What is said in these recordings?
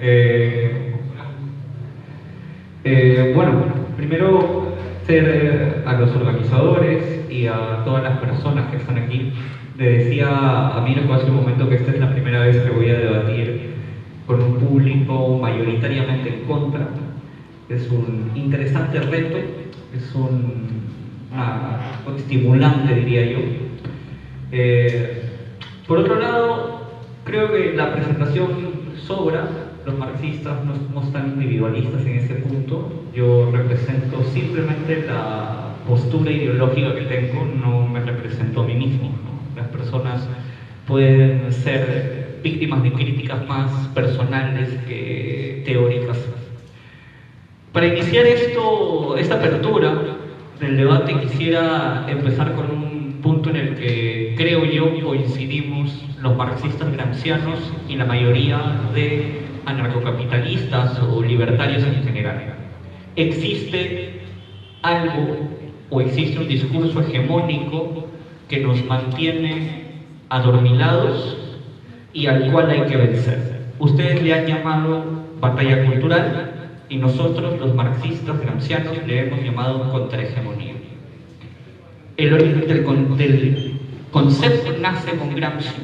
Eh, bueno, primero a los organizadores y a todas las personas que están aquí, le decía a Mirko hace un momento que esta es la primera vez que voy a debatir con un público mayoritariamente en contra. Es un interesante reto, es un estimulante, diría yo. Por otro lado, creo que la presentación sobra. Los marxistas no somos tan individualistas en ese punto. Yo represento simplemente la postura ideológica que tengo, no me represento a mí mismo, ¿no? Las personas pueden ser víctimas de críticas más personales que teóricas. Para iniciar esta apertura del debate, quisiera empezar con un punto en el que creo yo coincidimos los marxistas gramscianos y la mayoría de anarcocapitalistas o libertarios en general. Existe algo o existe un discurso hegemónico que nos mantiene adormilados y al cual hay que vencer. Ustedes le han llamado batalla cultural y nosotros, los marxistas gramscianos, le hemos llamado contrahegemonía. El origen del concepto nace con Gramsci.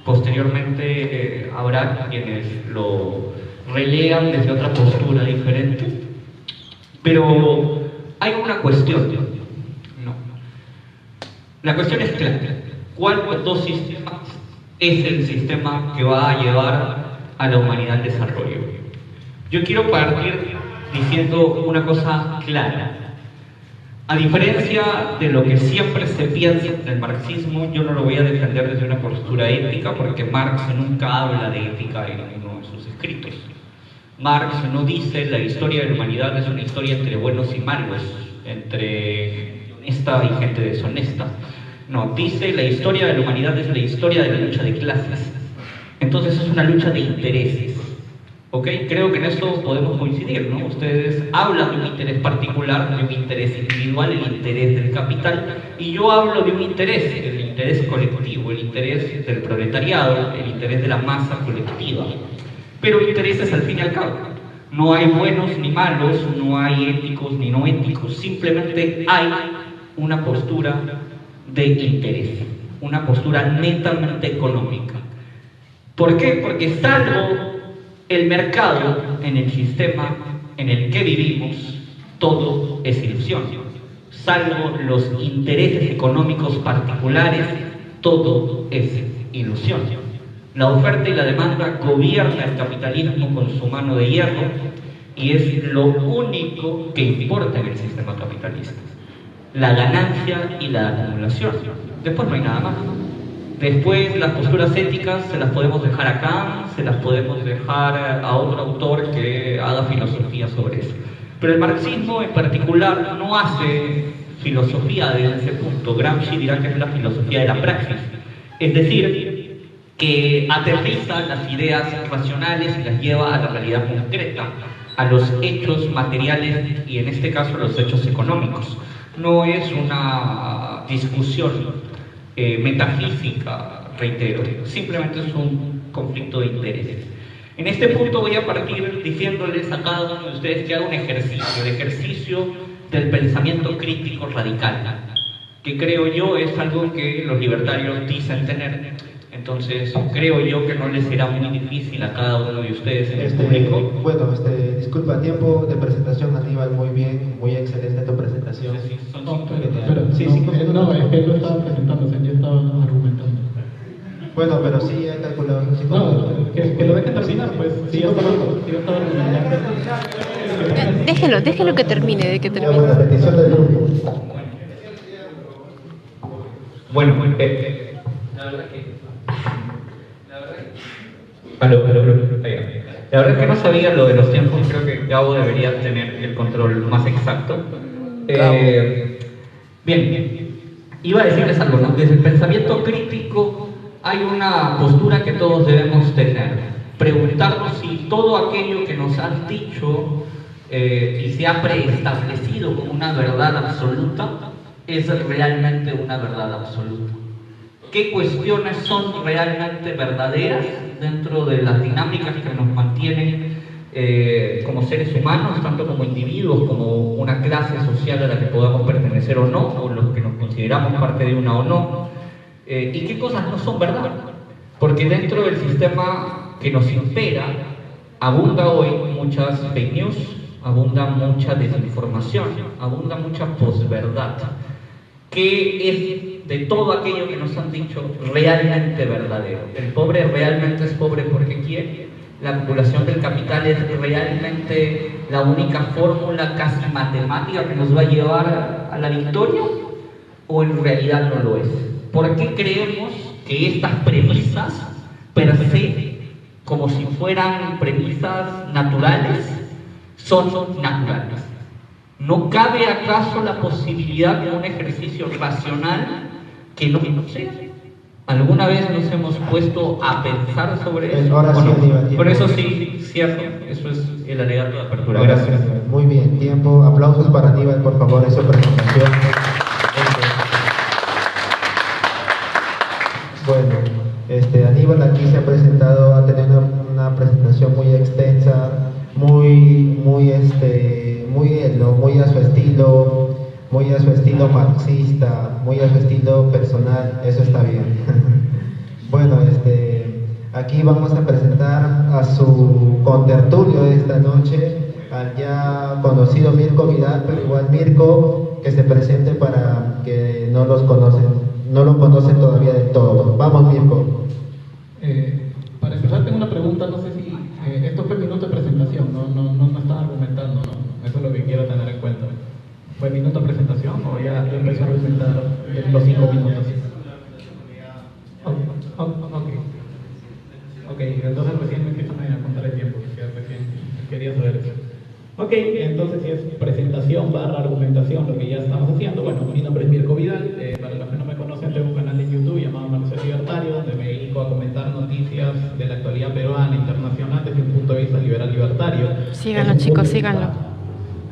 Posteriormente habrá quienes lo relean desde otra postura diferente. Pero hay una cuestión. No. La cuestión es clara. ¿Cuál de los dos sistemas es el sistema que va a llevar a la humanidad al desarrollo? Yo quiero partir diciendo una cosa clara. A diferencia de lo que siempre se piensa en el marxismo, yo no lo voy a defender desde una postura ética, porque Marx nunca habla de ética en ninguno de sus escritos. Marx no dice la historia de la humanidad es una historia entre buenos y malos, entre honesta y gente deshonesta. No, dice la historia de la humanidad es la historia de la lucha de clases. Entonces es una lucha de intereses. ¿Ok? Creo que en eso podemos coincidir, ¿no? Ustedes hablan de un interés particular, de un interés individual, el interés del capital, y yo hablo de un interés, el interés colectivo, el interés del proletariado, el interés de la masa colectiva. Pero intereses al fin y al cabo. No hay buenos ni malos, no hay éticos ni no éticos, simplemente hay una postura de interés, una postura netamente económica. ¿Por qué? Porque salvo el mercado en el sistema en el que vivimos, todo es ilusión. Salvo los intereses económicos particulares, todo es ilusión. La oferta y la demanda gobierna el capitalismo con su mano de hierro y es lo único que importa en el sistema capitalista. La ganancia y la acumulación. Después no hay nada más. Después las posturas éticas se las podemos dejar a Kant, se las podemos dejar a otro autor que haga filosofía sobre eso. Pero el marxismo en particular no hace filosofía desde ese punto. Gramsci dirá que es la filosofía de la praxis. Es decir, que aterriza las ideas racionales y las lleva a la realidad concreta, a los hechos materiales y en este caso a los hechos económicos. No es una discusión metafísica, reitero, simplemente es un conflicto de intereses. En este punto voy a partir diciéndoles a cada uno de ustedes que haga un ejercicio, el ejercicio del pensamiento crítico radical, que creo yo es algo que los libertarios dicen tener. Entonces creo yo que no les será muy difícil a cada uno de ustedes en el público. Bueno, disculpa, tiempo de presentación, Aníbal, muy bien, muy excelente tu presentación. Sí, son No, cinco. Sí, no, es que él lo estaba presentando, o sea, yo estaba argumentando. Bueno, pero sí he calculado 5 minutos. No, que lo dejen terminar, pues. Sí, yo estaba argumentando. Déjelo que termine, de que Ya, termine. bueno, petición del grupo. Bueno, la verdad que... La verdad es que no sabía lo de los tiempos, creo que Gabo debería tener el control más exacto. Bien, iba a decirles algo, ¿no? Desde el pensamiento crítico hay una postura que todos debemos tener. Preguntarnos si todo aquello que nos han dicho y se ha preestablecido como una verdad absoluta es realmente una verdad absoluta. ¿Qué cuestiones son realmente verdaderas dentro de las dinámicas que nos mantienen como seres humanos, tanto como individuos, como una clase social a la que podamos pertenecer o no, o los que nos consideramos parte de una o no, y qué cosas no son verdad. Porque dentro del sistema que nos impera, abunda hoy muchas fake news, abunda mucha desinformación, abunda mucha posverdad. ¿Qué es de todo aquello que nos han dicho realmente verdadero? El pobre realmente es pobre porque quiere. La acumulación del capital es realmente la única fórmula casi matemática que nos va a llevar a la victoria, o en realidad no lo es. ¿Por qué creemos que estas premisas per se, como si fueran premisas naturales, son naturales? ¿No cabe acaso la posibilidad de un ejercicio racional que no sea? ¿Alguna vez nos hemos puesto a pensar sobre eso? Ahora sí, Aníbal, por eso sí, cierto, eso es el alegato de apertura. Ahora Gracias. sí, muy bien, tiempo. Aplausos para Aníbal, por favor, en su presentación. Bueno, Aníbal aquí se ha presentado, ha tenido una presentación muy extensa, muy a su estilo marxista, muy a su estilo personal. Eso está bien. Bueno, aquí vamos a presentar a su contertulio de esta noche, al ya conocido Mirko Vidal, pero igual Mirko, que se presente para que no lo conocen todavía del todo. Vamos, Mirko. Para empezar, tengo una pregunta, no sé si esto fue minuto de presentación, no están argumentando, ¿no? Eso es lo que quiero tener en cuenta. ¿Fue minuto de presentación o ya empezó a argumentar los 5 minutos? Ok, entonces recién me empiezan a contar el tiempo, recién quería saber eso. Ok, entonces si es presentación / argumentación lo que ya estamos haciendo, bueno, mi nombre es Mirko Vidal, para los que no me conocen tengo un canal en YouTube llamado Amanecer Libertario, donde me dedico a comentar noticias de la actualidad peruana e internacional desde un punto de vista liberal libertario. Síganlo, chicos, síganlo.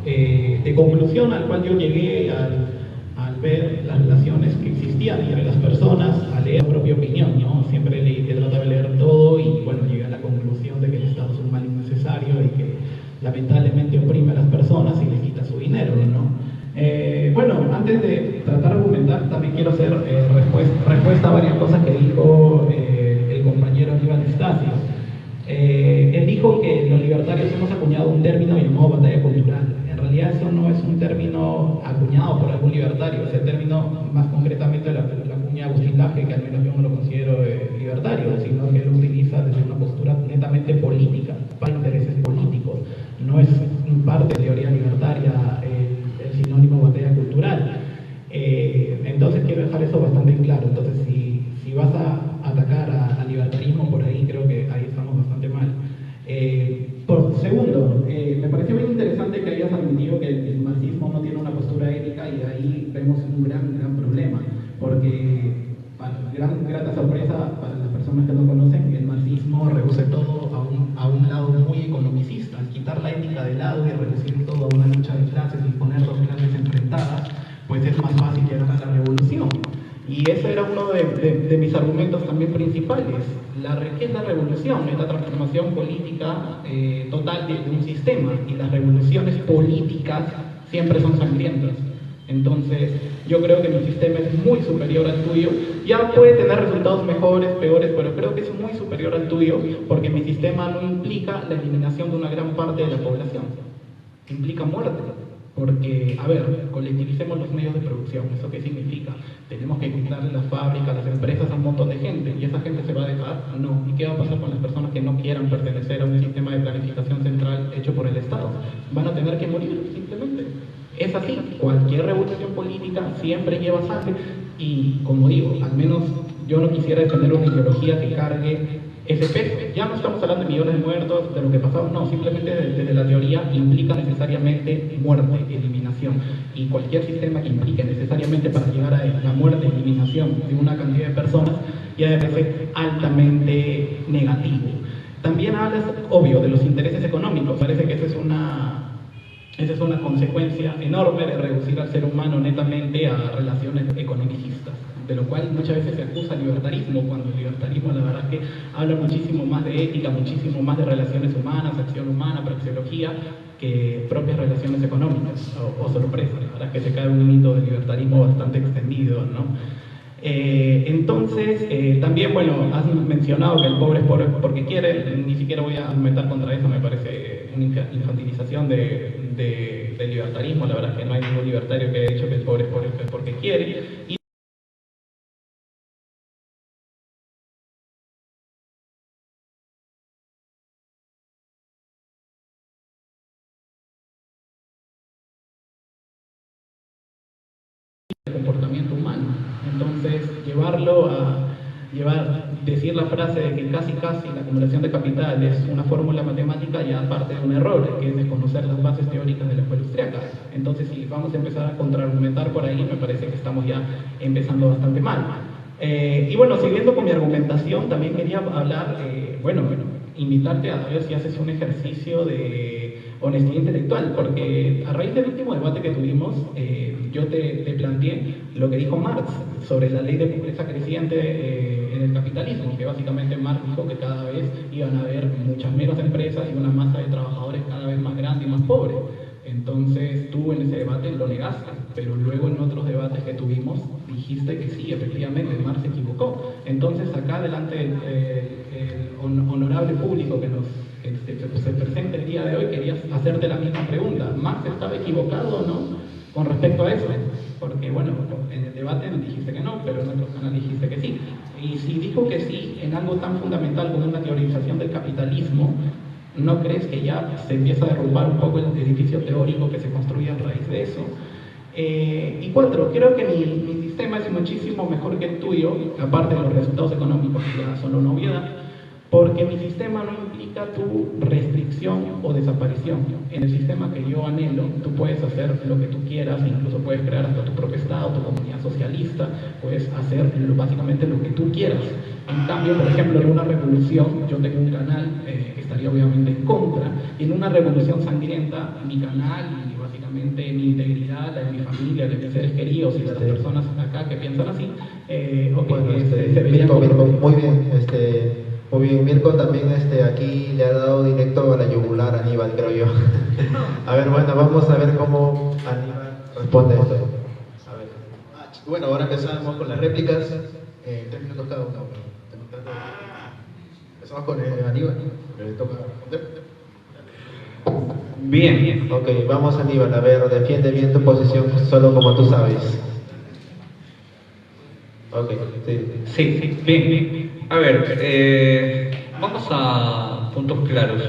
De conclusión al cual yo llegué al ver las relaciones que existían entre las personas, a leer mi propia opinión, ¿no? Siempre he tratado de leer todo y bueno, llegué a la conclusión de que el Estado es un mal innecesario y que lamentablemente oprime a las personas y les quita su dinero, ¿no? Bueno, antes de tratar de argumentar, también quiero hacer respuesta a varias cosas que dijo el compañero Aníbal Estacio. Él dijo que los libertarios hemos acuñado un término llamado batalla cultural. En realidad eso no es un término acuñado por algún libertario, ese término más concretamente la acuña Agustín Laje, que al menos yo no lo considero libertario, sino que él lo utiliza desde una postura netamente política, para intereses políticos. No es parte de teoría libertaria el sinónimo batalla cultural. Entonces quiero dejar eso bastante claro. Entonces si vas a atacar al libertarismo por ahí, creo que ahí estamos bastante mal. Por segundo, me pareció bien interesante que hayas admitido que el marxismo no tiene una postura ética, y ahí vemos un gran problema, porque grata sorpresa para las personas que no conocen, el marxismo reduce todo a un lado muy economicista. Al quitar la ética de lado y reducir todo a una lucha de clases y poner dos clases enfrentadas, pues es más fácil llegar a la revolución. Y ese era uno de mis argumentos también principales. ¿Qué es la revolución? Es la transformación política total de un sistema, y las revoluciones políticas siempre son sangrientas. Entonces, yo creo que mi sistema es muy superior al tuyo. Ya puede tener resultados mejores, peores, pero creo que es muy superior al tuyo, porque mi sistema no implica la eliminación de una gran parte de la población. Implica muerte. Porque, a ver, colectivicemos los medios de producción. ¿Eso qué significa? Tenemos que quitarle las fábricas, las empresas a un montón de gente, y esa gente se va a dejar. No. ¿Y qué va a pasar con las personas que no quieran pertenecer a un sistema de planificación central hecho por el Estado? Van a tener que morir, simplemente. Es así. Cualquier revolución política siempre lleva sangre, y como digo, al menos yo no quisiera defender una ideología que cargue ese peso. Ya no estamos hablando de millones de muertos, de lo que pasó, no, simplemente desde la teoría implica necesariamente muerte, eliminación, y cualquier sistema que implique necesariamente para llegar a la muerte, eliminación de una cantidad de personas, ya debe ser altamente negativo. También hablas, obvio, de los intereses económicos. Parece que esa es una consecuencia enorme de reducir al ser humano netamente a relaciones economicistas, de lo cual muchas veces se acusa al libertarismo, cuando el libertarismo la verdad es que habla muchísimo más de ética, muchísimo más de relaciones humanas, acción humana, marxología que propias relaciones económicas, o sorpresa, la verdad es que se cae un mito del libertarismo bastante extendido, ¿no? Entonces, también, bueno, has mencionado que el pobre es pobre porque quiere, ni siquiera voy a argumentar contra eso, me parece una infantilización del libertarismo, la verdad es que no hay ningún libertario que haya dicho que el pobre es pobre porque quiere. Comportamiento humano. Entonces, decir la frase de que casi la acumulación de capital es una fórmula matemática ya parte de un error, que es desconocer las bases teóricas de la escuela austríaca. Entonces, si vamos a empezar a contraargumentar por ahí, me parece que estamos ya empezando bastante mal. Y bueno, siguiendo con mi argumentación, también quería hablar, invitarte a ver si haces un ejercicio de honestidad intelectual, porque a raíz del último debate que tuvimos, yo te planteé lo que dijo Marx sobre la ley de pobreza creciente en el capitalismo, que básicamente Marx dijo que cada vez iban a haber muchas menos empresas y una masa de trabajadores cada vez más grande y más pobre. Entonces tú en ese debate lo negaste, pero luego en otros debates que tuvimos dijiste que sí, efectivamente, Marx se equivocó. Entonces acá delante el honorable público que se presenta el día de hoy, quería hacerte la misma pregunta. ¿Marx estaba equivocado o no con respecto a eso? Porque bueno, en el debate dijiste que no, pero en otros canales dijiste que sí. Y si dijo que sí en algo tan fundamental como una teorización del capitalismo, ¿no crees que ya se empieza a derrumbar un poco el edificio teórico que se construye a raíz de eso? Y 4, creo que mi sistema es muchísimo mejor que el tuyo, aparte de los resultados económicos, que ya son una obviedad, porque mi sistema no implica tu restricción o desaparición. En el sistema que yo anhelo, tú puedes hacer lo que tú quieras, incluso puedes crear hasta tu propio Estado, tu comunidad socialista, puedes hacer básicamente lo que tú quieras. En cambio, por ejemplo, en una revolución, yo tengo un canal que estaría obviamente en contra, y en una revolución sangrienta, mi canal y básicamente mi integridad, la de mi familia, la de mis seres queridos y de las personas acá que piensan así, se verían muy bien, muy bien, Mirko también aquí le ha dado directo a la yugular a Aníbal, creo yo. A ver, bueno, vamos a ver cómo Aníbal responde a esto. A ver. Bueno, ahora empezamos con las réplicas. 3 minutos cada uno. Empezamos con Aníbal, que le toca responder. Bien. Ok, vamos Aníbal, a ver, defiende bien tu posición solo como tú sabes. Ok, sí. Sí, bien. A ver, vamos a puntos claros.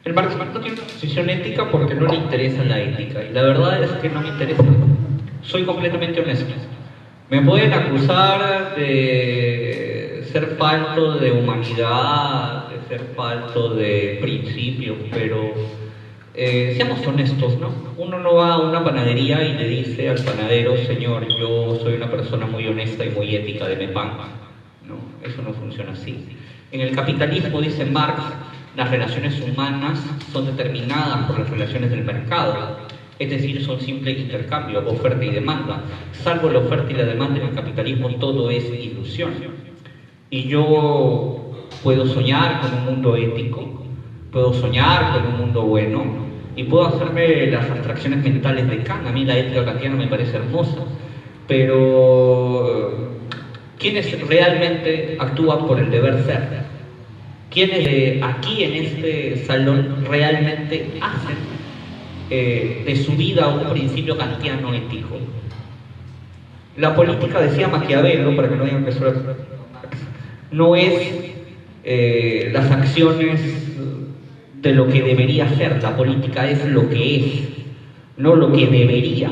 El marxismo no tiene una posición ética porque no le interesa la ética. Y la verdad es que no me interesa. Soy completamente honesto. Me pueden acusar de ser falto de humanidad, de ser falto de principios, pero seamos honestos, ¿no? Uno no va a una panadería y le dice al panadero, señor, yo soy una persona muy honesta y muy ética, deme pan. No, eso no funciona así. En el capitalismo, dice Marx, las relaciones humanas son determinadas por las relaciones del mercado, es decir, son simple intercambio, oferta y demanda. Salvo la oferta y la demanda en el capitalismo, todo es ilusión. Y yo puedo soñar con un mundo ético, puedo soñar con un mundo bueno, y puedo hacerme las abstracciones mentales de Kant. A mí la ética kantiana me parece hermosa, pero ¿quiénes realmente actúan por el deber ser? ¿Quiénes aquí en este salón realmente hacen de su vida un principio kantiano ético? La política, decía Maquiavelo, para que no digan que soy Marx, no es las acciones de lo que debería ser. La política es lo que es, no lo que debería.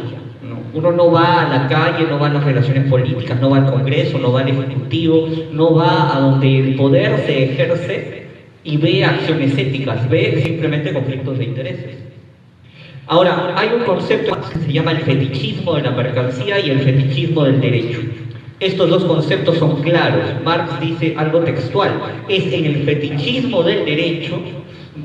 Uno no va a la calle, no va a las relaciones políticas, no va al Congreso, no va al Ejecutivo, no va a donde el poder se ejerce y ve acciones éticas, ve simplemente conflictos de intereses. Ahora, hay un concepto que se llama el fetichismo de la mercancía y el fetichismo del derecho. Estos dos conceptos son claros. Marx dice algo textual: es en el fetichismo del derecho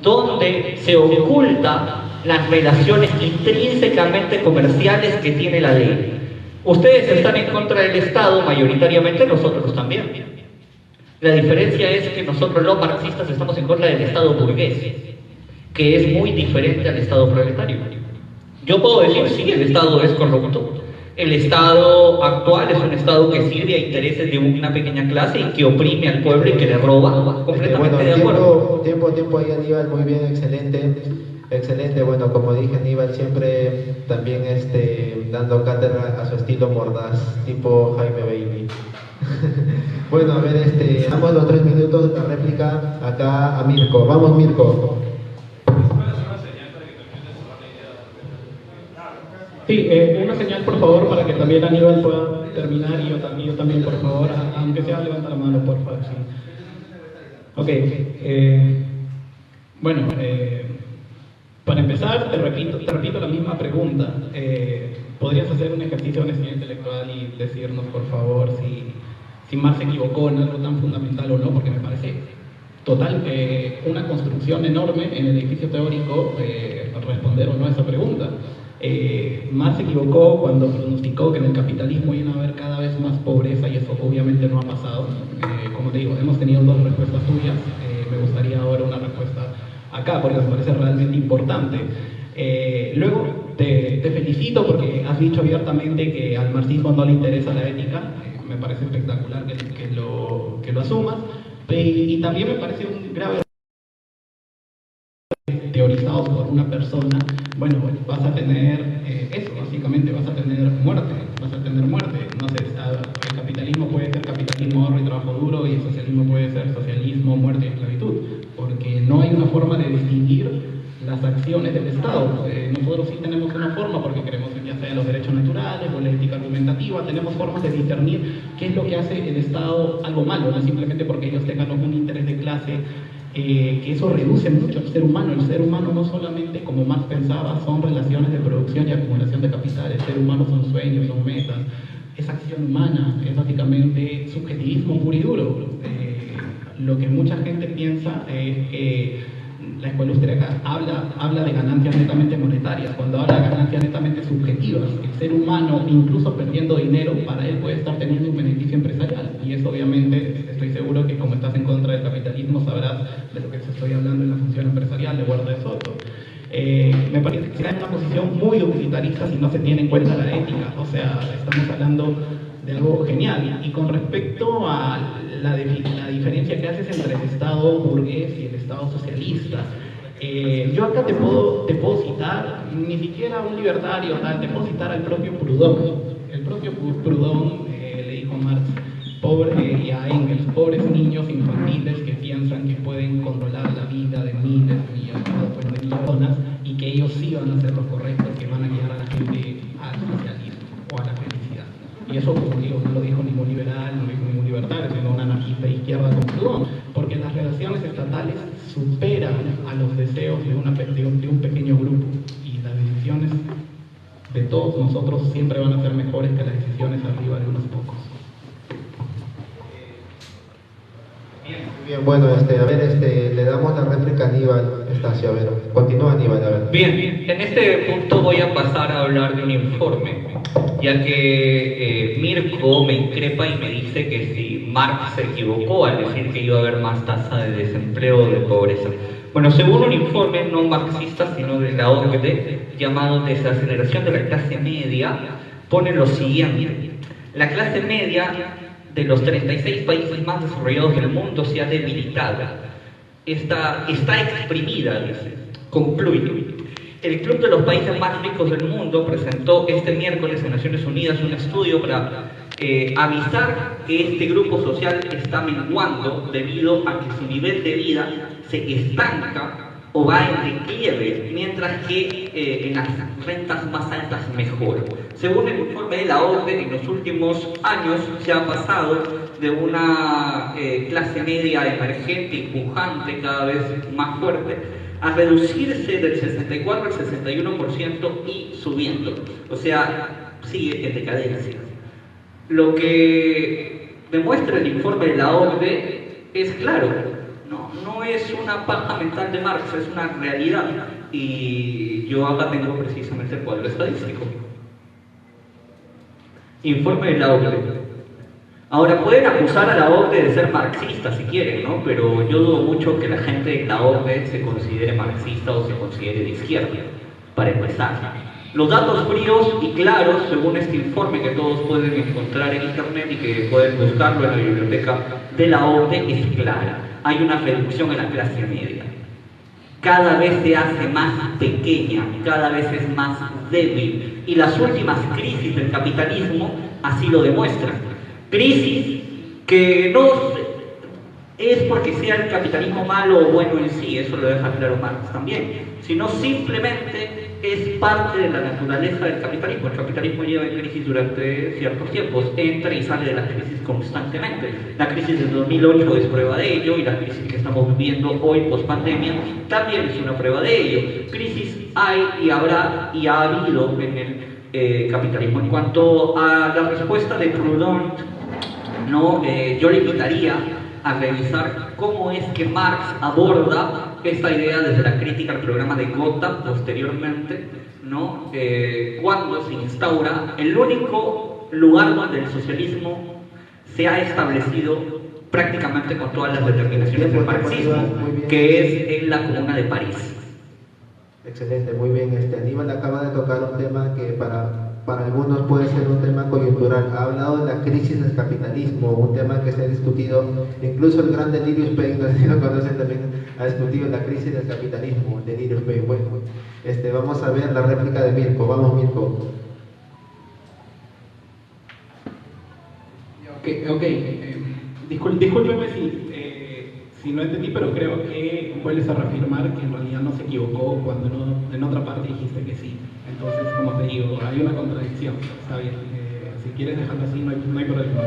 donde se oculta las relaciones intrínsecamente comerciales que tiene la ley. Ustedes están en contra del Estado, mayoritariamente, nosotros también. La diferencia es que nosotros los marxistas estamos en contra del Estado burgués. que es muy diferente al Estado proletario. Yo puedo decir, sí, el Estado es corrupto. El Estado actual es un Estado que sirve a intereses de una pequeña clase y que oprime al pueblo y que le roba. Completamente Bueno, de acuerdo. tiempo ahí, Aníbal, muy bien, excelente. Bueno, como dije, Aníbal siempre también dando cátedra a su estilo mordaz, tipo Jaime Bailey. Bueno, a ver, damos los 3 minutos de réplica acá a Mirko. Vamos, Mirko. Sí, una señal por favor para que también Aníbal pueda terminar y yo también por favor, aunque sea levanta la mano por favor. Sí. Ok, bueno, para empezar te repito la misma pregunta. ¿Podrías hacer un ejercicio de honestidad intelectual y decirnos por favor si Marx se equivocó en algo tan fundamental o no? Porque me parece una construcción enorme en el edificio teórico responder o no a esa pregunta. Marx se equivocó cuando pronosticó que en el capitalismo iba a haber cada vez más pobreza y eso obviamente no ha pasado. Como te digo, hemos tenido 2 respuestas tuyas, me gustaría ahora una respuesta acá porque me parece realmente importante. Luego te felicito porque has dicho abiertamente que al marxismo no le interesa la ética, me parece espectacular que lo asumas, y también me parece un grave teorizados por una persona. Bueno, vas a tener eso, básicamente vas a tener muerte. No sé, el capitalismo puede ser capitalismo, ahorro y trabajo duro, y el socialismo puede ser socialismo, muerte y esclavitud, porque no hay una forma de distinguir las acciones del Estado. Nosotros sí tenemos una forma porque queremos ya sea los derechos naturales o la ética argumentativa, tenemos formas de discernir qué es lo que hace el Estado algo malo, no simplemente porque ellos tengan un interés de clase. Que eso reduce mucho al ser humano. El ser humano no solamente, como Marx pensaba, son relaciones de producción y acumulación de capital. El ser humano son sueños, son metas, es acción humana, es básicamente subjetivismo puro y duro. Lo que mucha gente piensa es que la escuela austríaca habla de ganancias netamente monetarias, cuando habla de ganancias netamente subjetivas. El ser humano, incluso perdiendo dinero, para él puede estar teniendo un beneficio empresarial, y eso obviamente, estoy seguro que como estás en contra del capitalismo sabrás de lo que te estoy hablando en la función empresarial de Huerta de Soto. Me parece que se da en una posición muy utilitarista si no se tiene en cuenta la ética. O sea, estamos hablando de algo genial. Y con respecto a la diferencia que haces entre el Estado burgués y el Estado socialista, yo acá te puedo citar, ni siquiera un libertario, te puedo citar al propio Proudhon. El propio Proudhon le dijo a Marx y a Engels, pobres niños infantiles que piensan que pueden controlar la vida de miles de millones de personas y que ellos sí van a ser los correctos, que van a guiar a la gente al socialismo o a la felicidad. Y eso, como digo, no lo dijo ningún liberal, no lo dijo ningún libertario, sino un anarquista de izquierda como Proudhon, porque las relaciones estatales superan a los deseos de un pequeño grupo, y las decisiones de todos nosotros siempre van a ser mejores que las decisiones arriba de unos pocos. Bien, bueno, a ver, le damos la réplica a Aníbal Estacio, a ver, continúa Aníbal, a ver. Bien, en este punto voy a pasar a hablar de un informe, ya que Mirko me increpa y me dice que si Marx se equivocó al decir que iba a haber más tasa de desempleo o de pobreza. Bueno, según un informe no marxista, sino de la OCDE, llamado Desaceleración de la clase media, pone lo siguiente: la clase media de los 36 países más desarrollados del mundo se ha debilitado, está exprimida, dice. Concluye: el Club de los Países Más Ricos del Mundo presentó este miércoles en Naciones Unidas un estudio para avisar que este grupo social está menguando debido a que su nivel de vida se estanca o va en declive, mientras que en las rentas más altas mejora. Según el informe de la OCDE, en los últimos años se ha pasado de una clase media emergente y pujante, cada vez más fuerte, a reducirse del 64 al 61% y subiendo. O sea, sigue en decadencia. Lo que demuestra el informe de la OCDE es claro. No es una paja mental de Marx, es una realidad. Y yo acá tengo precisamente el cuadro estadístico. Informe de la OCDE. Ahora, pueden acusar a la OCDE de ser marxista si quieren, ¿no? Pero yo dudo mucho que la gente de la OCDE se considere marxista o se considere de izquierda, para empezar. Los datos fríos y claros, según este informe que todos pueden encontrar en internet y que pueden buscarlo en la biblioteca de la OCDE, es clara. Hay una reducción en la clase media. Cada vez se hace más pequeña, cada vez es más débil. Y las últimas crisis del capitalismo así lo demuestran. Crisis que no es porque sea el capitalismo malo o bueno en sí, eso lo deja claro Marx también, sino simplemente es parte de la naturaleza del capitalismo. El capitalismo lleva en crisis durante ciertos tiempos, entra y sale de las crisis constantemente. La crisis del 2008 es prueba de ello, y la crisis que estamos viviendo hoy post-pandemia también es una prueba de ello. Crisis hay y habrá y ha habido en el capitalismo. En cuanto a la respuesta de Proudhon, ¿no? Yo le invitaría a revisar cómo es que Marx aborda esta idea desde la crítica al programa de Gotha posteriormente, ¿no? Cuando se instaura el único lugar donde el socialismo se ha establecido prácticamente con todas las determinaciones del marxismo, que es en la Comuna de París. Excelente, muy bien. Aníbal acaba de tocar un tema que para algunos puede ser un tema coyuntural. Ha hablado de la crisis del capitalismo, un tema que se ha discutido, incluso el gran Delirious Payne, no sé si lo conocen también, ha discutido la crisis del capitalismo, Delirious Payne. Bueno, vamos a ver la réplica de Mirko. Vamos, Mirko. Discúlpeme si no entendí, pero creo que vuelves a reafirmar que en realidad no se equivocó cuando en otra parte dijiste que sí. Entonces, como te digo, hay una contradicción. Está bien. Si quieres dejarlo así, no hay problema.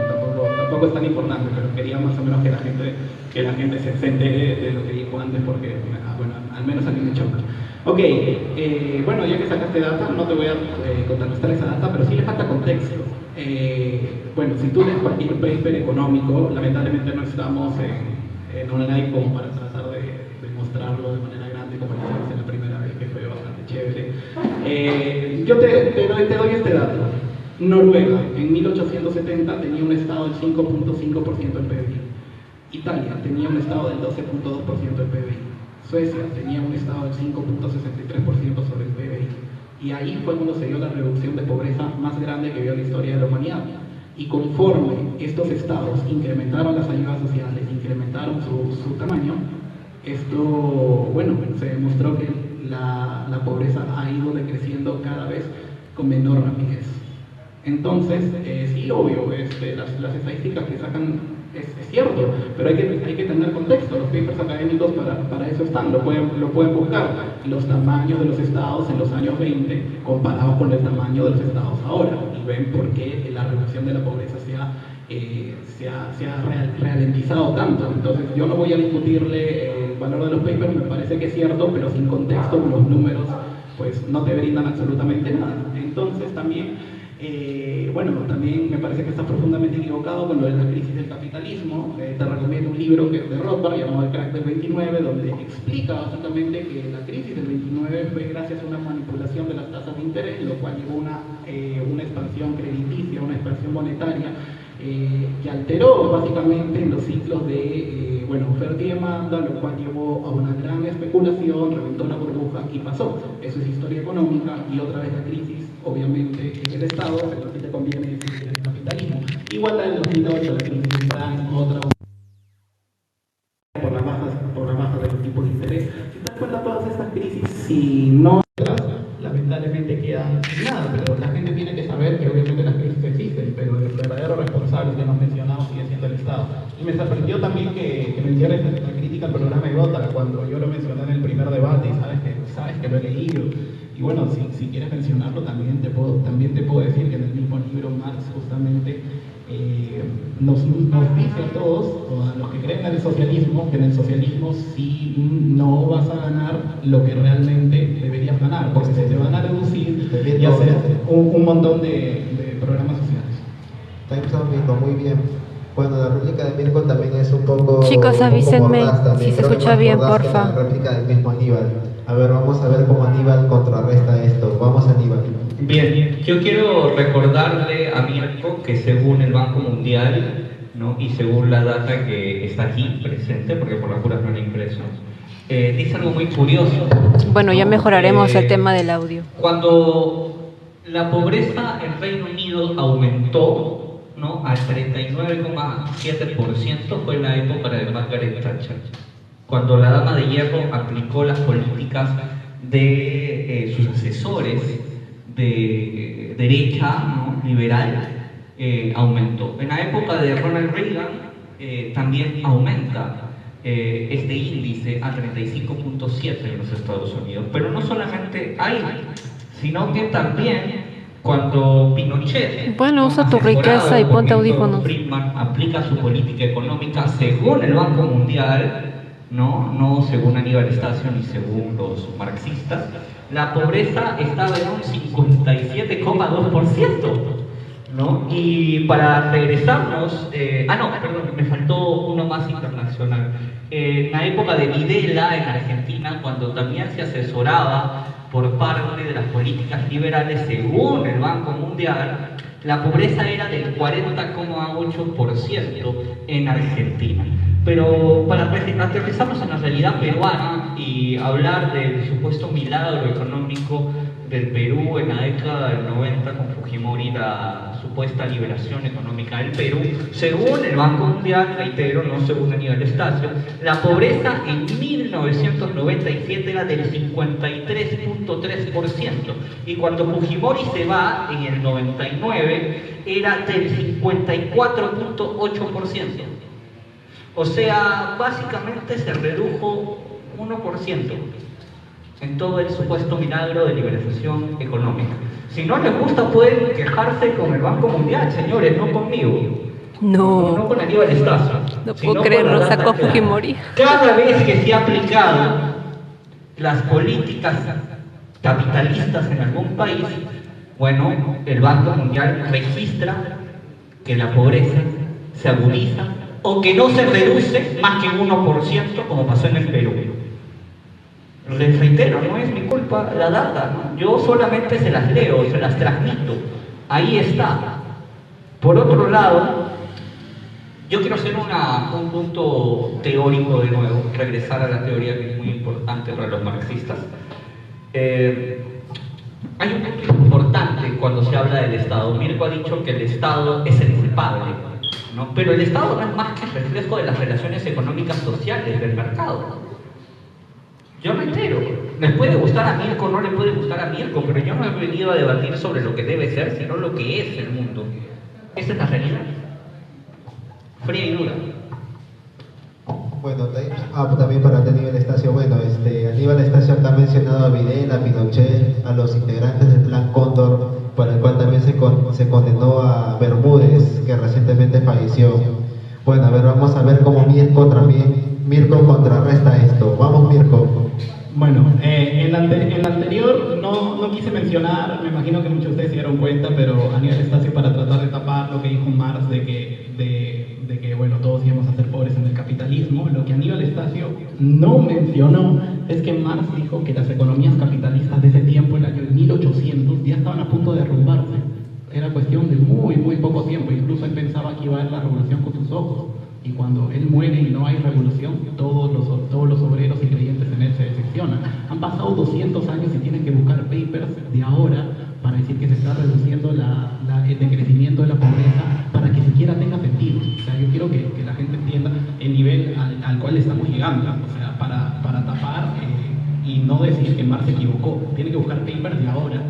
Tampoco es tan importante, pero quería más o menos que la gente se entere de lo que dijo antes, porque, bueno, al menos a mí me choca. Ok, bueno, ya que sacaste data, no te voy a contrarrestar esa data, pero sí le falta contexto. Bueno, si tú lees cualquier paper económico, lamentablemente no estamos en online como para tratar de mostrarlo de manera grande como lo hicimos en la primera vez, que fue bastante chévere. Yo te doy este dato. Noruega en 1870 tenía un estado del 5.5% del PBI. Italia tenía un estado del 12.2% del PBI. Suecia tenía un estado del 5.63% sobre el PBI. Y ahí fue cuando se dio la reducción de pobreza más grande que vio la historia de la humanidad. Y conforme estos estados incrementaron las ayudas sociales, incrementaron su tamaño, esto, bueno, se demostró que la pobreza ha ido decreciendo cada vez con menor rapidez. Entonces, sí, obvio, las estadísticas que sacan es cierto, pero hay que tener contexto. Los papers académicos para eso están, lo pueden buscar. Los tamaños de los estados en los años 20 comparados con el tamaño de los estados ahora, y ven por qué la reducción de la pobreza se ha ralentizado tanto. Entonces, yo no voy a discutirle el valor de los papers, me parece que es cierto, pero sin contexto los números pues no te brindan absolutamente nada. Entonces, también bueno, también me parece que estás profundamente equivocado con lo de la crisis del capitalismo. Te recomiendo un libro que es de Rothbard llamado El crack del 29, donde explica básicamente que la crisis del 29 fue gracias a una manipulación de las tasas de interés, lo cual llevó una expansión crediticia, una expansión monetaria que alteró básicamente los ciclos de oferta y demanda, lo cual llevó a una gran especulación, reventó la burbuja y pasó. Eso es historia económica, y otra vez la crisis, obviamente, en el Estado, pero a ti te conviene decir el capitalismo. Igual la del 2008, la crisis está otra por la baja de los tipos de interés. Si te das cuenta, todas estas crisis, si no lamentablemente quedan sin nada, pero la gente tiene que saber que obviamente las crisis existen, pero el verdadero responsable que hemos mencionado sigue siendo el Estado. Y me sorprendió también que menciones la crítica al programa de Gotha, cuando yo lo mencioné en el primer debate, y sabes que lo he leído. Y bueno, si quieres mencionarlo, también te puedo decir que en el mismo libro Marx justamente nos dice a todos, o a los que creen en el socialismo, que en el socialismo sí no vas a ganar lo que realmente deberías ganar, porque se te van a reducir y hacer un montón de programas sociales. Está Mirko, muy bien. Bueno, la réplica de Mirko también es un poco... Chicos, avísenme si se escucha bien, porfa. La réplica del mismo Aníbal. A ver, vamos a ver cómo Aníbal contrarresta esto. Vamos, Aníbal. Bien, yo quiero recordarle a Mirko que según el Banco Mundial, ¿no? Y según la data que está aquí presente, porque por las puras no la impreso, dice algo muy curioso. Bueno, ya ¿no? mejoraremos el tema del audio. Cuando la pobreza en Reino Unido aumentó, ¿no?, al 39,7%, fue en la época de Margaret Thatcher, cuando la dama de hierro aplicó las políticas de sus asesores de derecha, ¿no?, liberal, aumentó. En la época de Ronald Reagan también aumenta este índice a 35,7 en los Estados Unidos. Pero no solamente ahí, sino que también cuando Pinochet, bueno, usa tu riqueza y ponte audífonos. Friedman aplica su política económica según el Banco Mundial, no según Aníbal Estacio ni según los marxistas, la pobreza estaba en un 57,2%, ¿no? Y para regresarnos, perdón, me faltó uno más internacional. En la época de Videla en Argentina, cuando también se asesoraba por parte de las políticas liberales según el Banco Mundial, la pobreza era del 40,8% en Argentina. Pero para aterrizarnos en la realidad peruana y hablar del supuesto milagro económico del Perú en la década del 90 con Fujimori, la supuesta liberación económica del Perú, según el Banco Mundial, reitero, no según Aníbal Estacio, la pobreza en 1997 era del 53,3%, y cuando Fujimori se va en el 99 era del 54,8%. O sea, básicamente se redujo 1% en todo el supuesto milagro de liberalización económica. Si no les gusta, pueden quejarse con el Banco Mundial, señores, no conmigo. No con Aníbal Estacio. No puedo creerlo, sacó Fujimori. Cada vez que se ha aplicado las políticas capitalistas en algún país, bueno, el Banco Mundial registra que la pobreza se agudiza o que no se reduce más que 1%, como pasó en el Perú. Les reitero, no es mi culpa la data, ¿no? Yo solamente se las leo, se las transmito. Ahí está. Por otro lado, yo quiero hacer un punto teórico de nuevo, regresar a la teoría que es muy importante para los marxistas. Hay un punto importante cuando se habla del Estado. Mirko ha dicho que el Estado es el culpable, ¿no? Pero el Estado no es más que el reflejo de las relaciones económicas sociales del mercado. Yo reitero, les puede gustar a Mirko, no le puede gustar a Mirko, pero yo no he venido a debatir sobre lo que debe ser, sino lo que es el mundo. Esa es la realidad. Fría y dura. Bueno, también para Aníbal Estacio, Aníbal Estacio acá ha mencionado a Videla, a Pinochet, a los integrantes del Plan Cóndor, para el cual también se condenó a Bermúdez, que recientemente falleció. Bueno, a ver, vamos a ver cómo Mirko contrarresta esto. Vamos, Mirko. Bueno, en la anterior no quise mencionar, me imagino que muchos de ustedes se dieron cuenta, pero Aníbal Estacio, para tratar de tapar lo que dijo Marx de que bueno, todos íbamos a ser pobres en el capitalismo, lo que Aníbal Estacio no mencionó es que Marx dijo que las economías capitalistas de ese tiempo, en el año 1800, ya estaban a punto de derrumbarse. Era cuestión de muy poco tiempo, incluso él pensaba que iba a haber la revolución con sus ojos. Y cuando él muere y no hay revolución, todos los obreros y creyentes en él se decepcionan. Han pasado 200 años y tienen que buscar papers de ahora para decir que se está reduciendo el decrecimiento de la pobreza para que siquiera tenga sentido. O sea, yo quiero que la gente entienda el nivel al cual estamos llegando. O sea, para tapar y no decir que Marx se equivocó. Tiene que buscar papers de ahora,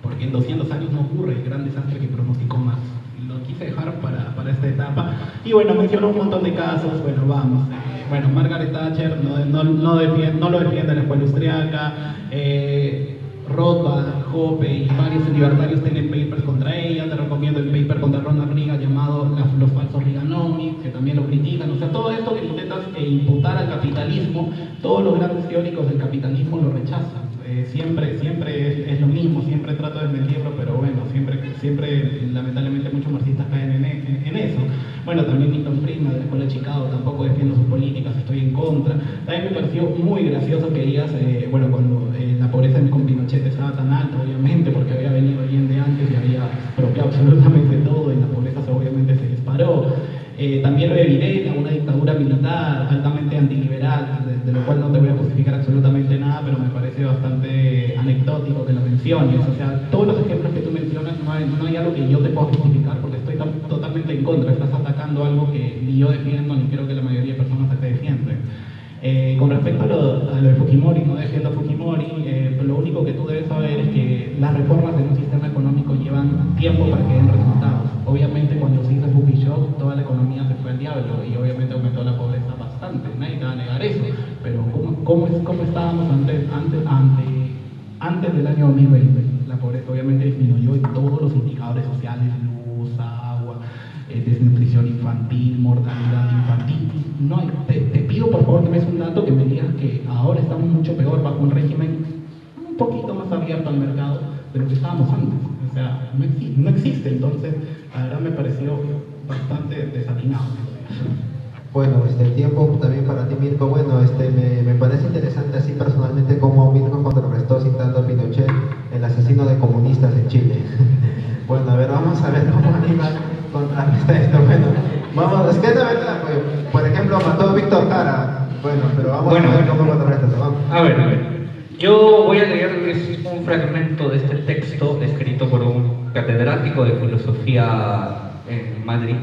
porque en 200 años no ocurre el gran desastre que pronosticó Marx. Lo quise dejar para esta etapa. Y bueno, mencionó un montón de casos. Bueno, vamos. Margaret Thatcher no lo defiende la escuela austriaca. Rothbard, Hoppe y varios libertarios tienen papers contra ella. Te recomiendo el paper contra Ronald Reagan llamado Los falsos Reaganomics, que también lo critican. O sea, todo esto que intentas imputar al capitalismo, todos los grandes teóricos del capitalismo lo rechazan. Siempre es lo mismo, siempre trato de desmentirlo, pero bueno, siempre lamentablemente muchos marxistas caen en eso. Bueno, también Milton Friedman de la Escuela de Chicago, tampoco defiendo sus políticas, estoy en contra. También me pareció muy gracioso que digas, cuando la pobreza con Pinochet estaba tan alta, obviamente, porque había venido Allende antes y había expropiado absolutamente todo y la pobreza obviamente se disparó. También lo de Videla, una dictadura militar altamente antiliberal, de lo cual no te voy a justificar absolutamente nada, pero me parece bastante anecdótico que lo menciones. O sea, todos los ejemplos que tú mencionas no hay algo que yo te pueda justificar porque estoy totalmente en contra. Estás atacando algo que ni yo defiendo ni creo que la mayoría de personas acá defienden. Con respecto a lo de Fujimori, no defiendo a Fujimori, lo único que tú debes saber es que las reformas en un sistema económico llevan tiempo para que den resultados. Obviamente cuando se hizo el Fujishock, toda la economía se fue al diablo y obviamente aumentó la pobreza bastante, nadie te va a negar eso, pero ¿cómo estábamos antes del año 2020? La pobreza obviamente disminuyó en todos los indicadores sociales, luz, agua, desnutrición infantil, mortalidad infantil. No, te pido por favor que me des un dato que me digas que ahora estamos mucho peor bajo un régimen un poquito más abierto al mercado de lo que estábamos antes. O sea, no existe, entonces la verdad me pareció bastante desatinado. Bueno, el tiempo también para ti, Mirko. Bueno, me parece interesante así personalmente cómo Mirko contrarrestó citando a Pinochet, el asesino de comunistas en Chile. Bueno, a ver, vamos a ver cómo Aníbal contrarresta esto. Bueno, vamos, es que es la verdad, pues, por ejemplo, mató a Víctor Jara. Bueno, pero vamos a ver cómo contrarresta esto. Vamos. A ver. Yo voy a leerles un fragmento de este texto escrito por un catedrático de filosofía en Madrid,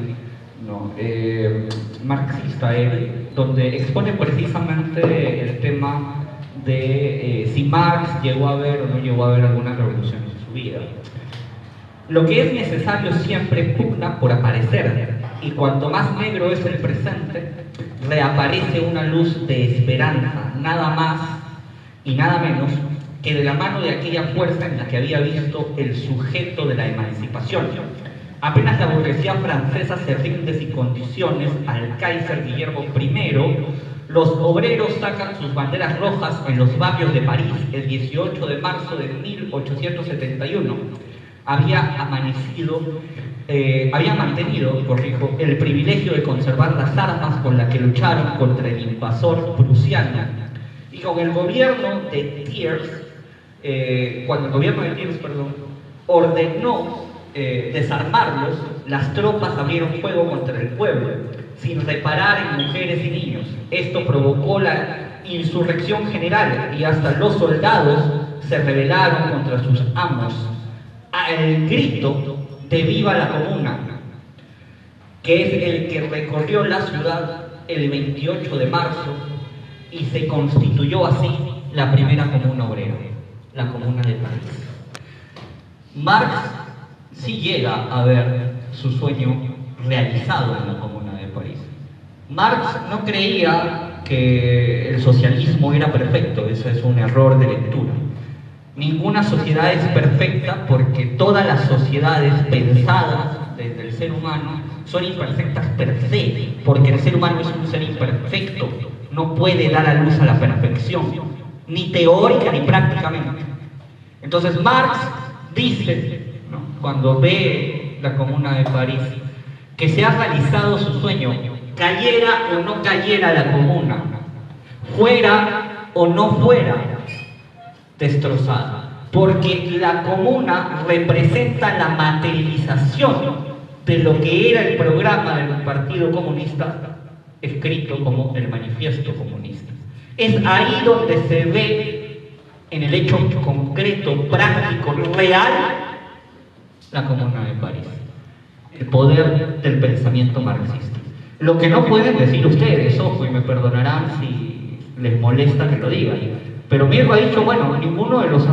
marxista él, donde expone precisamente el tema de si Marx llegó a ver o no llegó a ver algunas revoluciones en su vida. Lo que es necesario siempre pugna por aparecer, y cuanto más negro es el presente, reaparece una luz de esperanza, nada más y nada menos que de la mano de aquella fuerza en la que había visto el sujeto de la emancipación. Apenas la burguesía francesa se rinde sin condiciones al Kaiser Guillermo I, los obreros sacan sus banderas rojas en los barrios de París el 18 de marzo de 1871. Había mantenido, el privilegio de conservar las armas con las que lucharon contra el invasor prusiano. Y con el gobierno de Thiers, cuando el gobierno de Thiers, ordenó desarmarlos, las tropas abrieron fuego contra el pueblo, sin reparar en mujeres y niños. Esto provocó la insurrección general y hasta los soldados se rebelaron contra sus amos al grito de ¡Viva la Comuna!, que es el que recorrió la ciudad el 28 de marzo y se constituyó así la primera comuna obrera, la Comuna de París. Marx sí llega a ver su sueño realizado en la Comuna de París. Marx no creía que el socialismo era perfecto, eso es un error de lectura. Ninguna sociedad es perfecta porque todas las sociedades pensadas desde el ser humano son imperfectas per se, porque el ser humano es un ser imperfecto, no puede dar a luz a la perfección, ni teórica ni prácticamente. Entonces Marx dice, cuando ve la Comuna de París, que se ha realizado su sueño, cayera o no cayera la comuna, fuera o no fuera destrozada, porque la comuna representa la materialización de lo que era el programa del Partido Comunista, escrito como el Manifiesto Comunista. Es ahí donde se ve, en el hecho concreto, práctico, real, la Comuna de París, el poder del pensamiento marxista. Lo que no pueden decir ustedes, ojo, y me perdonarán si les molesta que lo digan, pero Mirko ha dicho, bueno, ninguno de los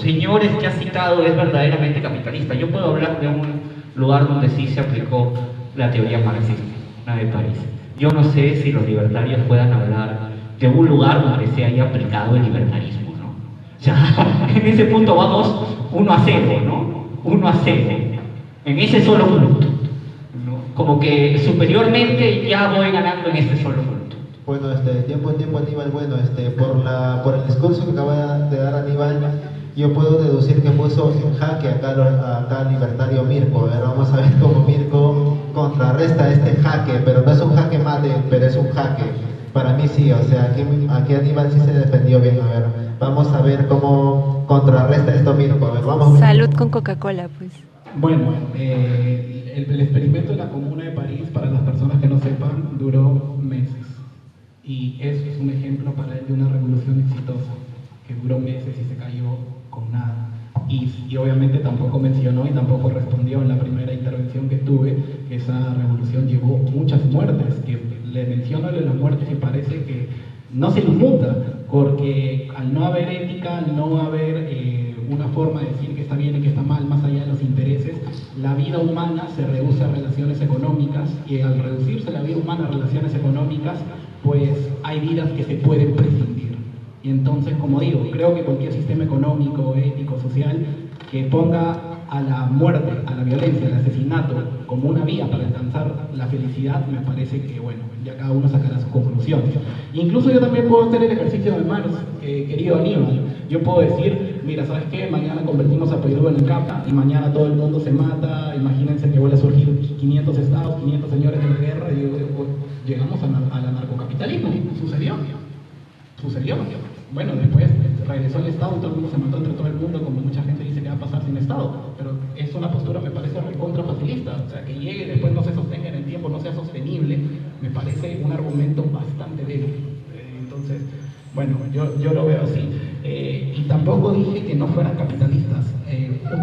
señores que ha citado es verdaderamente capitalista. Yo puedo hablar de un lugar donde sí se aplicó la teoría marxista, la de París. Yo no sé si los libertarios puedan hablar de un lugar donde se haya aplicado el libertarismo, ¿no? O sea, en ese punto vamos 1-0, ¿no? 1-0, en ese solo punto, ¿no? Como que superiormente ya voy ganando en ese solo punto. Bueno, tiempo en tiempo, Aníbal. Bueno, por el discurso que acaba de dar Aníbal, yo puedo deducir que puso en jaque acá al libertario Mirko. A ver, vamos a ver cómo Mirko contrarresta este jaque, pero no es un jaque mate, pero es un jaque. Para mí sí, o sea, aquí Aníbal sí se defendió bien. A ver, vamos a ver cómo contrarresta esto Mirko. A ver, vamos. Salud con Coca-Cola, pues. Bueno, el experimento de la Comuna de París, para las personas que no sepan, duró meses. Y eso es un ejemplo para él de una revolución exitosa, que duró meses y se cayó con nada. Y obviamente tampoco mencionó y tampoco respondió en la primera intervención que tuve que esa revolución llevó muchas muertes, que le menciono de las muertes y parece que no se inmuta, porque al no haber ética, al no haber una forma de decir que está bien y que está mal, más allá de los intereses, la vida humana se reduce a relaciones económicas, y al reducirse la vida humana a relaciones económicas, pues hay vidas que se pueden prescindir. Y entonces, como digo, creo que cualquier sistema económico, ético, social, que ponga a la muerte, a la violencia, al asesinato como una vía para alcanzar la felicidad, me parece que, bueno, ya cada uno sacará sus conclusiones. Incluso yo también puedo hacer el ejercicio de Marx, querido Aníbal. Yo puedo decir, mira, ¿sabes qué? Mañana convertimos a Perú en el Capa y mañana todo el mundo se mata. Imagínense que vuelve a surgir 500 estados, 500 señores de la guerra y llegamos al narcocapitalismo. Sucedió. Bueno, después regresó el Estado y todo el mundo se mató entre todo el mundo, como mucha gente dice que va a pasar sin Estado. Pero es una postura, me parece, recontra facilista. O sea, que llegue y después no se sostenga en el tiempo, no sea sostenible, me parece un argumento bastante débil. Entonces, bueno, yo lo veo así. Y tampoco dije que no fueran capitalistas.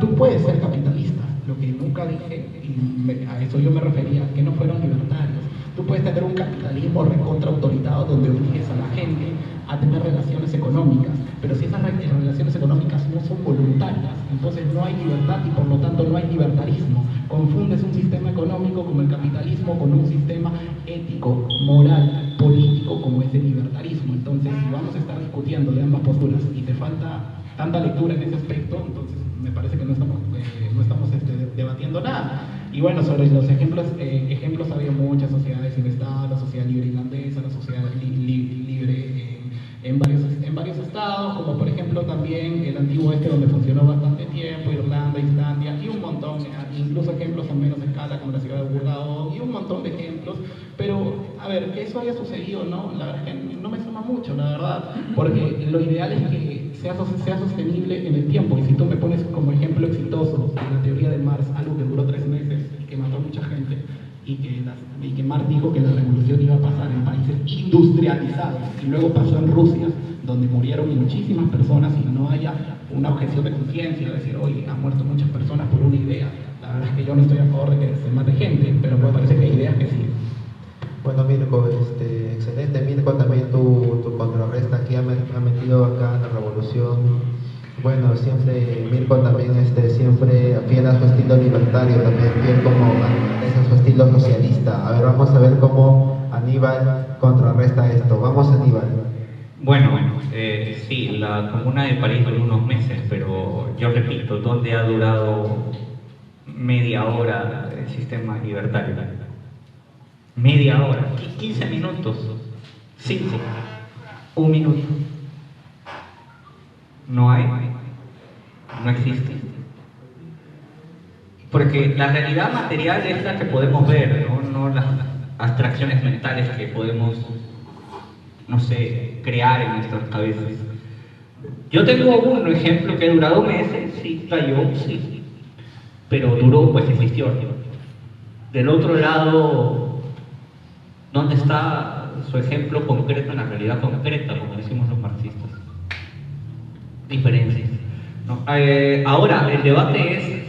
Tú puedes ser capitalista. Lo que nunca dije, y a eso yo me refería, que no fueron libertarios. Tú puedes tener un capitalismo recontra autoritado donde obligues a la gente a tener relaciones económicas, pero si esas relaciones económicas no son voluntarias, entonces no hay libertad y por lo tanto no hay libertarismo. Confundes un sistema económico como el capitalismo con un sistema ético, moral, político como es el libertarismo. Entonces, si vamos a estar discutiendo de ambas posturas y te falta tanta lectura en ese aspecto, entonces me parece que no estamos debatiendo nada. Y bueno, sobre los ejemplos ha habido muchas sociedades sin Estado, la sociedad libre irlandesa, la sociedad libre en varios estados, como por ejemplo también el antiguo donde funcionó bastante tiempo, Irlanda, Islandia, y un montón, incluso ejemplos a menos escala como la ciudad de Burgao, y un montón de ejemplos. Pero, a ver, que eso haya sucedido, ¿no? La verdad es que no me suma mucho, la verdad, porque lo ideal es que sea sostenible en el tiempo. Y si tú me pones como ejemplo exitoso en la teoría de Marx algo que duró 3 meses y que mató a mucha gente, y que Marx dijo que la revolución iba a pasar en países industrializados, y luego pasó en Rusia, donde murieron muchísimas personas y no haya una objeción de conciencia, de decir, oye, han muerto muchas personas por una idea. La verdad es que yo no estoy a favor de que se mate gente, pero me parece que hay ideas que sí. Bueno, Mirko, excelente. Mirko, también tu contrarresta aquí ha metido acá en la revolución. Bueno, siempre, Mirko también siempre fiel a su estilo libertario, también fiel como a su estilo socialista. A ver, vamos a ver cómo Aníbal contrarresta esto. Vamos, Aníbal. Bueno, sí, la Comuna de París duró unos meses, pero yo repito, ¿dónde ha durado media hora el sistema libertario? Media hora, 15 minutos, 5, 1 minuto. No hay, no existe. Porque la realidad material es la que podemos ver, no las abstracciones mentales que podemos, no sé, crear en nuestras cabezas. Yo tengo un ejemplo que ha durado meses, sí, cayó, sí, pero duró, pues existió. Del otro lado, ¿dónde está su ejemplo concreto en la realidad concreta, como decimos los marxistas? Diferencias, ¿no? Ahora, el debate es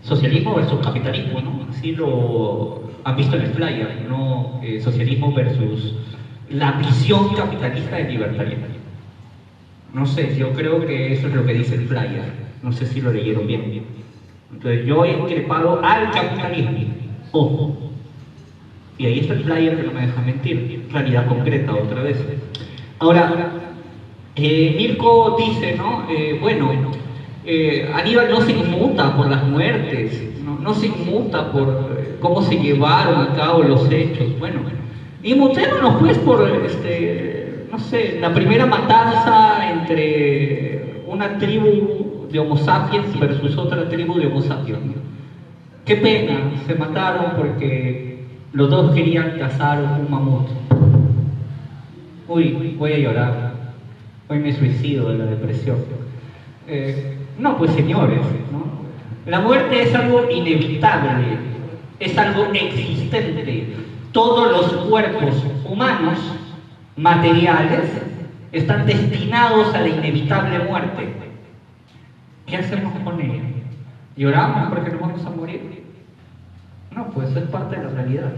socialismo versus capitalismo, ¿no? Así lo han visto en el flyer, ¿no? Socialismo versus la visión capitalista del libertarismo. No sé, yo creo que eso es lo que dice el flyer. No sé si lo leyeron bien. Entonces, yo he increpado al capitalismo. Ojo. Y ahí está el flyer que no me deja mentir. Realidad concreta, otra vez. Ahora, Mirko dice, ¿no? Aníbal no se inmuta por las muertes, no se inmuta por cómo se llevaron a cabo los hechos. Bueno, inmutémonos pues por, no sé, la primera matanza entre una tribu de Homo sapiens versus otra tribu de Homo sapiens. Qué pena, se mataron porque los dos querían cazar un mamut. Uy, voy a llorar. Hoy me suicido de la depresión. No, pues señores, ¿no? La muerte es algo inevitable. es algo existente. Todos los cuerpos humanos, materiales, están destinados a la inevitable muerte. ¿Qué hacemos con ellos? ¿Lloramos porque nos vamos a morir? No, pues eso es parte de la realidad.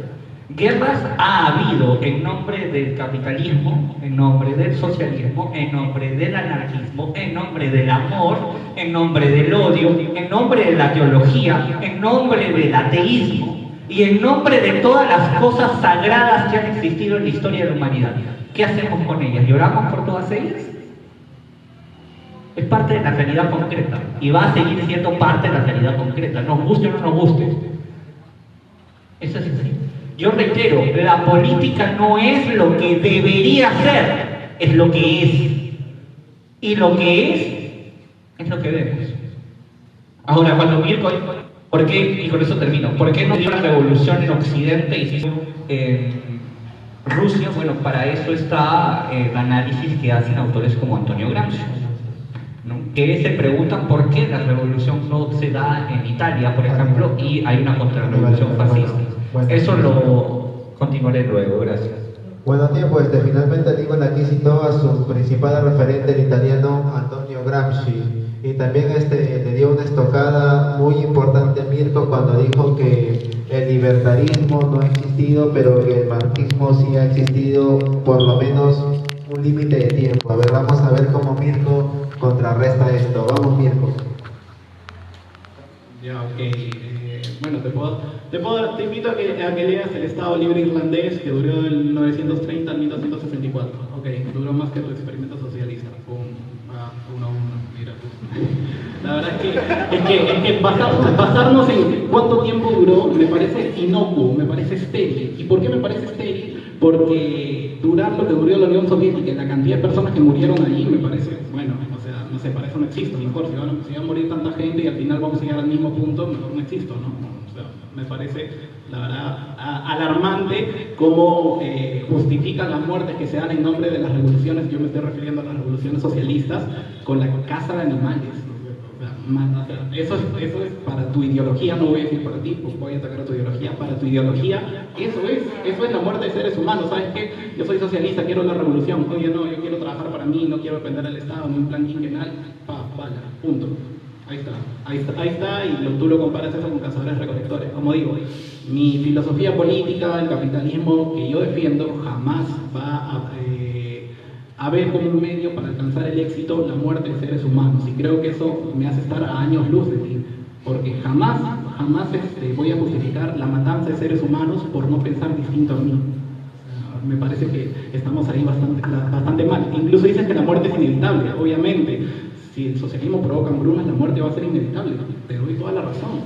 Guerras ha habido en nombre del capitalismo, en nombre del socialismo, en nombre del anarquismo, en nombre del amor, en nombre del odio, en nombre de la teología, en nombre del ateísmo y en nombre de todas las cosas sagradas que han existido en la historia de la humanidad. ¿Qué hacemos con ellas? ¿Lloramos por todas ellas? Es parte de la realidad concreta y va a seguir siendo parte de la realidad concreta, nos guste o no nos guste. Eso es así. Yo reitero, la política no es lo que debería ser, es lo que es. Y lo que es lo que vemos. Ahora, cuando Mirko, ¿por qué? Y con eso termino. ¿Por qué no dio la revolución en Occidente y hizo en Rusia? Bueno, para eso está el análisis que hacen autores como Antonio Gramsci, ¿no? Que se preguntan por qué la revolución no se da en Italia, por ejemplo, y hay una contrarrevolución fascista. Eso lo continuaré luego, gracias. Bueno, tiempo, finalmente Aníbal aquí citó a su principal referente, el italiano Antonio Gramsci, y también le dio una estocada muy importante a Mirko cuando dijo que el libertarismo no ha existido, pero que el marxismo sí ha existido por lo menos un límite de tiempo. A ver, vamos a ver cómo Mirko contrarresta esto. Vamos, Mirko. Ya, ok. Bueno, te invito a que leas el Estado Libre Irlandés, que duró del 930 al 1264. Ok, duró más que tu experimento socialista. Uno a uno, mira tú. La verdad es que basarnos en cuánto tiempo duró me parece inocuo, me parece estéril. ¿Y por qué me parece estéril? Porque durar lo que duró la Unión Soviética y la cantidad de personas que murieron ahí me parece, bueno, o sea, no sé, para eso no existo. Mejor, si va a morir tanta gente y al final vamos a llegar al mismo punto, mejor no existo, ¿no? O sea, me parece, la verdad, alarmante cómo justifican las muertes que se dan en nombre de las revoluciones. Yo me estoy refiriendo a las revoluciones socialistas con la caza de animales. Eso es para tu ideología, no voy a decir para ti, pues voy a atacar a tu ideología. Para tu ideología, eso es la muerte de seres humanos. ¿Sabes qué? Yo soy socialista, quiero la revolución. Oye, no, yo quiero trabajar para mí, no quiero depender del Estado, ni un plan quinquenal. Vaya, punto. Ahí está, y tú lo comparas eso con cazadores recolectores. Como digo, mi filosofía política, el capitalismo que yo defiendo, jamás va a ver como un medio para alcanzar el éxito la muerte de seres humanos. Y creo que eso me hace estar a años luz de ti, porque jamás voy a justificar la matanza de seres humanos por no pensar distinto a mí. Me parece que estamos ahí bastante mal. Incluso dicen que la muerte es inevitable. Obviamente, si el socialismo provoca hambrunas, la muerte va a ser inevitable. Te doy toda la razón.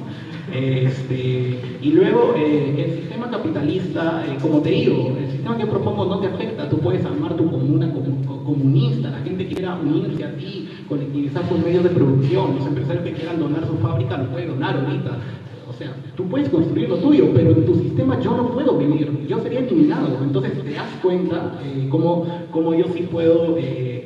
Y luego, el sistema capitalista, como te digo, el sistema que propongo no te afecta. Tú puedes armar tu comuna como comunista, la gente que quiera unirse a ti, colectivizar sus medios de producción, los empresarios que quieran donar su fábrica lo pueden donar ahorita. O sea, tú puedes construir lo tuyo, pero en tu sistema yo no puedo vivir, yo sería eliminado. Entonces te das cuenta cómo yo sí puedo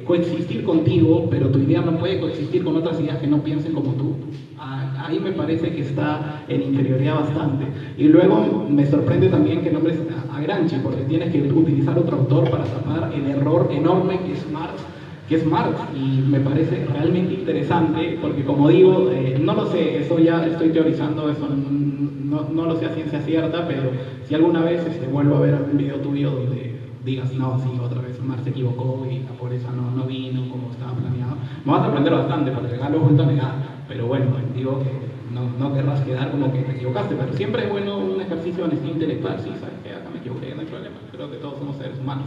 coexistir contigo, pero tu idea no puede coexistir con otras ideas que no piensen como tú. Ahí me parece que está en inferioridad bastante. Y luego me sorprende también que nombres a Gramsci, porque tienes que utilizar otro autor para tapar el error enorme que es Marx, y me parece realmente interesante, porque como digo, no lo sé, eso ya estoy teorizando, eso no lo sé a ciencia cierta, pero si alguna vez vuelvo a ver algún video tuyo donde digas, no, sí, otra vez Marx se equivocó y la pobreza no vino como estaba planeado, me vas a sorprender bastante, porque acá lo he vuelto a negar, pero bueno, digo que no querrás quedar como que te equivocaste, pero siempre es bueno un ejercicio de honestidad intelectual. Sí, sabes que acá me equivoqué, no hay problema, creo que todos somos seres humanos,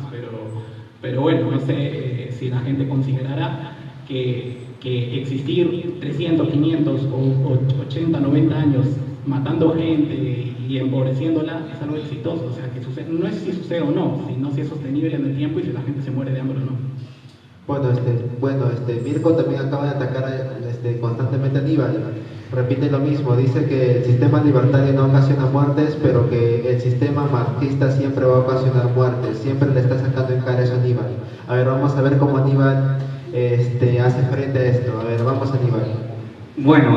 pero bueno, no sé si la gente considerará que existir 300, 500 o 80, 90 años matando gente y empobreciéndola es algo exitoso. O sea, que sucede, no es si sucede o no, sino si es sostenible en el tiempo y si la gente se muere de hambre o no. Bueno, Mirko también acaba de atacar constantemente a Aníbal. Repite lo mismo, dice que el sistema libertario no ocasiona muertes, pero que el sistema marxista siempre va a ocasionar muertes. Siempre le está sacando en cara eso a Aníbal. A ver, vamos a ver cómo Aníbal hace frente a esto. A ver, vamos, Aníbal. Bueno,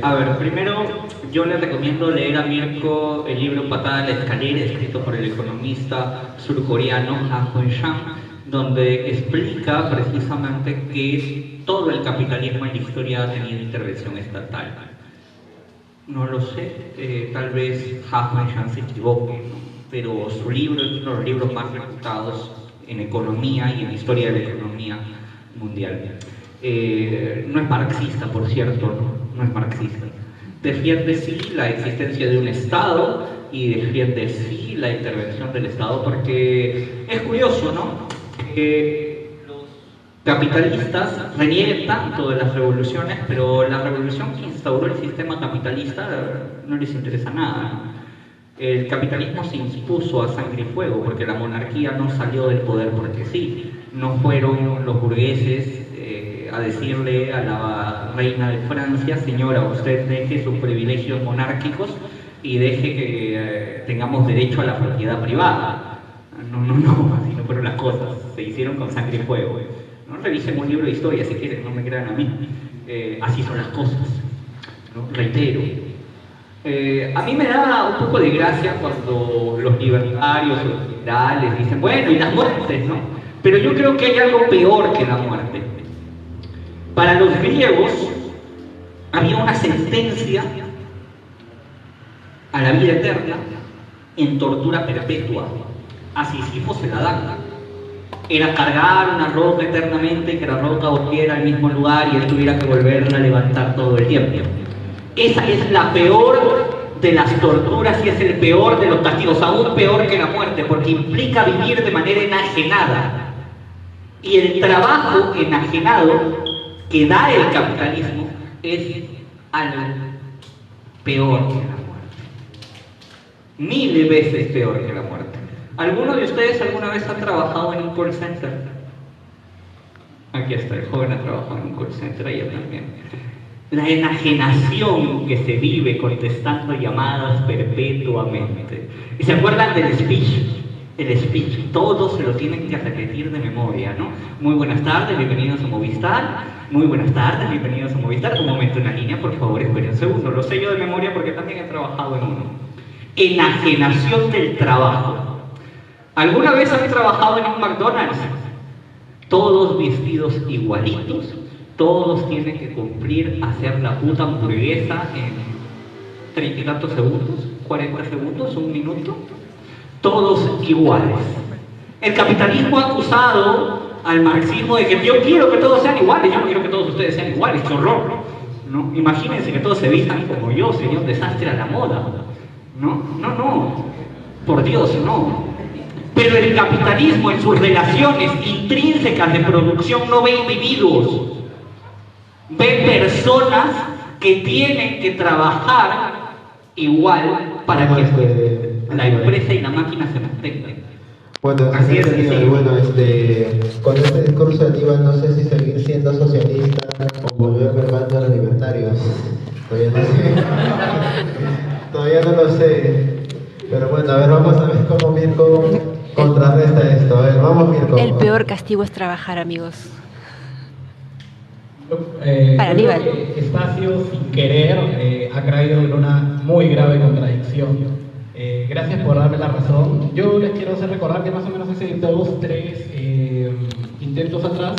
a ver, primero yo les recomiendo leer a Mirko el libro Patada a la escalera, escrito por el economista surcoreano Han Hong-shang, donde explica precisamente que todo el capitalismo en la historia ha tenido intervención estatal. No lo sé, tal vez Han Hong-shang se equivoque, ¿no? Pero su libro es uno de los libros más reputados en economía y en historia de la economía mundial. No es marxista, por cierto, no es marxista. Defiende sí la existencia de un Estado y defiende sí la intervención del Estado, porque es curioso, ¿no? Que los capitalistas renieguen tanto de las revoluciones, pero la revolución que instauró el sistema capitalista no les interesa nada, ¿no? El capitalismo se impuso a sangre y fuego, porque la monarquía no salió del poder porque sí. No fueron los burgueses a decirle a la reina de Francia: señora, usted deje sus privilegios monárquicos y deje que tengamos derecho a la propiedad privada. No, así no fueron las cosas, se hicieron con sangre y fuego. No revisen un libro de historia si quieren, no me crean a mí. Así son las cosas, ¿no? Reitero. A mí me da un poco de gracia cuando los libertarios o los liberales dicen, bueno, y las muertes, ¿no? Pero yo creo que hay algo peor que la muerte. Para los griegos había una sentencia a la vida eterna en tortura perpetua. A Sísifo se la dan. Era cargar una roca eternamente y que la roca volviera al mismo lugar y él tuviera que volverla a levantar todo el tiempo. Esa es la peor de las torturas y es el peor de los castigos, aún peor que la muerte, porque implica vivir de manera enajenada. Y el trabajo enajenado que da el capitalismo es algo peor que la muerte. 1000 veces peor que la muerte. ¿Alguno de ustedes alguna vez ha trabajado en un call center? Aquí está, el joven ha trabajado en un call center, ella también. La enajenación que se vive contestando llamadas perpetuamente. ¿Y se acuerdan del speech? El speech, todos se lo tienen que repetir de memoria, ¿no? Muy buenas tardes, bienvenidos a Movistar. Muy buenas tardes, bienvenidos a Movistar. Un momento en la línea, por favor, esperen un segundo. Lo sé yo de memoria porque también he trabajado en uno. Enajenación del trabajo. ¿Alguna vez han trabajado en un McDonald's? Todos vestidos igualitos. Todos tienen que cumplir, hacer la puta hamburguesa en 30 y tantos segundos, 40 segundos, un minuto. Todos iguales. El capitalismo ha acusado al marxismo de que yo quiero que todos sean iguales, yo no quiero que todos ustedes sean iguales, qué horror, ¿no? Imagínense que todos se vistan como yo, sería un desastre a la moda. No, por Dios, no. Pero el capitalismo en sus relaciones intrínsecas de producción no ve individuos. Ve personas que tienen que trabajar igual para que la empresa y la máquina se mantengan. Bueno, Así es, sí. Bueno, con este discurso de Aníbal no sé si seguir siendo socialista o volver verbando a los libertarios. Todavía no sé. Todavía no lo sé. Pero bueno, a ver, vamos a ver cómo Mirko contrarresta esto. A ver, vamos Mirko. El peor castigo es trabajar, amigos. Para Creo Aníbal. que Espacio, sin querer, ha caído en una muy grave contradicción. Gracias por darme la razón. Yo les quiero hacer recordar que más o menos hace 2, 3 intentos atrás,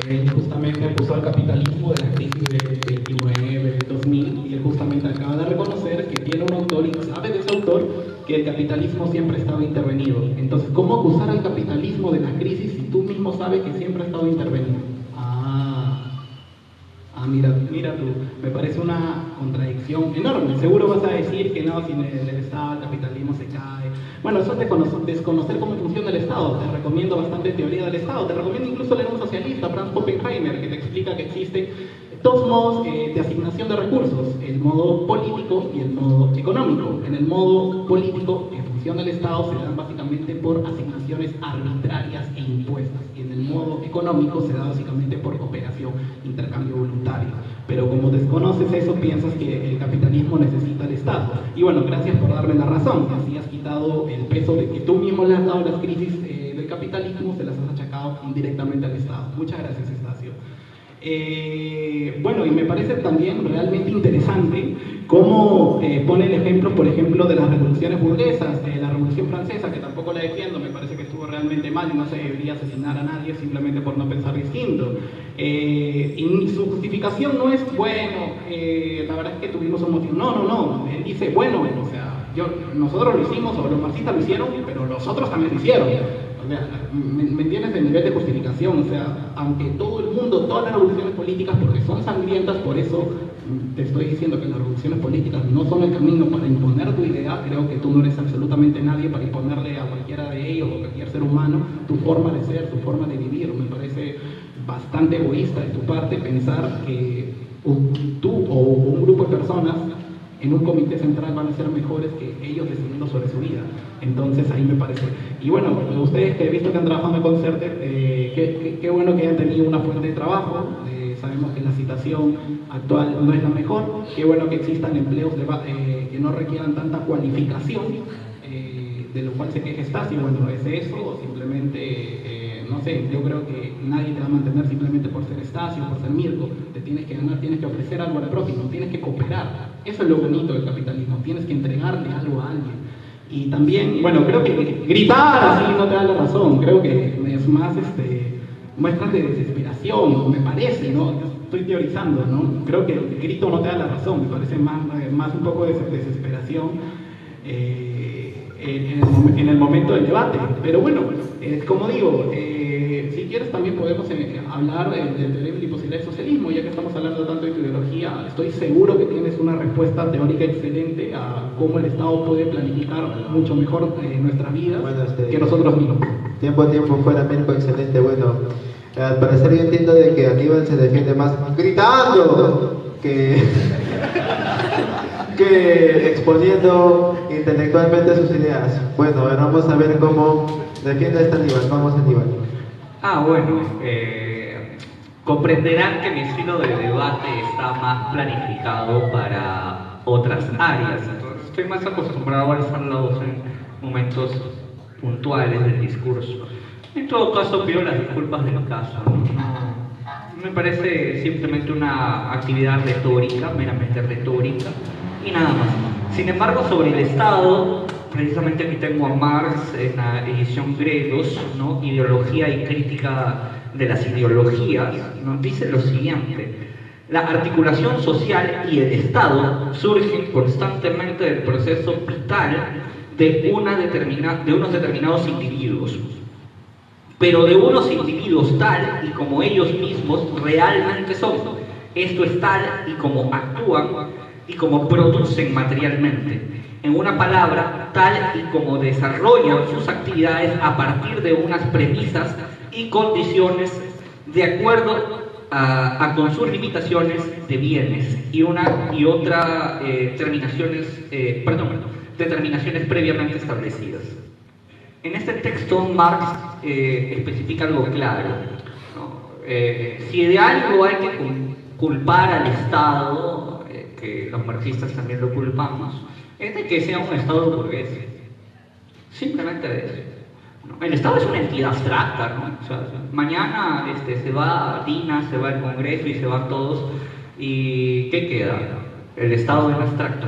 él justamente acusó al capitalismo de la crisis del 29, del 2000, y él justamente acaba de reconocer que tiene un autor, y sabe de ese autor, que el capitalismo siempre ha estado intervenido. Entonces, ¿cómo acusar al capitalismo de la crisis si tú mismo sabes que siempre ha estado intervenido? Mira tú, me parece una contradicción enorme. Seguro vas a decir que no, si el Estado, el capitalismo se cae. Bueno, eso es desconocer cómo funciona el Estado. Te recomiendo bastante teoría del Estado. Te recomiendo incluso leer un socialista, Franz Oppenheimer, que te explica que existen dos modos de asignación de recursos: el modo político y el modo económico. En el modo político, en función del Estado, se dan básicamente por asignaciones arbitrarias e impuestas, y en el modo económico se da básicamente por cooperación, intercambio voluntario. Pero como desconoces eso, piensas que el capitalismo necesita el Estado. Y bueno, gracias por darme la razón. Así has quitado el peso de que tú mismo le has dado las crisis del capitalismo, se las has achacado indirectamente al Estado. Muchas gracias, Estacio. Bueno, y me parece también realmente interesante cómo pone el ejemplo, por ejemplo, de las revoluciones burguesas, la Revolución Francesa, que tampoco la defiendo, me parece que estuvo realmente mal y no se debería asesinar a nadie simplemente por no pensar distinto. Y su justificación no es, bueno, la verdad es que tuvimos un motivo. No, él dice, bueno, o sea, nosotros lo hicimos, o los marxistas lo hicieron, pero los otros también lo hicieron. O sea, ¿me entiendes el nivel de justificación? O sea, aunque todo el mundo, todas las revoluciones políticas, porque son sangrientas, por eso te estoy diciendo que las revoluciones políticas no son el camino para imponer tu idea. Creo que tú no eres absolutamente nadie para imponerle a cualquiera de ellos o a cualquier ser humano tu forma de ser, tu forma de vivir. Me parece bastante egoísta de tu parte pensar que tú o un grupo de personas en un comité central van a ser mejores que ellos decidiendo sobre su vida. Entonces ahí me parece. Y bueno, ustedes que he visto que han trabajado en Concerted, qué bueno que hayan tenido una fuente de trabajo. Sabemos que la situación actual no es la mejor. Qué bueno que existan empleos que no requieran tanta cualificación, de lo cual se queja Stasi. Bueno, es eso, o simplemente, no sé, yo creo que nadie te va a mantener simplemente por ser Stasi o por ser Mirko. Te tienes que ganar, tienes que ofrecer algo al prójimo, tienes que cooperar. Eso es lo bonito del capitalismo, tienes que entregarle algo a alguien. Y también, bueno, creo que gritar así no te da la razón, creo que es más muestras de desesperación, me parece, ¿no? Yo estoy teorizando, ¿no? Creo que el grito no te da la razón, me parece más un poco de desesperación en el momento del debate. Pero bueno, como digo, si quieres también podemos hablar del teoría y posibilidad del socialismo, ya que estamos hablando tanto de tu ideología. Estoy seguro que tienes una respuesta teórica excelente a cómo el Estado puede planificar mucho mejor nuestras vidas, bueno, que nosotros mismos. Tiempo fuera Mirko, excelente. Bueno, al parecer yo entiendo de que Aníbal se defiende más gritando que exponiendo intelectualmente sus ideas. Bueno, vamos a ver cómo defiende esta Aníbal. Vamos, Aníbal. Bueno, comprenderán que mi estilo de debate está más planificado para otras áreas. Entonces, estoy más acostumbrado a alzar la voz en momentos puntuales del discurso. En todo caso, pido las disculpas de mi casa. Me parece simplemente una actividad retórica, meramente retórica, y nada más. Sin embargo, sobre el Estado, precisamente aquí tengo a Marx en la edición Gredos, ¿no? Ideología y crítica de las ideologías, nos dice lo siguiente: la articulación social y el Estado surgen constantemente del proceso vital de unos determinados individuos, pero de unos individuos tal y como ellos mismos realmente son. Esto es tal y como actúan y como producen materialmente. En una palabra, tal y como desarrollan sus actividades a partir de unas premisas y condiciones de acuerdo con sus limitaciones de bienes y otra determinaciones previamente establecidas. En este texto Marx especifica algo claro, ¿no? Si de algo hay que culpar al Estado, que los marxistas también lo culpamos, es de que sea un Estado burgués. Simplemente de eso. ¿No? El Estado es una entidad abstracta, ¿no? O sea, mañana se va Dina, se va el Congreso y se van todos, ¿y qué queda? El Estado en abstracto.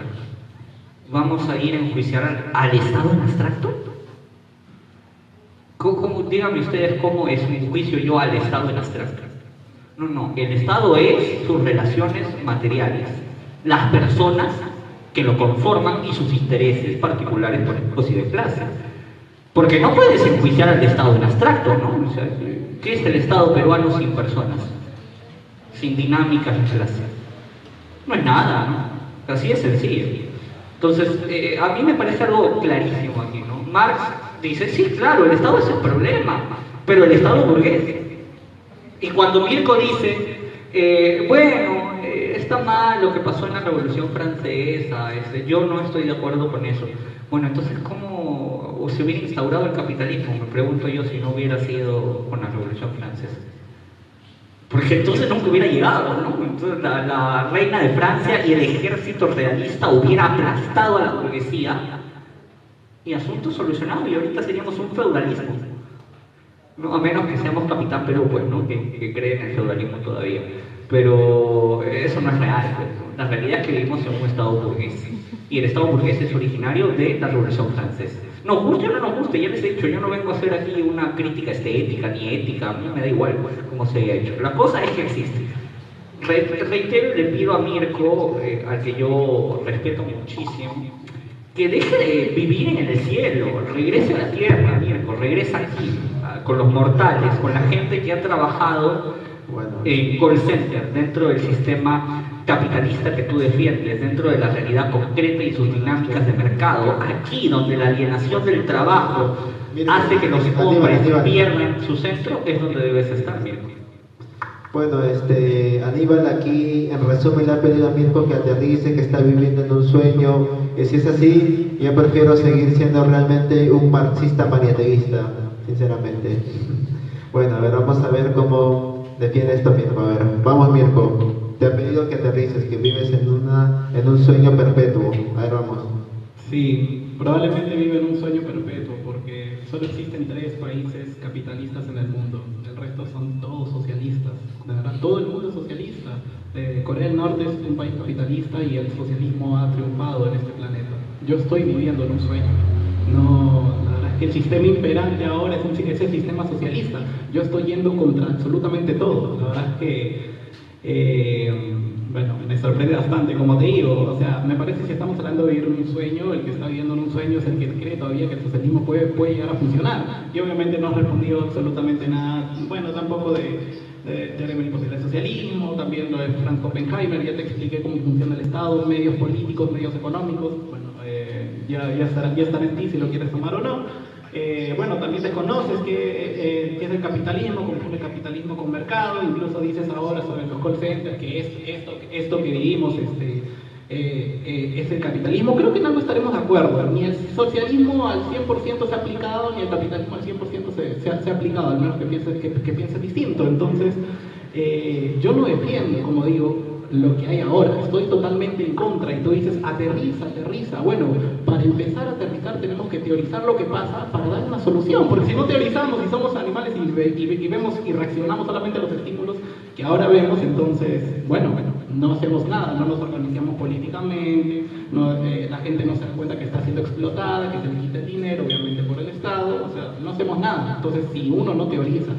¿Vamos a ir a enjuiciar al Estado en abstracto? Díganme ustedes cómo es un juicio yo al Estado en abstracto. No, el Estado es sus relaciones materiales, las personas que lo conforman y sus intereses particulares, políticos y de clase. Porque no puedes enjuiciar al Estado en abstracto, ¿no? O sea, ¿qué es el Estado peruano sin personas? Sin dinámicas de clase. No es nada, ¿no? Así es sencillo. Entonces, a mí me parece algo clarísimo aquí, ¿no? Marx dice, sí, claro, el Estado es el problema, pero el Estado burgués. Y cuando Mirko dice, está mal lo que pasó en la Revolución Francesa, yo no estoy de acuerdo con eso. Bueno, entonces, ¿cómo se hubiera instaurado el capitalismo? Me pregunto yo si no hubiera sido con la Revolución Francesa. Porque entonces nunca hubiera llegado, ¿no? Entonces la reina de Francia y el ejército realista hubiera aplastado a la burguesía y asunto solucionado, y ahorita seríamos un feudalismo. No, a menos que seamos Capitán Perú, pues, ¿no? Que cree en el feudalismo todavía. Pero eso no es real, pues, ¿no? La realidad es que vivimos en un Estado burgués. Y el Estado burgués es originario de la Revolución Francesa. Nos guste o no nos guste, ya les he dicho, yo no vengo a hacer aquí una crítica estética ni ética, a mí me da igual cómo se haya hecho. La cosa es que existe. Reitero y le pido a Mirko, al que yo respeto muchísimo, que deje de vivir en el cielo, regrese a la tierra, Mirko, regresa aquí, con los mortales, con la gente que ha trabajado en call center, dentro del sistema capitalista que tú defiendes, dentro de la realidad concreta y sus dinámicas de mercado, aquí donde la alienación del trabajo hace que los hombres pierdan su centro, es donde debes estar, Mirko. Bueno, Aníbal aquí en resumen le ha pedido a Mirko que aterrice, que está viviendo en un sueño, que si es así, yo prefiero seguir siendo realmente un marxista maniateísta, sinceramente. Bueno, a ver, vamos a ver cómo defiende esto Mirko. A ver, vamos Mirko, te ha pedido que aterrices, que vives en un sueño perpetuo. A ver, vamos. Sí, probablemente vive en un sueño perpetuo porque solo existen 3 países capitalistas en el mundo, el resto son todos socialistas, de verdad, todo el mundo es socialista. Corea del Norte es un país capitalista y el socialismo ha triunfado en este planeta. Yo estoy viviendo en un sueño. No, la verdad es que el sistema imperante ahora es el sistema socialista. Yo estoy yendo contra absolutamente todo. La verdad es que bueno, me sorprende bastante, como te digo, o sea, me parece que si estamos hablando de vivir en un sueño, el que está viviendo en un sueño es el que cree todavía que el socialismo puede llegar a funcionar. Y obviamente no has respondido absolutamente nada, bueno, tampoco de del socialismo, también lo de Franz Oppenheimer, ya te expliqué cómo funciona el Estado, medios políticos, medios económicos, bueno, ya estará en ti si lo quieres tomar o no. Bueno, también desconoces qué es el capitalismo, confunde capitalismo con mercado, incluso dices ahora sobre los call centers que esto que vivimos es el capitalismo. Creo que en algo estaremos de acuerdo, ni el socialismo al 100% se ha aplicado, ni el capitalismo al 100% se ha aplicado, al menos que pienses distinto. Entonces, yo no defiendo, como digo, lo que hay ahora, estoy totalmente en contra, y tú dices, aterriza. Bueno, para empezar a aterrizar tenemos que teorizar lo que pasa para dar una solución, porque si no teorizamos y somos animales y vemos y reaccionamos solamente a los estímulos que ahora vemos, entonces, bueno, no hacemos nada, no nos organizamos políticamente, la gente no se da cuenta que está siendo explotada, que se le quita el dinero, obviamente por el Estado, o sea, no hacemos nada. Entonces, si uno no teoriza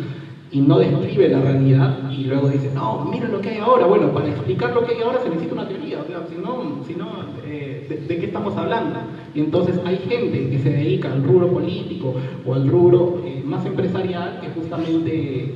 y no describe la realidad y luego dice, no, mira lo que hay ahora, bueno, para explicar lo que hay ahora se necesita una teoría, o sea, si no ¿de qué estamos hablando? Y entonces hay gente que se dedica al rubro político o al rubro más empresarial que justamente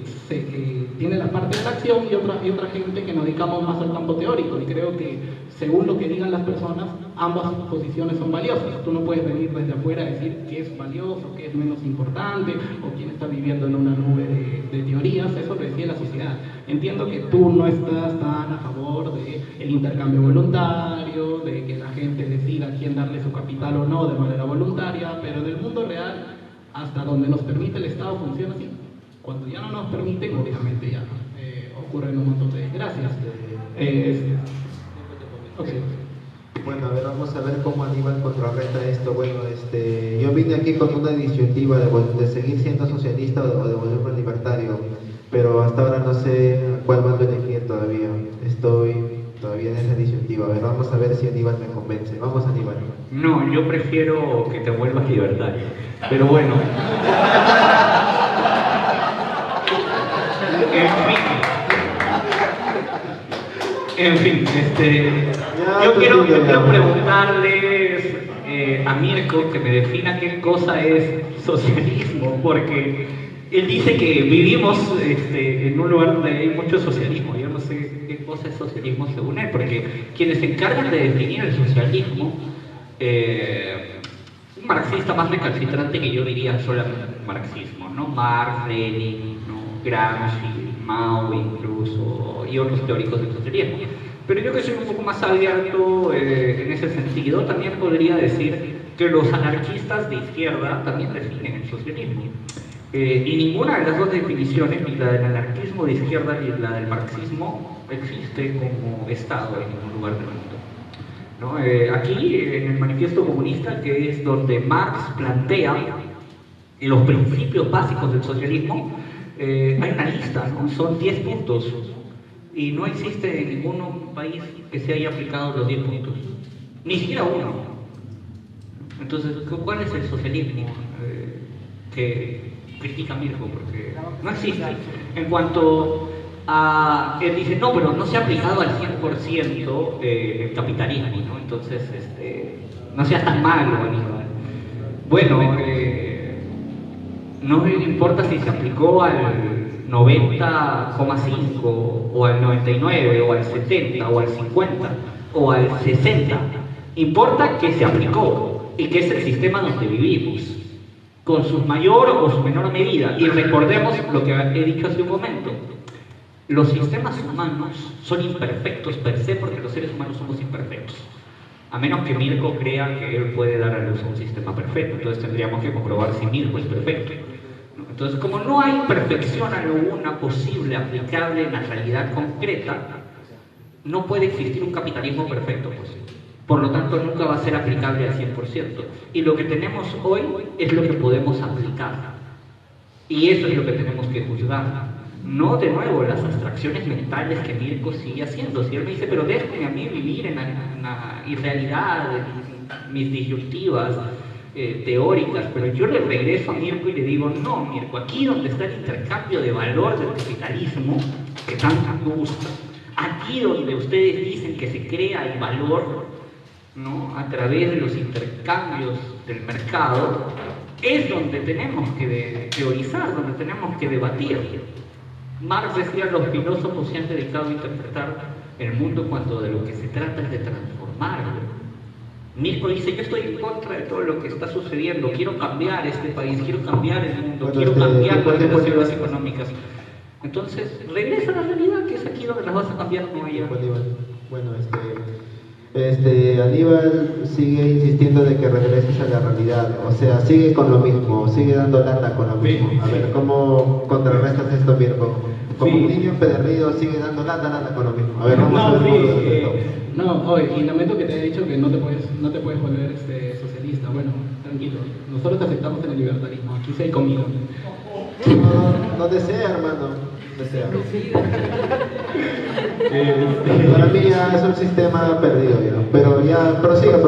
tiene la parte de la acción y otra gente que nos dedicamos más al campo teórico, y creo que según lo que digan las personas, ambas posiciones son valiosas. Tú no puedes venir desde afuera a decir qué es valioso, qué es menos importante, o quién está viviendo en una nube de teorías. Eso lo decide la sociedad. Entiendo que tú no estás tan a favor del intercambio voluntario, de que la gente decida a quién darle su capital o no de manera voluntaria, pero en el mundo real, hasta donde nos permite el Estado, funciona así. Cuando ya no nos permiten, obviamente ya ocurren un montón de desgracias. Okay. Bueno, a ver, vamos a ver cómo Aníbal contrarresta esto. Bueno, yo vine aquí con una disyuntiva de seguir siendo socialista o de volverme libertario, pero hasta ahora no sé cuál mando elegir todavía. Estoy todavía en esa disyuntiva. A ver, vamos a ver si Aníbal me convence. Vamos, Aníbal. No, yo prefiero que te vuelvas libertario, pero bueno. En fin, yo quiero preguntarles a Mirko que me defina qué cosa es socialismo, porque él dice que vivimos en un lugar donde hay mucho socialismo. Yo no sé qué cosa es socialismo según él, porque quienes se encargan de definir el socialismo, un marxista más recalcitrante que yo diría solamente marxismo, ¿no? Marx, Lenin, ¿no? Gramsci, Mao incluso, y otros teóricos del socialismo. Pero yo que soy un poco más abierto en ese sentido, también podría decir que los anarquistas de izquierda también definen el socialismo. Y ninguna de las dos definiciones, ni la del anarquismo de izquierda ni la del marxismo, existe como Estado en ningún lugar del mundo, ¿no? Aquí, en el Manifiesto Comunista, que es donde Marx plantea los principios básicos del socialismo, hay una lista, ¿no? Son 10 puntos. Y no existe en ningún país que se haya aplicado los 10 puntos. Ni siquiera uno. Entonces, ¿cuál es el socialismo que critica Mirko? Porque no existe. En cuanto a... Él dice, no, pero no se ha aplicado al 100% el capitalismo, ¿no? Entonces, no seas tan malo, Aníbal. Bueno, no me importa si se aplicó al 90,5 o al 99 o al 70 o al 50 o al 60. Importa que se aplicó y que es el sistema donde vivimos, con su mayor o su menor medida. Y recordemos lo que he dicho hace un momento: los sistemas humanos son imperfectos per se, porque los seres humanos somos imperfectos, a menos que Mirko crea que él puede dar a luz a un sistema perfecto. Entonces tendríamos que comprobar si Mirko es perfecto. Entonces, como no hay perfección alguna posible, aplicable en la realidad concreta, no puede existir un capitalismo perfecto, pues. Por lo tanto, nunca va a ser aplicable al 100%. Y lo que tenemos hoy es lo que podemos aplicar. Y eso es lo que tenemos que juzgar. No, de nuevo, las abstracciones mentales que Mirko sigue haciendo. Si él me dice, pero déjame a mí vivir en la irrealidad, en mis disyuntivas teóricas, pero yo le regreso a Mirko y le digo, no, Mirko, aquí donde está el intercambio de valor del capitalismo, que tanto gusta, aquí donde ustedes dicen que se crea el valor, ¿no?, a través de los intercambios del mercado, es donde tenemos que teorizar, donde tenemos que debatir. Marx decía, los filósofos se han dedicado a interpretar el mundo cuando de lo que se trata es de transformarlo. Mirko dice, yo estoy en contra de todo lo que está sucediendo, quiero cambiar este país, quiero cambiar el mundo, quiero cambiar las relaciones económicas. Entonces, regresa a la realidad, que es aquí donde las vas a cambiar, no allá. Bueno, Aníbal sigue insistiendo de que regreses a la realidad, o sea, sigue con lo mismo, sigue dando lata con lo mismo. A ver, ¿cómo contrarrestas esto, Mirko? Como un niño empedernido sigue dando lata con lo mismo. A ver, vamos a ver. Y lamento que te haya dicho que no te puedes volver socialista. Bueno, tranquilo, nosotros te aceptamos en el libertarismo, aquí sí hay comida. No desea, hermano, desea. Para mí ya es un sistema perdido, ya. Pero ya, prosiga.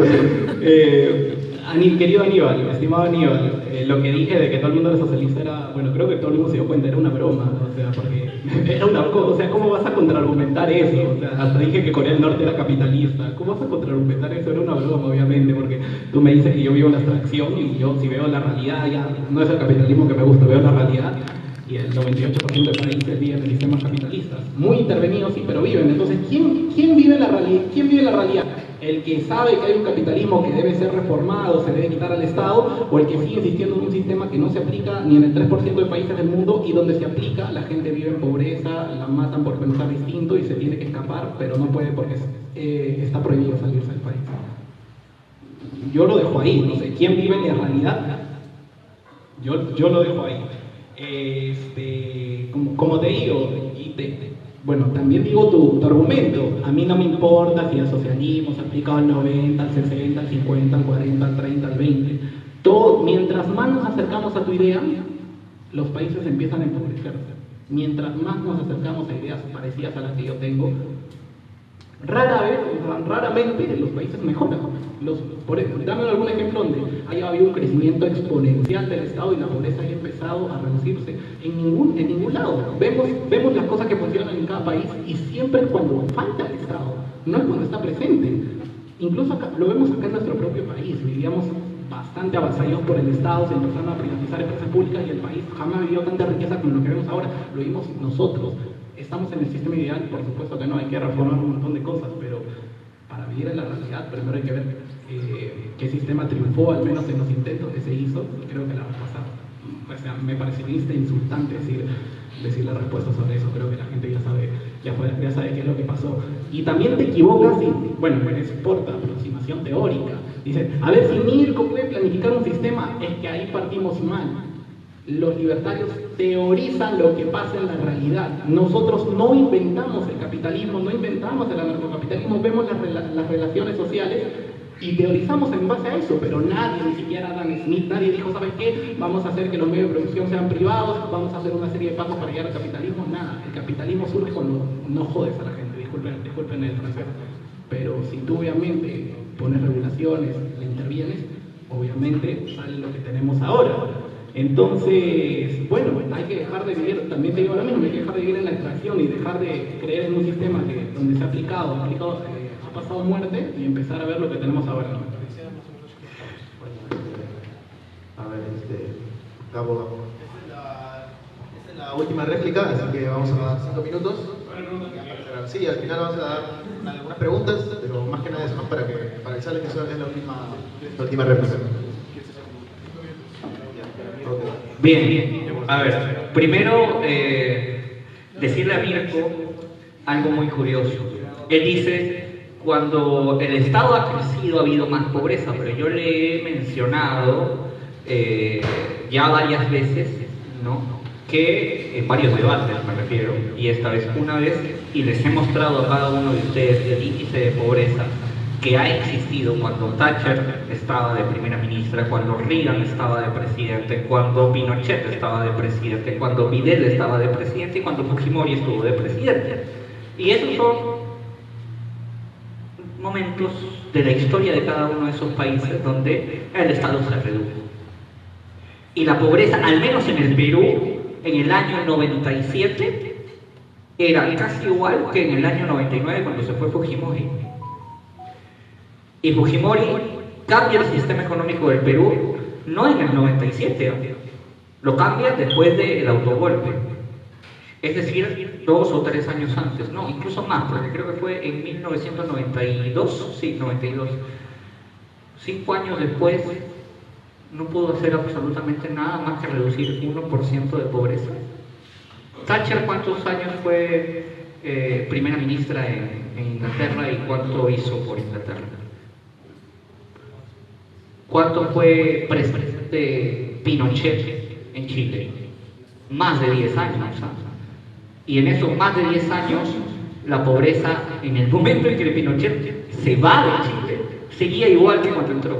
Querido Aníbal, estimado Aníbal, lo que dije de que todo el mundo era socialista era, bueno, creo que todo el mundo se dio cuenta, era una broma, o sea, porque era una cosa, o sea, ¿cómo vas a contraargumentar eso? O sea, hasta dije que Corea del Norte era capitalista, ¿cómo vas a contraargumentar eso? Era una broma, obviamente, porque tú me dices que yo vivo en la abstracción y yo, si veo la realidad, ya no es el capitalismo que me gusta, veo la realidad. Y el 98% de países viven en sistemas capitalistas, muy intervenidos, sí, pero viven. Entonces, ¿quién vive la realidad? ¿Quién vive la realidad? ¿El que sabe que hay un capitalismo que debe ser reformado, se debe quitar al Estado, o el que sigue insistiendo en un sistema que no se aplica ni en el 3% de países del mundo, y donde se aplica, la gente vive en pobreza, la matan por pensar distinto y se tiene que escapar, pero no puede porque está prohibido salirse del país? Yo lo dejo ahí, no sé, ¿quién vive en la realidad? Yo lo dejo ahí. Como te digo, bueno, también digo tu argumento. A mí no me importa si el socialismo se aplica al 90, al 60, al 50, al 40, al 30, al 20. Todo, mientras más nos acercamos a tu idea, los países empiezan a empobrecerse. Mientras más nos acercamos a ideas parecidas a las que yo tengo, raramente los países mejoran. Dame algún ejemplo donde haya habido un crecimiento exponencial del Estado y la pobreza haya empezado a reducirse. En ningún lado. Vemos las cosas que funcionan en cada país y siempre es cuando falta el Estado, no es cuando está presente. Incluso acá, lo vemos acá en nuestro propio país. Vivíamos bastante avasallados por el Estado, se empezaron a privatizar empresas públicas y el país jamás vivió tanta riqueza como lo que vemos ahora. Lo vimos nosotros. Estamos en el sistema ideal, por supuesto que no, hay que reformar un montón de cosas, pero para vivir en la realidad primero hay que ver qué sistema triunfó, al menos en los intentos que se hizo. Creo que la respuesta, o sea, me parecería insultante decir la respuesta sobre eso. Creo que la gente ya sabe qué es lo que pasó. Y también te equivocas y, bueno, es por aproximación teórica. Dicen, a ver si Mirko puede planificar un sistema, es que ahí partimos mal. Los libertarios teorizan lo que pasa en la realidad. Nosotros no inventamos el capitalismo, no inventamos el anarcocapitalismo, vemos las relaciones sociales Y teorizamos en base a eso, pero nadie, ni siquiera Adam Smith, nadie dijo, ¿sabes qué? Vamos a hacer que los medios de producción sean privados, vamos a hacer una serie de pasos para llegar al capitalismo. Nada, el capitalismo surge cuando no jodes a la gente, disculpen el francés. Pero si tú obviamente pones regulaciones, le intervienes, obviamente sale lo que tenemos ahora. Entonces, bueno, hay que dejar de vivir, también te digo lo mismo, hay que dejar de vivir en la extracción y dejar de creer en un sistema donde se ha aplicado ha pasado muerte y empezar a ver lo que tenemos ahora, ¿no? A ver, Gabo. Esta es la última réplica, así que vamos a dar 5 minutos. Sí, al final vamos a dar algunas preguntas, pero más que nada eso, ¿no? Para el examen que es la última réplica. Bien, a ver, primero decirle a Mirko algo muy curioso. Él dice, cuando el Estado ha crecido ha habido más pobreza, pero yo le he mencionado ya varias veces, ¿no? Que en varios debates me refiero, y esta vez una vez, y les he mostrado a cada uno de ustedes el índice de pobreza que ha existido cuando Thatcher estaba de primera ministra, cuando Reagan estaba de presidente, cuando Pinochet estaba de presidente, cuando Videla estaba de presidente y cuando Fujimori estuvo de presidente. Y esos son momentos de la historia de cada uno de esos países donde el Estado se redujo. Y la pobreza, al menos en el Perú, en el año 97, era casi igual que en el año 99 cuando se fue Fujimori. Y Fujimori cambia el sistema económico del Perú no en el 97, lo cambia después del autogolpe. Es decir, 2 o 3 años antes, no, incluso más, porque creo que fue en 1992, sí, 92. 5 años después no pudo hacer absolutamente nada más que reducir 1% de pobreza. Thatcher, ¿cuántos años fue primera ministra en Inglaterra y cuánto hizo por Inglaterra? ¿Cuánto fue presidente Pinochet en Chile? Más de 10 años. Y en esos más de 10 años, la pobreza, en el momento en que Pinochet se va de Chile, seguía igual que cuando entró.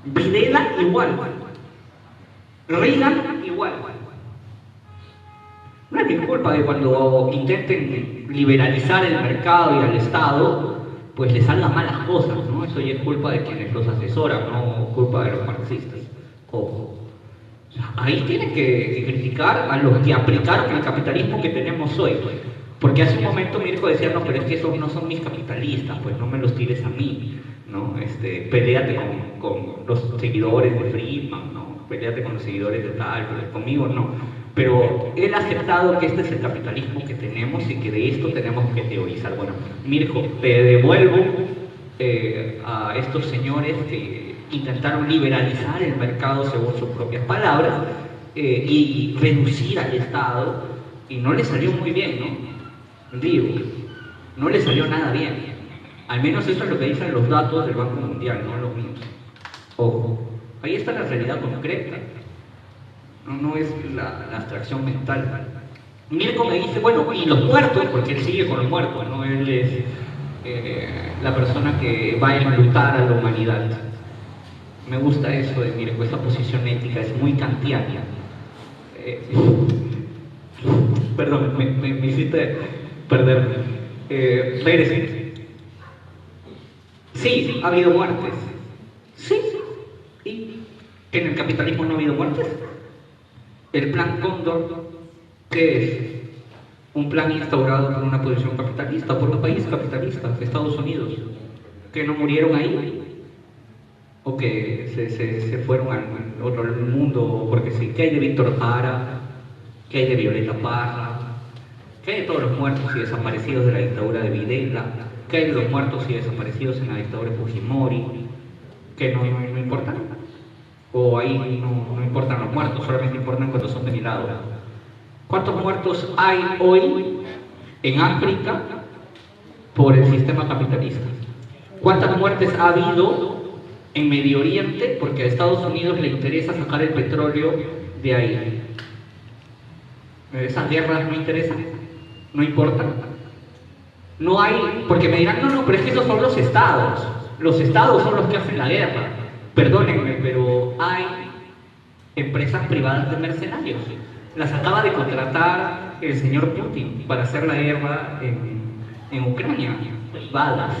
Videla igual. Reagan igual. No es mi culpa de cuando intenten liberalizar el mercado y al Estado, pues les salgan malas cosas, ¿no? Eso ya es culpa de quienes los asesoran, no culpa de los marxistas. Ojo. O sea, ahí tienen que criticar a los que aplicaron el capitalismo que tenemos hoy. Porque hace un momento Mirko decía, no, pero es que esos no son mis capitalistas, pues no me los tires a mí, ¿no? Peléate con los seguidores de Friedman, ¿no? Peléate con los seguidores de tal, pero conmigo no. Pero él ha aceptado que este es el capitalismo que tenemos y que de esto tenemos que teorizar. Bueno, Mirko, te devuelvo a estos señores que intentaron liberalizar el mercado según sus propias palabras y reducir al Estado, y no les salió muy bien, ¿no? Digo, no les salió nada bien. Al menos eso es lo que dicen los datos del Banco Mundial, no los míos. Ojo, ahí está la realidad concreta. No es la abstracción mental. Mirko me dice, bueno, y los muertos, porque él sigue con los muertos, ¿no? Él es la persona que va a enlutar a la humanidad. Me gusta eso de Mirko, esa posición ética, es muy kantiana. Perdón, me hiciste perderme. Regresé. Sí, ha habido muertes. Sí. ¿Y en el capitalismo no ha habido muertes? El plan Cóndor, ¿qué es? Un plan instaurado por una posición capitalista, por los países capitalistas, Estados Unidos, que no murieron ahí, o que se fueron al otro mundo, porque sí. ¿Qué hay de Víctor Jara? ¿Qué hay de Violeta Parra? ¿Qué hay de todos los muertos y desaparecidos de la dictadura de Videla? ¿Qué hay de los muertos y desaparecidos en la dictadura de Fujimori? ¿Que no importan? O ahí no importan los muertos, solamente importan cuando son de mi lado. ¿Cuántos muertos hay hoy en África por el sistema capitalista? ¿Cuántas muertes ha habido en Medio Oriente porque a Estados Unidos le interesa sacar el petróleo de ahí? ¿Esas guerras no interesan? ¿No importan? No hay, porque me dirán, no, pero es que esos son los estados. Los estados son los que hacen la guerra. Perdónenme, pero hay empresas privadas de mercenarios. Las acaba de contratar el señor Putin para hacer la guerra en Ucrania. Privadas,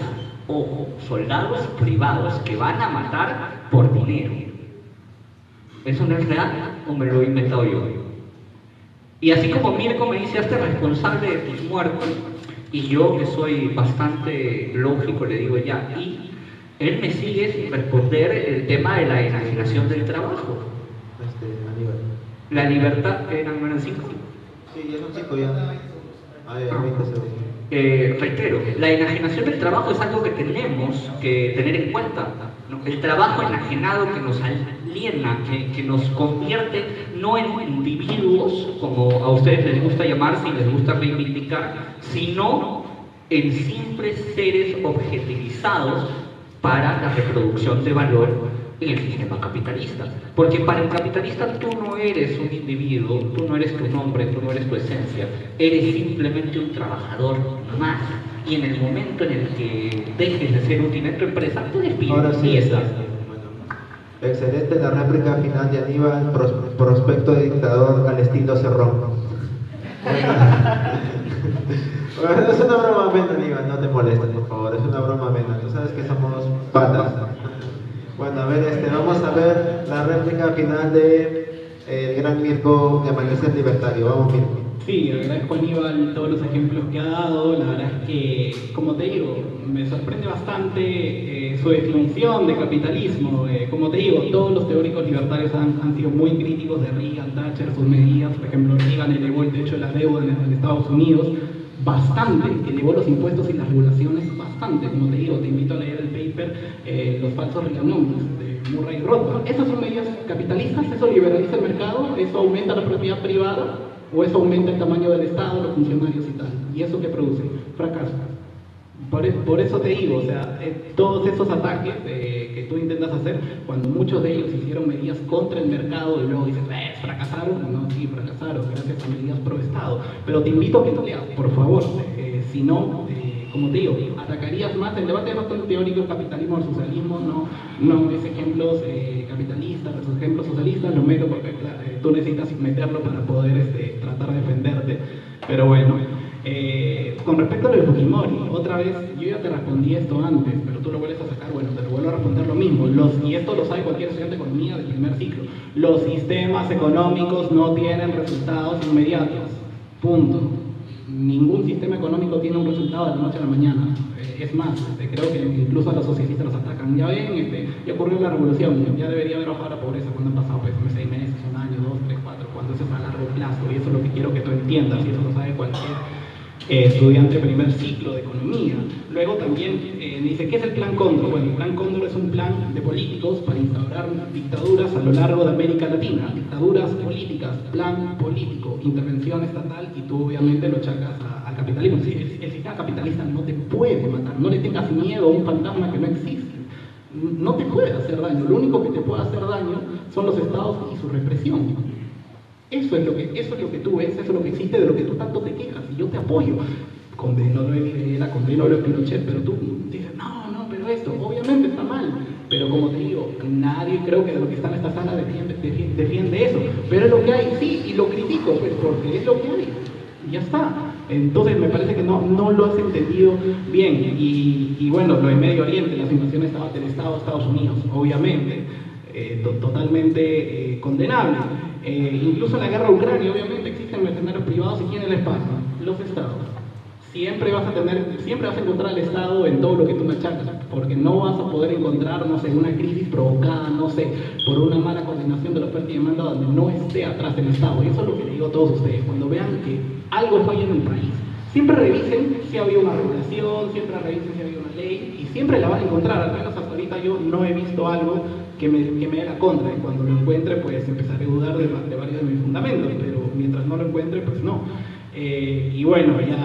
ojo, soldados privados que van a matar por dinero. ¿Eso no es real o me lo he inventado yo? Y así como Mirko me dice, hazte responsable de tus muertos, y yo que soy bastante lógico le digo ya, y él me sigue sin responder el tema de la enajenación del trabajo. Aníbal. La libertad, que eran 5. Sí, ya son 5 ya. 20 segundos. Reitero, la enajenación del trabajo es algo que tenemos que tener en cuenta, ¿no? El trabajo enajenado que nos aliena, que nos convierte no en individuos, como a ustedes les gusta llamarse y les gusta reivindicar, sino en simples seres objetivizados para la reproducción de valor en el sistema capitalista. Porque para el capitalista tú no eres un individuo, tú no eres tu nombre, tú no eres tu esencia, eres simplemente un trabajador más. Y en el momento en el que dejes de ser útil en tu empresa, te despiden. Ahora sí, y está. Excelente la réplica final de Aníbal, prospecto de dictador al estilo Cerrón. Bueno, es una broma amena, Aníbal, no te molestes, por favor, es una broma amena, tú sabes que somos patas. Bueno, a ver, vamos a ver la réplica final de el gran Mirko de Amanecer Libertario. Vamos, Mirko. Sí, agradezco a Aníbal todos los ejemplos que ha dado. La verdad es que, como te digo, me sorprende bastante su definición de capitalismo. Como te digo, todos los teóricos libertarios han sido muy críticos de Reagan, Thatcher, sus medidas. Por ejemplo, Reagan elevó el techo de la deuda en Estados Unidos bastante, elevó los impuestos y las regulaciones bastante. Como te digo, te invito a leer el paper Los falsos Reaganomics de Murray Rothbard. Esas son medidas capitalistas, eso liberaliza el mercado, eso aumenta la propiedad privada, o eso aumenta el tamaño del Estado, los funcionarios y tal. ¿Y eso qué produce? Fracaso. Por eso te digo, o sea, todos esos ataques que tú intentas hacer, cuando muchos de ellos hicieron medidas contra el mercado y luego dices, fracasaron, no, sí, fracasaron gracias a medidas pro Estado. Pero te invito a que no leas, por favor, si no, como te digo, atacarías más. El debate es bastante teórico, capitalismo versus socialismo, no es ejemplos capitalistas versus ejemplos socialistas, lo meto porque claro, tú necesitas meterlo para poder tratar de defenderte. Pero bueno, con respecto a lo de Fujimori, otra vez, yo ya te respondí esto antes, pero tú lo vuelves a sacar, bueno, te lo vuelvo a responder lo mismo. Y esto lo sabe cualquier estudiante de economía del primer ciclo. Los sistemas económicos no tienen resultados inmediatos. Punto. Ningún sistema económico tiene un resultado de la noche a la mañana. Es más, creo que incluso a los socialistas los atacan. Ya ven, ya ocurrió la revolución, ya debería haber bajado la pobreza cuando han pasado 6 meses, un año, 2, 3, 4, cuando eso es a largo plazo. Y eso es lo que quiero que tú entiendas, y eso lo sabe cualquier estudiante de primer ciclo de economía. Luego también dice, ¿qué es el Plan Cóndor? Bueno, el Plan Cóndor es un plan de políticos para instaurar dictaduras a lo largo de América Latina. Dictaduras políticas, plan político, intervención estatal, y tú obviamente lo achacas al capitalismo. El sistema capitalista no te puede matar, no le tengas miedo a un fantasma que no existe. No te puede hacer daño, lo único que te puede hacer daño son los estados y su represión. Eso es lo que tú ves, eso es lo que existe, de lo que tú tanto te quejas, y yo te apoyo. Condeno lo de Videla, condeno lo de Pinochet, pero tú dices, no, pero esto obviamente está mal. Pero como te digo, nadie creo que de lo que está en esta sala defiende eso. Pero es lo que hay, sí, y lo critico, pues porque es lo que hay. Y ya está. Entonces me parece que no lo has entendido bien. Y bueno, lo de Medio Oriente, las invasiones del Estado de Estados Unidos, obviamente, totalmente condenable. Incluso en la guerra de Ucrania, obviamente, existen mercenarios privados. ¿Y quiénes les pasa? Los estados. Siempre vas a encontrar al Estado en todo lo que tú machacas, porque no vas a poder encontrar, no sé, una crisis provocada, no sé, por una mala coordinación de la oferta y demanda donde no esté atrás el Estado. Y eso es lo que le digo a todos ustedes, cuando vean que algo falla en el país, siempre revisen si ha habido una regulación, siempre revisen si ha habido una ley, y siempre la van a encontrar. Al menos hasta ahorita yo no he visto algo que me dé la contra, y cuando lo encuentre pues empezaré a dudar de varios de mis fundamentos, pero mientras no lo encuentre pues no. Y bueno, ya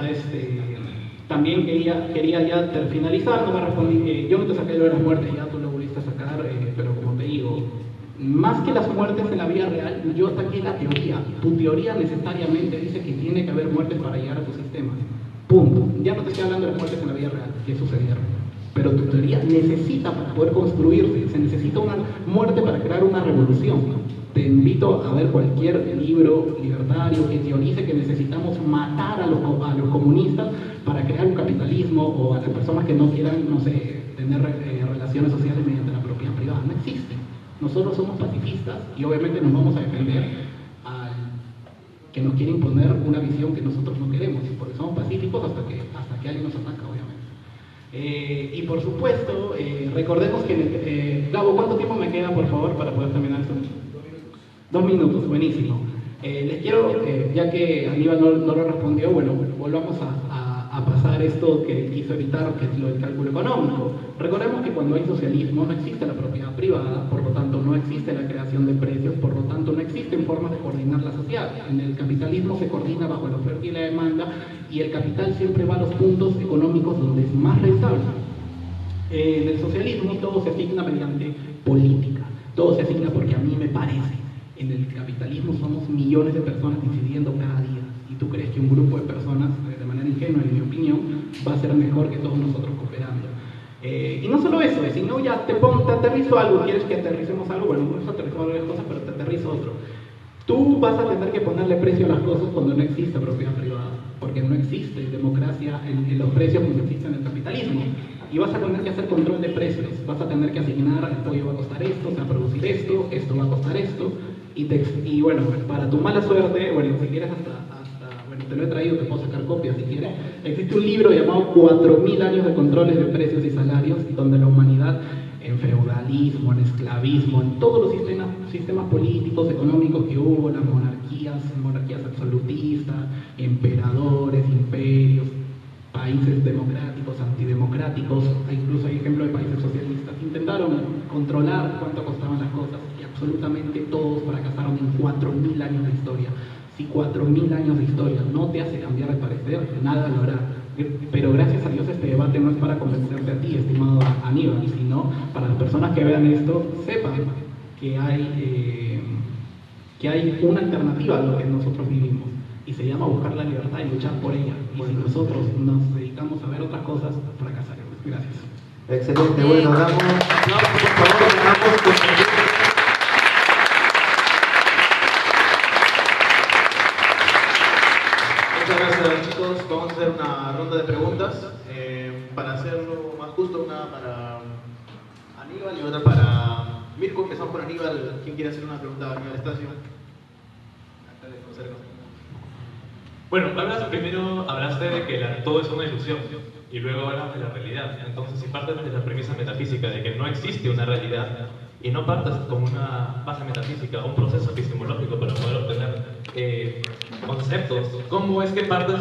también quería ya finalizar, no me respondí, yo no te saqué lo de las muertes, ya tú lo volviste a sacar, pero como te digo, más que las muertes en la vida real, yo saqué la teoría. Tu teoría necesariamente dice que tiene que haber muertes para llegar a tu sistema. Punto. Ya no te estoy hablando de muertes en la vida real, que sucedieron. pero tu teoría necesita, para poder construirse, se necesita una muerte para crear una revolución. Te invito a ver cualquier libro libertario que teorice que necesitamos matar a los comunistas para crear un capitalismo, o a las personas que no quieran, no sé, tener relaciones sociales mediante la propiedad privada. No existe. Nosotros somos pacifistas y obviamente nos vamos a defender al que nos quiere imponer una visión que nosotros no queremos, porque somos pacíficos hasta que alguien nos ataca, obviamente. Y por supuesto, recordemos que, Gabo, ¿cuánto tiempo me queda, por favor, para poder terminar esto? 2 minutos, buenísimo. Les quiero, ya que Aníbal no lo respondió, bueno, volvamos a pasar esto que quiso evitar, que es lo del cálculo económico. Recordemos que cuando hay socialismo no existe la propiedad privada, por lo tanto no existe la creación de precios, por lo tanto no existen formas de coordinar la sociedad. En el capitalismo se coordina bajo la oferta y la demanda, y el capital siempre va a los puntos económicos donde es más rentable. En el socialismo todo se asigna mediante política, todo se asigna porque a mí me parece. En el capitalismo somos millones de personas decidiendo cada día, y tú crees que un grupo de personas, de manera ingenua en mi opinión, va a ser mejor que todos nosotros cooperando. Y no solo eso, sino ya te aterrizo algo. ¿Quieres que aterricemos algo? Bueno, no aterrizo varias cosas, pero te aterrizo otro. Tú vas a tener que ponerle precio a las cosas cuando no existe propiedad privada, porque no existe democracia en los precios como existe en el capitalismo. Y vas a tener que hacer control de precios, vas a tener que asignar: el pollo va a costar esto, se va a producir esto va a costar esto. Y bueno, para tu mala suerte, bueno, si quieres bueno, te lo he traído, te puedo sacar copias si quieres. Existe un libro llamado 4000 años de controles de precios y salarios, donde la humanidad, en feudalismo, en esclavismo, en todos los sistemas políticos, económicos que hubo, las monarquías absolutistas, emperadores, imperios, países democráticos, antidemocráticos, incluso hay ejemplos de países socialistas, intentaron controlar cuánto costaban las cosas, y absolutamente todos fracasaron en 4000 años de historia. Si 4000 años de historia no te hace cambiar de parecer, nada lo hará. Pero gracias a Dios este debate no es para convencerte a ti, estimado Aníbal, sino para las personas que vean esto, sepan que hay una alternativa a lo que nosotros vivimos, y se llama buscar la libertad y luchar por ella. Y si nosotros nos dedicamos a ver otras cosas, fracasaremos. Gracias. Excelente, bueno, damos aplausos, por favor, damos Muchas gracias, chicos. Vamos a hacer una ronda de preguntas. Para hacerlo más justo, una para Aníbal y otra para Mirko. Empezamos con Aníbal. ¿Quién quiere hacer una pregunta a Aníbal Estacio? Bueno, primero hablaste de que todo es una ilusión, y luego hablas de la realidad. Entonces, si partes de la premisa metafísica de que no existe una realidad, y no partes con una base metafísica, un proceso epistemológico para poder obtener conceptos, ¿cómo es que partes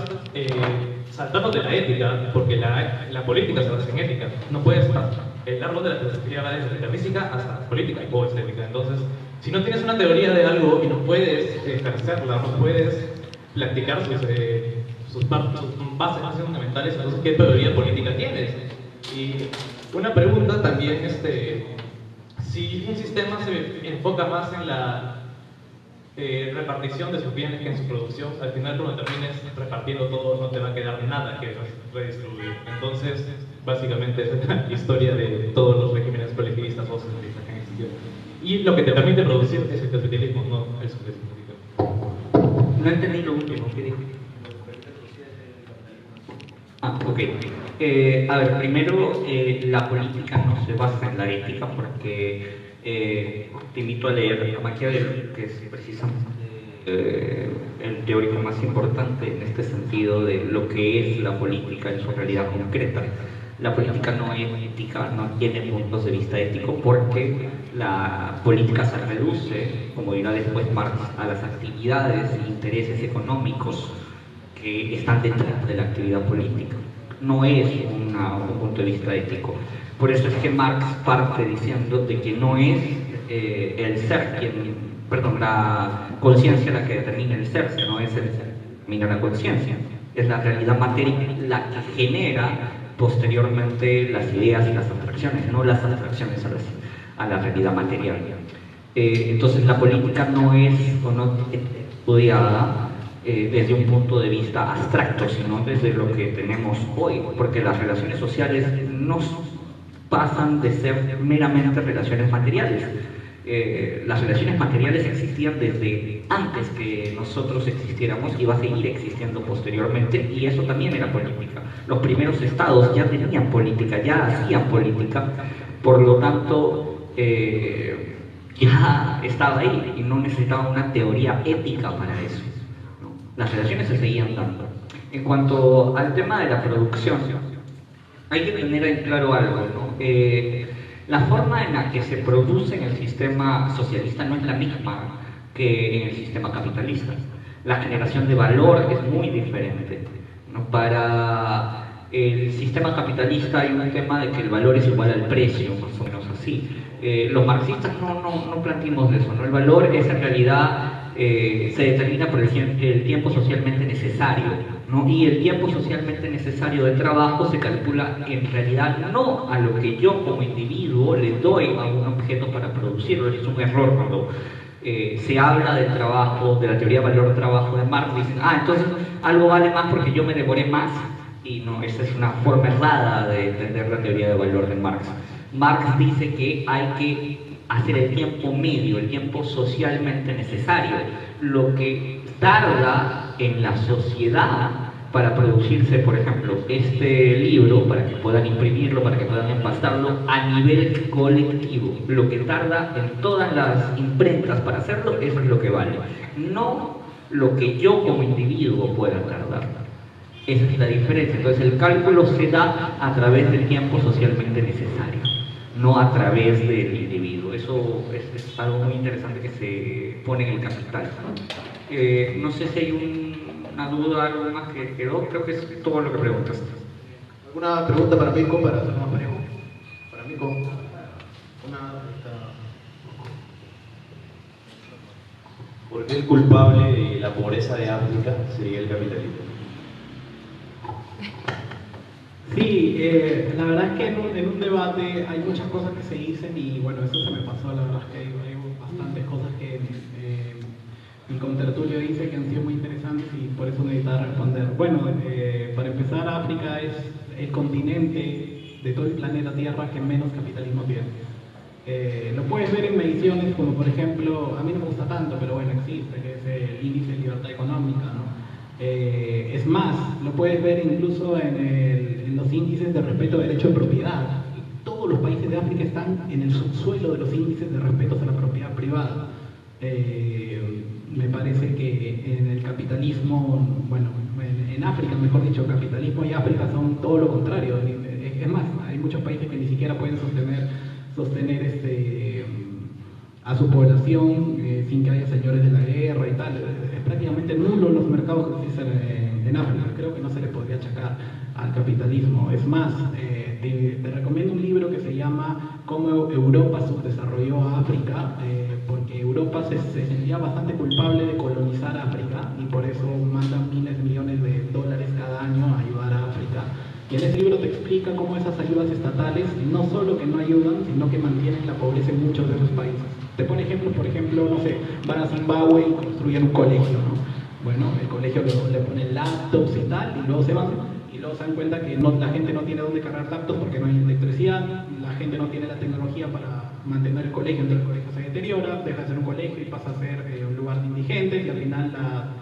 saltando de la ética? Porque la política se basa en ética. No puedes el árbol de la filosofía va desde metafísica hasta política y estética. Entonces, si no tienes una teoría de algo y no puedes ejercerla, no puedes practicar sus bases fundamentales, entonces ¿qué teoría política tienes? Y una pregunta también, si un sistema se enfoca más en la repartición de sus bienes que en su producción, al final cuando termines repartiendo todo no te va a quedar nada que redistribuir. Entonces, básicamente esa es la historia de todos los regímenes colectivistas o socialistas que han existido. Y lo que te permite producir es el capitalismo, no el socialismo. No entendí lo último que dijo. Ok. A ver, primero, la política no se basa en la ética, porque te invito a leer a Maquiavelo, que es precisamente el teórico más importante en este sentido de lo que es la política en su realidad concreta. La política no es ética, no tiene puntos de vista éticos, porque la política se reduce, como dirá después Marx, a las actividades e intereses económicos que están detrás de la actividad política. No es un punto de vista ético. Por eso es que Marx parte diciendo de que no es el ser la conciencia la que determina el ser, sino es el ser que determina la conciencia. Es la realidad material la que genera posteriormente las ideas y las abstracciones, no las abstracciones a la realidad material. Entonces la política no es estudiada desde un punto de vista abstracto, sino desde lo que tenemos hoy, porque las relaciones sociales no pasan de ser meramente relaciones materiales. Las relaciones materiales existían desde antes que nosotros existiéramos y va a seguir existiendo posteriormente, y eso también era política. Los primeros estados ya tenían política, ya hacían política, por lo tanto ya estaba ahí y no necesitaba una teoría ética para eso, ¿no? Las relaciones se seguían dando. En cuanto al tema de la producción, hay que tener en claro algo, ¿no? La forma en la que se produce en el sistema socialista no es la misma que en el sistema capitalista. La generación de valor es muy diferente, ¿no? Para el sistema capitalista hay un tema de que el valor es igual al precio, más o menos así. Los marxistas no planteamos eso, ¿no? El valor es en realidad, se determina por el tiempo socialmente necesario, ¿no? Y el tiempo socialmente necesario de trabajo se calcula en realidad no a lo que yo como individuo le doy a un objeto para producirlo. Es un error cuando se habla del trabajo, de la teoría valor-trabajo de Marx. Dicen, entonces algo vale más porque yo me demoré más, y no, esa es una forma errada de entender la teoría de valor de Marx. Marx dice que hay que hacer el tiempo medio, el tiempo socialmente necesario, lo que tarda en la sociedad para producirse, por ejemplo, este libro, para que puedan imprimirlo, para que puedan empastarlo a nivel colectivo. Lo que tarda en todas las imprentas para hacerlo, eso es lo que vale, no lo que yo como individuo pueda tardar. Esa es la diferencia. Entonces el cálculo se da a través del tiempo socialmente necesario, no a través del individuo. Eso es algo muy interesante que se pone en el Capital. No sé si hay una duda, algo más que quedó. Creo que es todo lo que preguntaste. ¿Alguna pregunta para Pico, para hacer más parejo? Para Pico. ¿Por qué el culpable de la pobreza de África sería el capitalismo? Sí, la verdad es que en un debate hay muchas cosas que se dicen y bueno, eso se me pasó. La verdad es que hay bastantes cosas que mi contertulio dice que han sido muy interesantes y por eso necesitaba responder. Bueno, para empezar, África es el continente de todo el planeta Tierra que menos capitalismo tiene. Lo puedes ver en mediciones como, por ejemplo, a mí no me gusta tanto, pero bueno, existe, que es el índice de libertad económica, ¿no? Es más, lo puedes ver incluso en los índices de respeto de derecho de propiedad. Todos los países de África están en el subsuelo de los índices de respeto a la propiedad privada. Me parece que en el capitalismo, bueno, en África, mejor dicho, capitalismo y África son todo lo contrario. Es más, hay muchos países que ni siquiera pueden sostener a su población sin que haya señores de la guerra y tal. Es prácticamente nulo los mercados que existen en África. Creo que no se le podría achacar al capitalismo. Es más, te recomiendo un libro que se llama Cómo Europa subdesarrolló a África, porque Europa se sentía bastante culpable de colonizar África y por eso mandan miles de millones de dólares cada año a ayudar a África. Y en ese libro te explica cómo esas ayudas estatales no solo que no ayudan, sino que mantienen la pobreza en muchos de esos países. Te pone ejemplos, por ejemplo, no sé, van a Zimbabue y construyen un colegio, ¿no? Bueno, el colegio le ponen laptops y tal, y luego se van, y luego se dan cuenta que la gente no tiene dónde cargar laptops porque no hay electricidad, la gente no tiene la tecnología para mantener el colegio, entonces el colegio se deteriora, deja de ser un colegio y pasa a ser un lugar de indigentes, y al final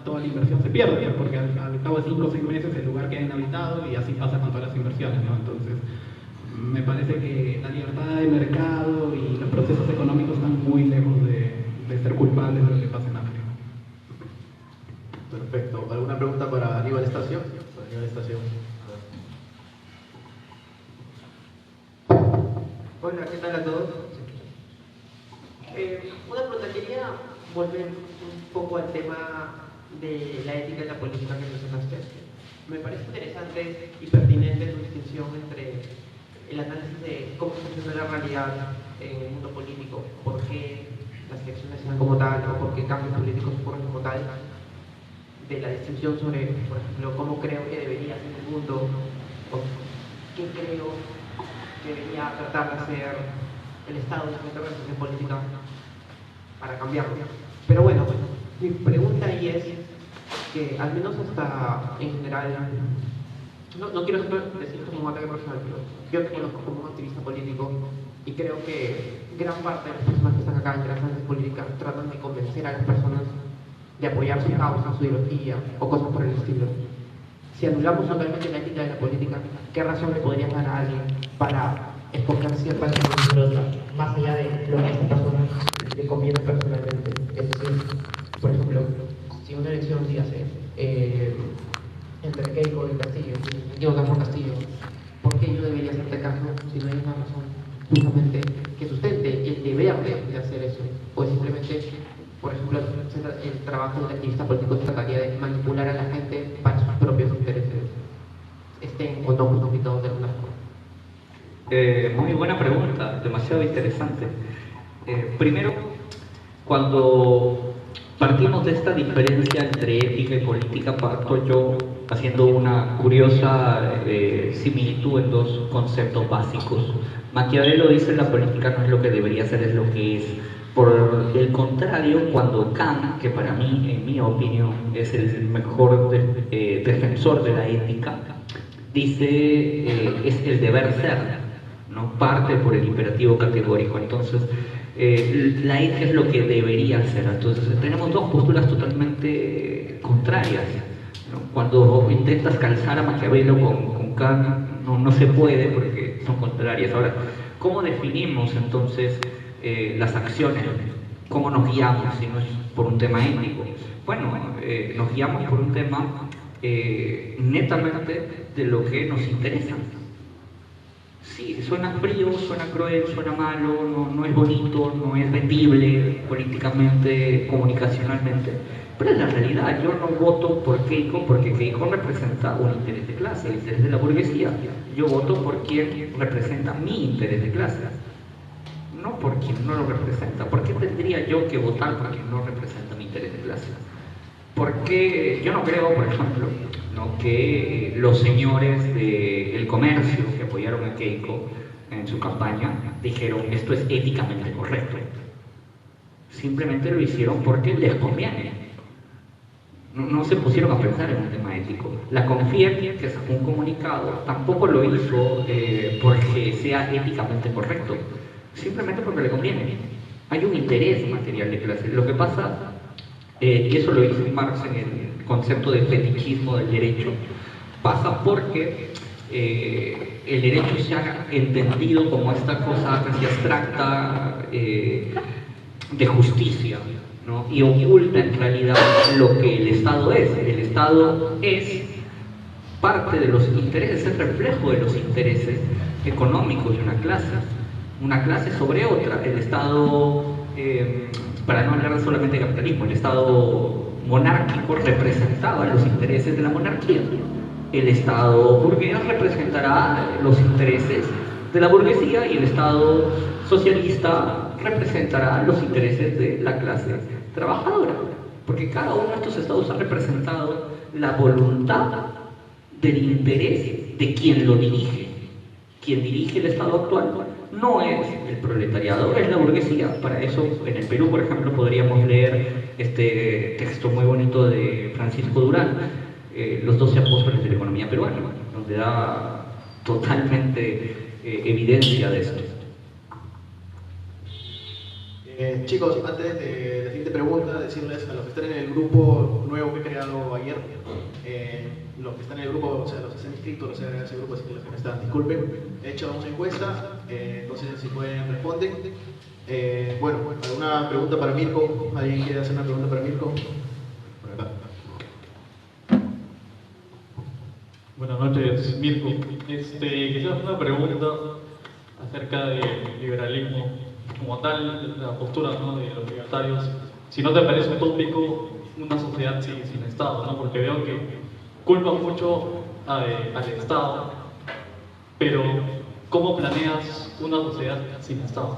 toda la inversión se pierde, porque al cabo de 5 o 6 meses el lugar queda inhabitado, y así pasa con todas las inversiones, ¿no? Entonces, me parece que la libertad de mercado y los procesos económicos están muy lejos de ser culpables de lo que pasa en África. Perfecto. ¿Alguna pregunta para Aníbal Estacio? Para Aníbal Estacio. Hola, ¿qué tal a todos? Una pregunta, quería volver un poco al tema de la ética y la política que mencionaste. Me parece interesante y pertinente tu distinción entre el análisis de cómo funciona la realidad en el mundo político, por qué las elecciones se dan como tal, o por qué cambios políticos ocurren como tal, de la distinción sobre, por ejemplo, cómo creo que debería ser el mundo, o qué creo que debería tratar de hacer el Estado en esta organización política para cambiarlo. Pero bueno, mi pregunta ahí es que, al menos hasta en general no quiero decir como un ataque personal, pero yo te conozco como un activista político y creo que gran parte de las personas que están acá en las antes políticas tratan de convencer a las personas de apoyar su causa, su ideología o cosas por el estilo. Si anulamos totalmente la ética de la política, ¿qué razón le podrías dar a alguien para escoger cierta cosa sobre otra, más allá de lo que a esta persona le conviene personalmente? Es decir, por ejemplo, si una elección se hace entre Keiko y Castillo, yo gano Castillo, ¿por qué yo debería hacerte caso si no hay una razón justamente que sustente el deber de hacer eso? O simplemente, por ejemplo, el trabajo de un activista político trataría de manipular a la gente para sus propios intereses, estén o no justificados de alguna forma. Muy buena pregunta, demasiado interesante. Primero, cuando partimos de esta diferencia entre ética y política, parto yo haciendo una curiosa similitud en dos conceptos básicos. Maquiavelo dice la política no es lo que debería ser, es lo que es. Por el contrario, cuando Kant, que para mí, en mi opinión, es el mejor defensor de la ética, dice es el deber ser, ¿no? Parte por el imperativo categórico. Entonces, la ética es lo que debería ser. Entonces, tenemos dos posturas totalmente contrarias, ¿no? Cuando intentas calzar a Maquiavelo con Kant, no se puede porque son contrarias. Ahora, ¿cómo definimos entonces las acciones? ¿Cómo nos guiamos si no es por un tema ético? Bueno, nos guiamos por un tema netamente de lo que nos interesa. Sí, suena frío, suena cruel, suena malo, no es bonito, no es vendible políticamente, comunicacionalmente, pero es la realidad. Yo no voto por Keiko porque Keiko representa un interés de clase, el interés de la burguesía. Yo voto por quien representa mi interés de clase, no por quien no lo representa. ¿Por qué tendría yo que votar por quien no representa mi interés de clase? Porque yo no creo, por ejemplo, ¿no?, que los señores del comercio que apoyaron a Keiko en su campaña dijeron esto es éticamente correcto. Simplemente lo hicieron porque les conviene. No se pusieron a pensar en un tema ético. La CONFIEP, que sacó un comunicado, tampoco lo hizo porque sea éticamente correcto, simplemente porque le conviene. Hay un interés material de clase. Lo que pasa, y eso lo hizo Marx en el concepto de fetichismo del derecho, pasa porque el derecho se ha entendido como esta cosa casi abstracta de justicia, ¿no? Y oculta en realidad lo que el Estado es. El Estado es parte de los intereses, es reflejo de los intereses económicos de una clase sobre otra. El Estado, para no hablar solamente de capitalismo, el Estado monárquico representaba los intereses de la monarquía. El Estado burgués representará los intereses de la burguesía y el Estado socialista representará los intereses de la clase trabajadora, porque cada uno de estos estados ha representado la voluntad del interés de quien lo dirige. Quien dirige el Estado actual no es el proletariado, es la burguesía. Para eso, en el Perú, por ejemplo, podríamos leer este texto muy bonito de Francisco Durán, Los 12 apóstoles de la economía peruana, donde da totalmente evidencia de esto. Chicos, antes de la siguiente pregunta, decirles a los que están en el grupo nuevo que he creado ayer, los que están en el grupo, o sea, los que se han inscrito, los que están en ese grupo, así que los que no están, disculpen, he hecho una encuesta, entonces si pueden responden. Bueno, ¿alguna pregunta para Mirko? ¿Alguien quiere hacer una pregunta para Mirko? Por acá. Buenas noches, Mirko. Quisiera hacer una pregunta acerca del liberalismo como tal, la postura, ¿no?, de los libertarios. Si no te parece utópico una sociedad sin Estado, ¿no? Porque veo que culpan mucho al Estado, pero ¿cómo planeas una sociedad sin Estado?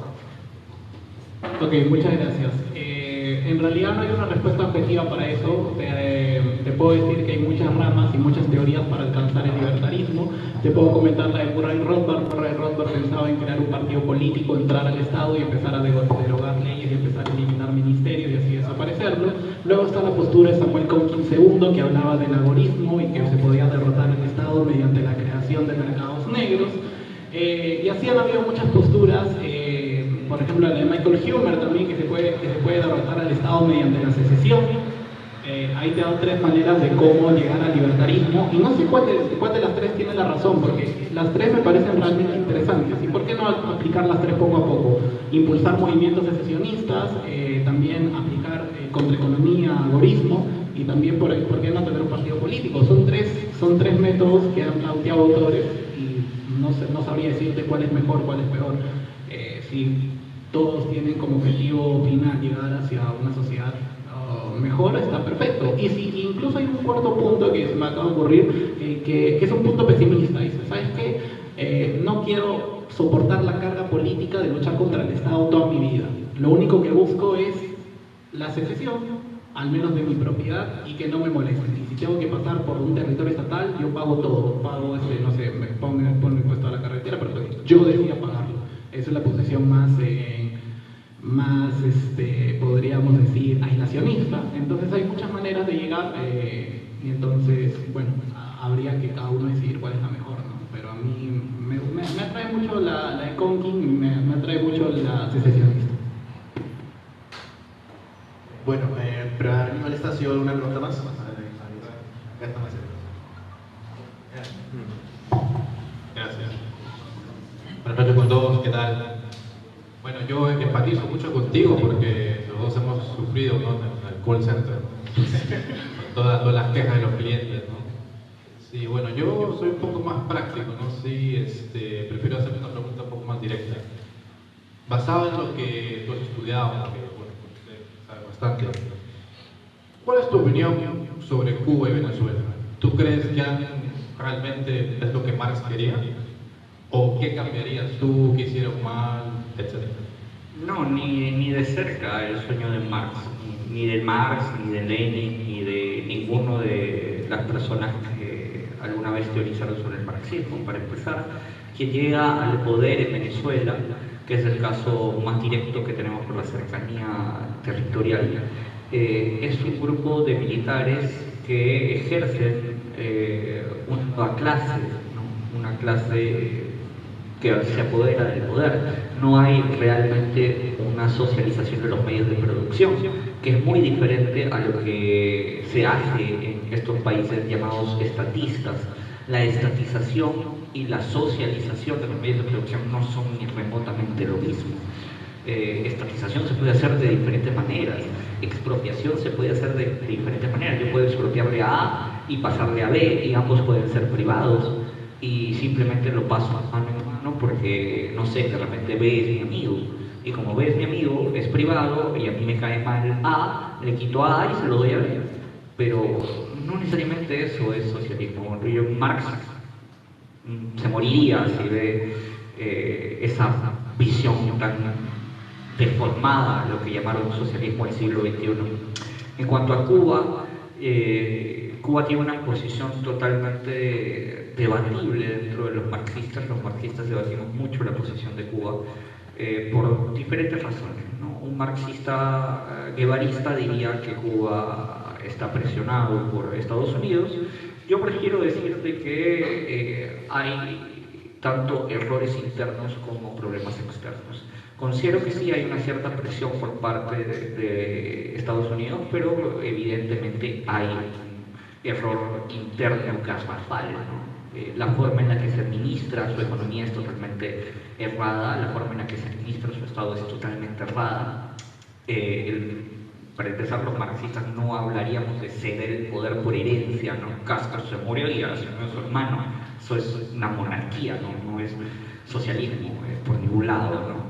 Ok, muchas gracias. En realidad no hay una respuesta objetiva para eso. Te puedo decir que hay muchas ramas y muchas teorías para alcanzar el libertarismo. Te puedo comentar la de Murray Rothbard. Murray Rothbard pensaba en crear un partido político, entrar al Estado y empezar a derogar leyes y empezar a eliminar ministerios y así desaparecerlo. Luego está la postura de Samuel Conkin II, que hablaba del agorismo y que se podía derrotar el Estado mediante la creación de mercados negros. Y así han habido muchas posturas, por ejemplo la de Michael Huemer también, que se puede derrotar al Estado mediante la secesión. Ahí te dan tres maneras de cómo llegar al libertarismo, y no sé cuál de las tres tiene la razón, porque las tres me parecen realmente interesantes. ¿Y por qué no aplicar las tres poco a poco? Impulsar movimientos secesionistas, también aplicar contraeconomía, agorismo, y también por qué no tener un partido político. Son tres métodos que han planteado autores, y no sabría decirte cuál es mejor, cuál es peor. Si todos tienen como objetivo final llegar hacia una sociedad mejor, está perfecto. Y si incluso hay un cuarto punto que se me acaba de ocurrir, que es un punto pesimista. Dice, ¿sabes qué? No quiero soportar la carga política de luchar contra el Estado toda mi vida. Lo único que busco es la secesión, al menos de mi propiedad, y que no me molesten. Y si tengo que pasar por un territorio estatal, yo pago todo. Pago, no sé, me pongo impuesto a la carretera, pero yo decía pagarlo. Esa es la posición más podríamos decir, aislacionista. Entonces hay muchas maneras de llegar, y entonces, bueno, habría que cada uno decidir cuál es la mejor, ¿no? Pero a mí me atrae mucho la de Conkin, me atrae mucho la secesionista. Bueno, para Aníbal, ¿esta ha sido alguna pregunta más? Acá está más. Gracias. Buenas noches con todos, ¿qué tal? Bueno, yo empatizo mucho contigo porque los dos hemos sufrido, ¿no?, en el call center, todas las quejas de los clientes, ¿no? Sí, bueno, yo soy un poco más práctico, ¿no? Sí, prefiero hacer una pregunta un poco más directa. Basado en lo que tú has estudiado, que bueno, usted sabe bastante, ¿cuál es tu opinión sobre Cuba y Venezuela? ¿Tú crees que realmente es lo que Marx quería? ¿O qué cambiarías tú, qué hicieron mal, etcétera? No, ni de cerca el sueño de Marx, ni de Marx, ni de Lenin, ni de ninguno de las personas que alguna vez teorizaron sobre el marxismo. Para empezar, quien llega al poder en Venezuela, que es el caso más directo que tenemos por la cercanía territorial, es un grupo de militares que ejercen una clase, ¿no? Una clase que se apodera del poder. No hay realmente una socialización de los medios de producción, que es muy diferente a lo que se hace en estos países llamados estatistas. La estatización y la socialización de los medios de producción no son ni remotamente lo mismo. Estatización se puede hacer de diferentes maneras, expropiación se puede hacer de diferentes maneras. Yo puedo expropiarle a A y pasarle a B, y ambos pueden ser privados, y simplemente lo paso a mano en mano porque, no sé, de repente B es mi amigo, y como B es mi amigo, es privado, y a mí me cae mal A, le quito a A y se lo doy a B. Pero no necesariamente eso es socialismo. Marx se moriría si ve esa visión tan deformada, lo que llamaron socialismo del siglo XXI. En cuanto a Cuba, Cuba tiene una posición totalmente debatible dentro de los marxistas. Los marxistas debatimos mucho la posición de Cuba por diferentes razones, ¿no? Un marxista guevarista diría que Cuba está presionado por Estados Unidos. Yo prefiero decirte que hay tanto errores internos como problemas externos. Considero que sí hay una cierta presión por parte de Estados Unidos, pero evidentemente hay un error interno garrafal, ¿no? La forma en la que se administra su economía es totalmente errada, la forma en la que se administra su Estado es totalmente errada. Para empezar, los marxistas no hablaríamos de ceder el poder por herencia, ¿no? Castro se murió y asumió a su hermano. Eso es una monarquía, no es socialismo por ningún lado, ¿no?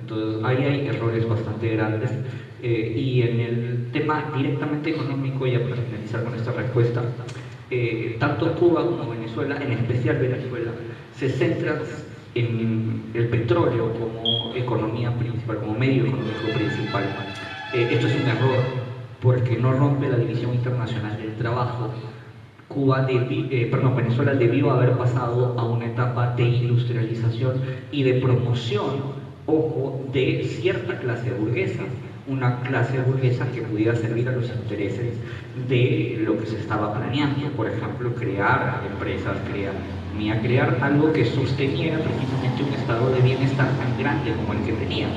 Entonces ahí hay errores bastante grandes, y en el tema directamente económico, ya para finalizar con esta respuesta, tanto Cuba como Venezuela, en especial Venezuela, se centran en el petróleo como economía principal, como medio económico principal. Esto es un error porque no rompe la división internacional del trabajo. Venezuela debió haber pasado a una etapa de industrialización y de promoción, ojo, de cierta clase burguesa, una clase burguesa que pudiera servir a los intereses de lo que se estaba planeando. Por ejemplo, crear empresas, crear algo que sosteniera precisamente un estado de bienestar tan grande como el que tenía.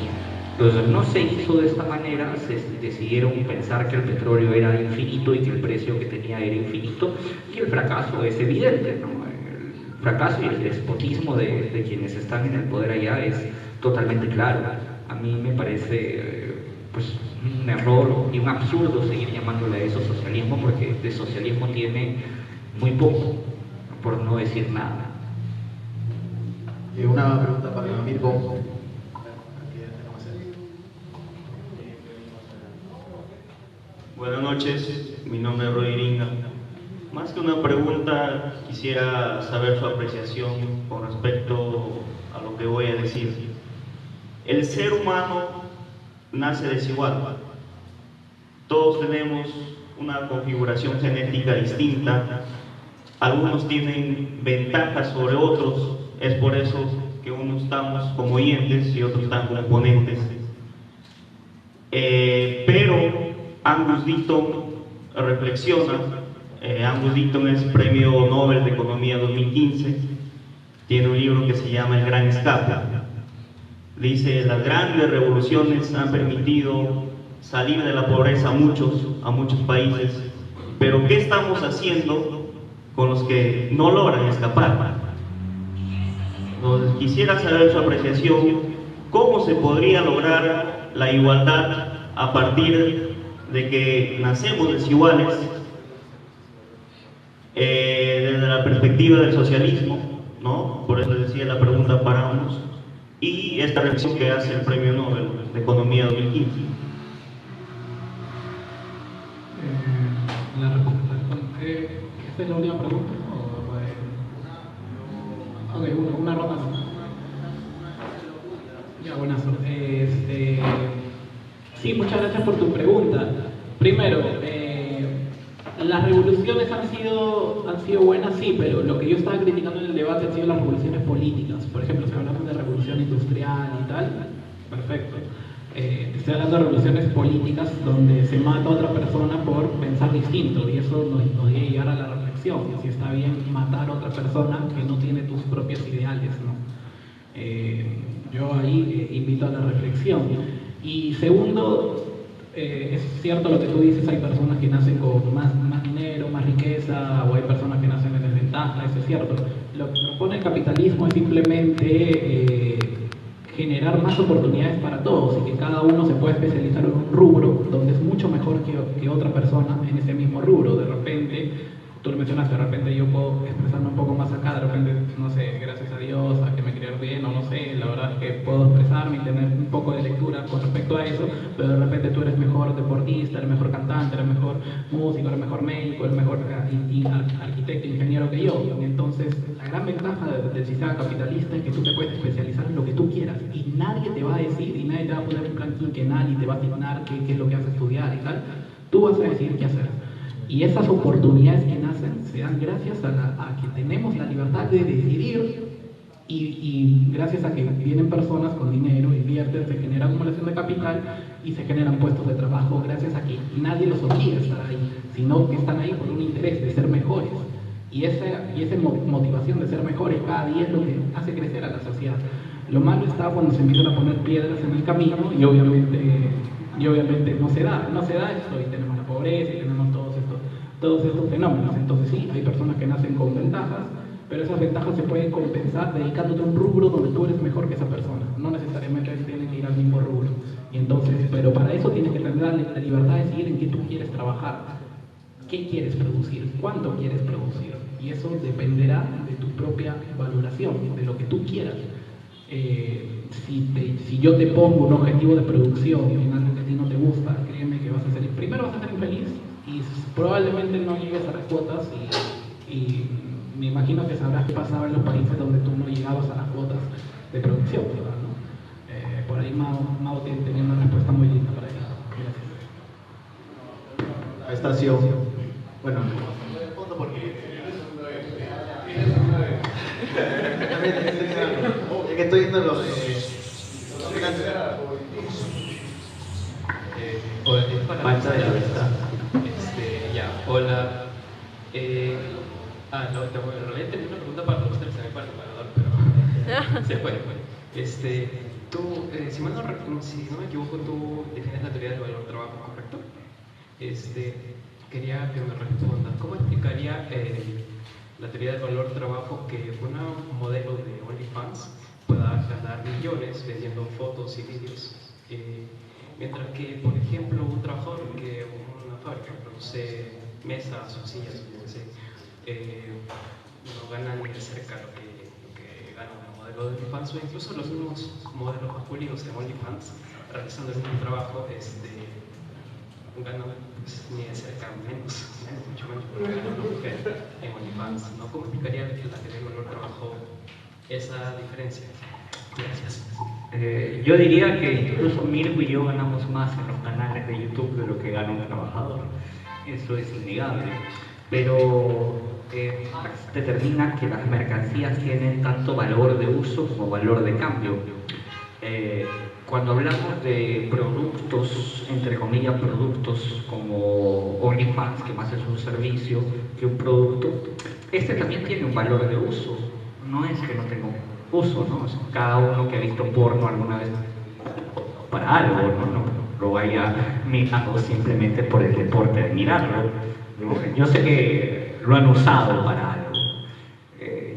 Entonces no se hizo de esta manera, se decidieron pensar que el petróleo era infinito y que el precio que tenía era infinito, y el fracaso es evidente, ¿no? El fracaso y el despotismo de quienes están en el poder allá es totalmente claro. A mí me parece pues un error y un absurdo seguir llamándole a eso socialismo, porque de socialismo tiene muy poco, por no decir nada. Una pregunta para Mirko. Buenas noches, mi nombre es Roy Iringa. Más que una pregunta, quisiera saber su apreciación con respecto a lo que voy a decir. El ser humano nace desigual. Todos tenemos una configuración genética distinta. Algunos tienen ventajas sobre otros. Es por eso que unos estamos como oyentes y otros están como ponentes. Pero Angus Deaton reflexiona. Angus Deaton es Premio Nobel de Economía 2015. Tiene un libro que se llama El Gran Escape. Dice: las grandes revoluciones han permitido salir de la pobreza a muchos países, pero ¿qué estamos haciendo con los que no logran escapar? Entonces, quisiera saber su apreciación. ¿Cómo se podría lograr la igualdad a partir de que nacemos desiguales desde la perspectiva del socialismo, ¿no? Por eso decía la pregunta para ambos, y esta reflexión que hace el Premio Nobel de Economía 2015? ¿Esta es la última pregunta? Ok, una ronda más. Ya, buenazo. Sí, muchas gracias por tu pregunta. Primero, las revoluciones han sido buenas, sí, pero lo que yo estaba criticando en el debate han sido las revoluciones políticas. Por ejemplo, si hablamos de revolución industrial y tal, perfecto. Te estoy hablando de revoluciones políticas donde se mata a otra persona por pensar distinto, y eso nos debe llevar a la reflexión, si está bien matar a otra persona que no tiene tus propios ideales, ¿no? Yo ahí invito a la reflexión. Y segundo, es cierto lo que tú dices, hay personas que nacen con más dinero, más riqueza, o hay personas que nacen en desventaja, eso es cierto. Lo que propone el capitalismo es simplemente generar más oportunidades para todos, y que cada uno se pueda especializar en un rubro donde es mucho mejor que otra persona en ese mismo rubro. De repente, tú lo mencionaste, de repente yo puedo expresarme un poco más acá, de repente, no sé, gracias a Dios, a que me criaron bien, o no sé, la verdad es que puedo expresarme y tener un poco de lectura con respecto a eso, pero de repente tú eres mejor deportista, eres mejor cantante, eres mejor músico, eres mejor médico, eres mejor arquitecto, ingeniero que yo. Entonces, la gran ventaja del sistema capitalista es que tú te puedes especializar en lo que tú quieras, y nadie te va a decir, y nadie te va a poner un plan quinquenal y te va a asignar qué es lo que vas a estudiar y tal. Tú vas a decidir qué hacer. Y esas oportunidades que nacen se dan gracias a que tenemos la libertad de decidir, y gracias a que vienen personas con dinero, invierten, se genera acumulación de capital y se generan puestos de trabajo, gracias a que nadie los obliga a estar ahí, sino que están ahí por un interés de ser mejores. Y esa motivación de ser mejores cada día es lo que hace crecer a la sociedad. Lo malo está cuando se empiezan a poner piedras en el camino, y obviamente no se da esto, y tenemos la pobreza y tenemos todos estos fenómenos. Entonces sí, hay personas que nacen con ventajas, pero esas ventajas se pueden compensar dedicándote a un rubro donde tú eres mejor que esa persona. No necesariamente tienes que ir al mismo rubro. Y entonces, pero para eso tienes que tener la libertad de decidir en qué tú quieres trabajar, qué quieres producir, cuánto quieres producir. Y eso dependerá de tu propia valoración, de lo que tú quieras. Si yo te pongo un objetivo de producción en algo que a ti no te gusta, créeme que primero vas a ser infeliz, y probablemente no llegues a las cuotas, y me imagino que sabrás qué pasaba en los países donde tú no llegabas a las cuotas de producción, ¿verdad? ¿No? Por ahí Mao tenía una respuesta muy linda para eso. La estación. Bueno, porque es que estoy viendo los falta de la verdad. Hola. No, en realidad tenía una pregunta para usted, se me fue el pero se fue. Tú, si no me equivoco, tú defines la teoría del valor trabajo, ¿correcto? Quería que me respondas, ¿cómo explicaría la teoría del valor trabajo que un modelo de OnlyFans pueda ganar millones vendiendo fotos y vídeos? Mientras que, por ejemplo, un trabajador que una fábrica produce mesas o sillas, no gana ni de cerca lo que gana un modelo de OnlyFans, o incluso los mismos modelos masculinos de OnlyFans realizando el mismo trabajo ganan ni de cerca mucho menos porque gana una mujer en OnlyFans, ¿no? ¿Cómo explicaría la teoría del valor trabajo esa diferencia? Gracias. Yo diría que incluso Mirko y yo ganamos más en los canales de YouTube de lo que gana un trabajador. Eso es innegable. Pero Marx determina que las mercancías tienen tanto valor de uso como valor de cambio. Cuando hablamos de productos, entre comillas productos como OnlyFans, que más es un servicio que un producto, este también tiene un valor de uso. No es que no tenga uso, ¿no? O sea, cada uno que ha visto porno alguna vez para algo, no lo haya mirado simplemente por el deporte de mirarlo. Yo sé que lo han usado para algo,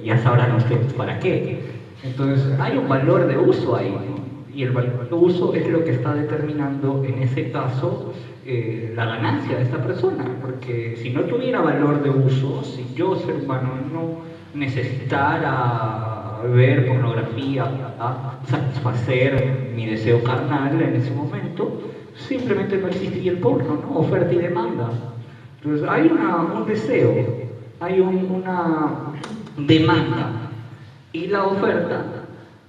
ya sabrán ustedes para qué. Entonces hay un valor de uso ahí, ¿no? Y el valor de uso es lo que está determinando en ese caso la ganancia de esta persona, porque si no tuviera valor de uso, si yo, ser humano, no necesitara ver pornografía a satisfacer mi deseo carnal en ese momento, simplemente no existiría el porno, ¿no? Oferta y demanda. Entonces hay un deseo, hay una demanda, y la oferta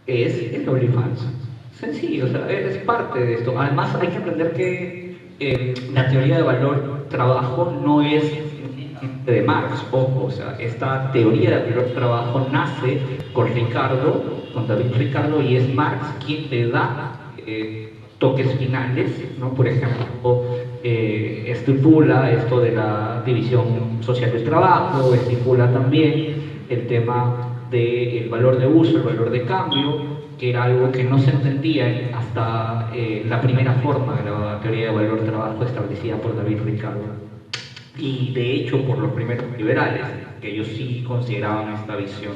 es el OnlyFans. Sencillo, o sea, es parte de esto. Además hay que aprender que la teoría de valor trabajo no es de Marx, ojo, o sea, esta teoría de valor trabajo nace con David Ricardo, y es Marx quien le da toques finales, ¿no? Por ejemplo, estipula esto de la división social del trabajo, estipula también el tema del valor de uso, el valor de cambio, que era algo que no se entendía hasta la primera forma de la teoría de valor trabajo establecida por David Ricardo. Y de hecho por los primeros liberales, que ellos sí consideraban esta visión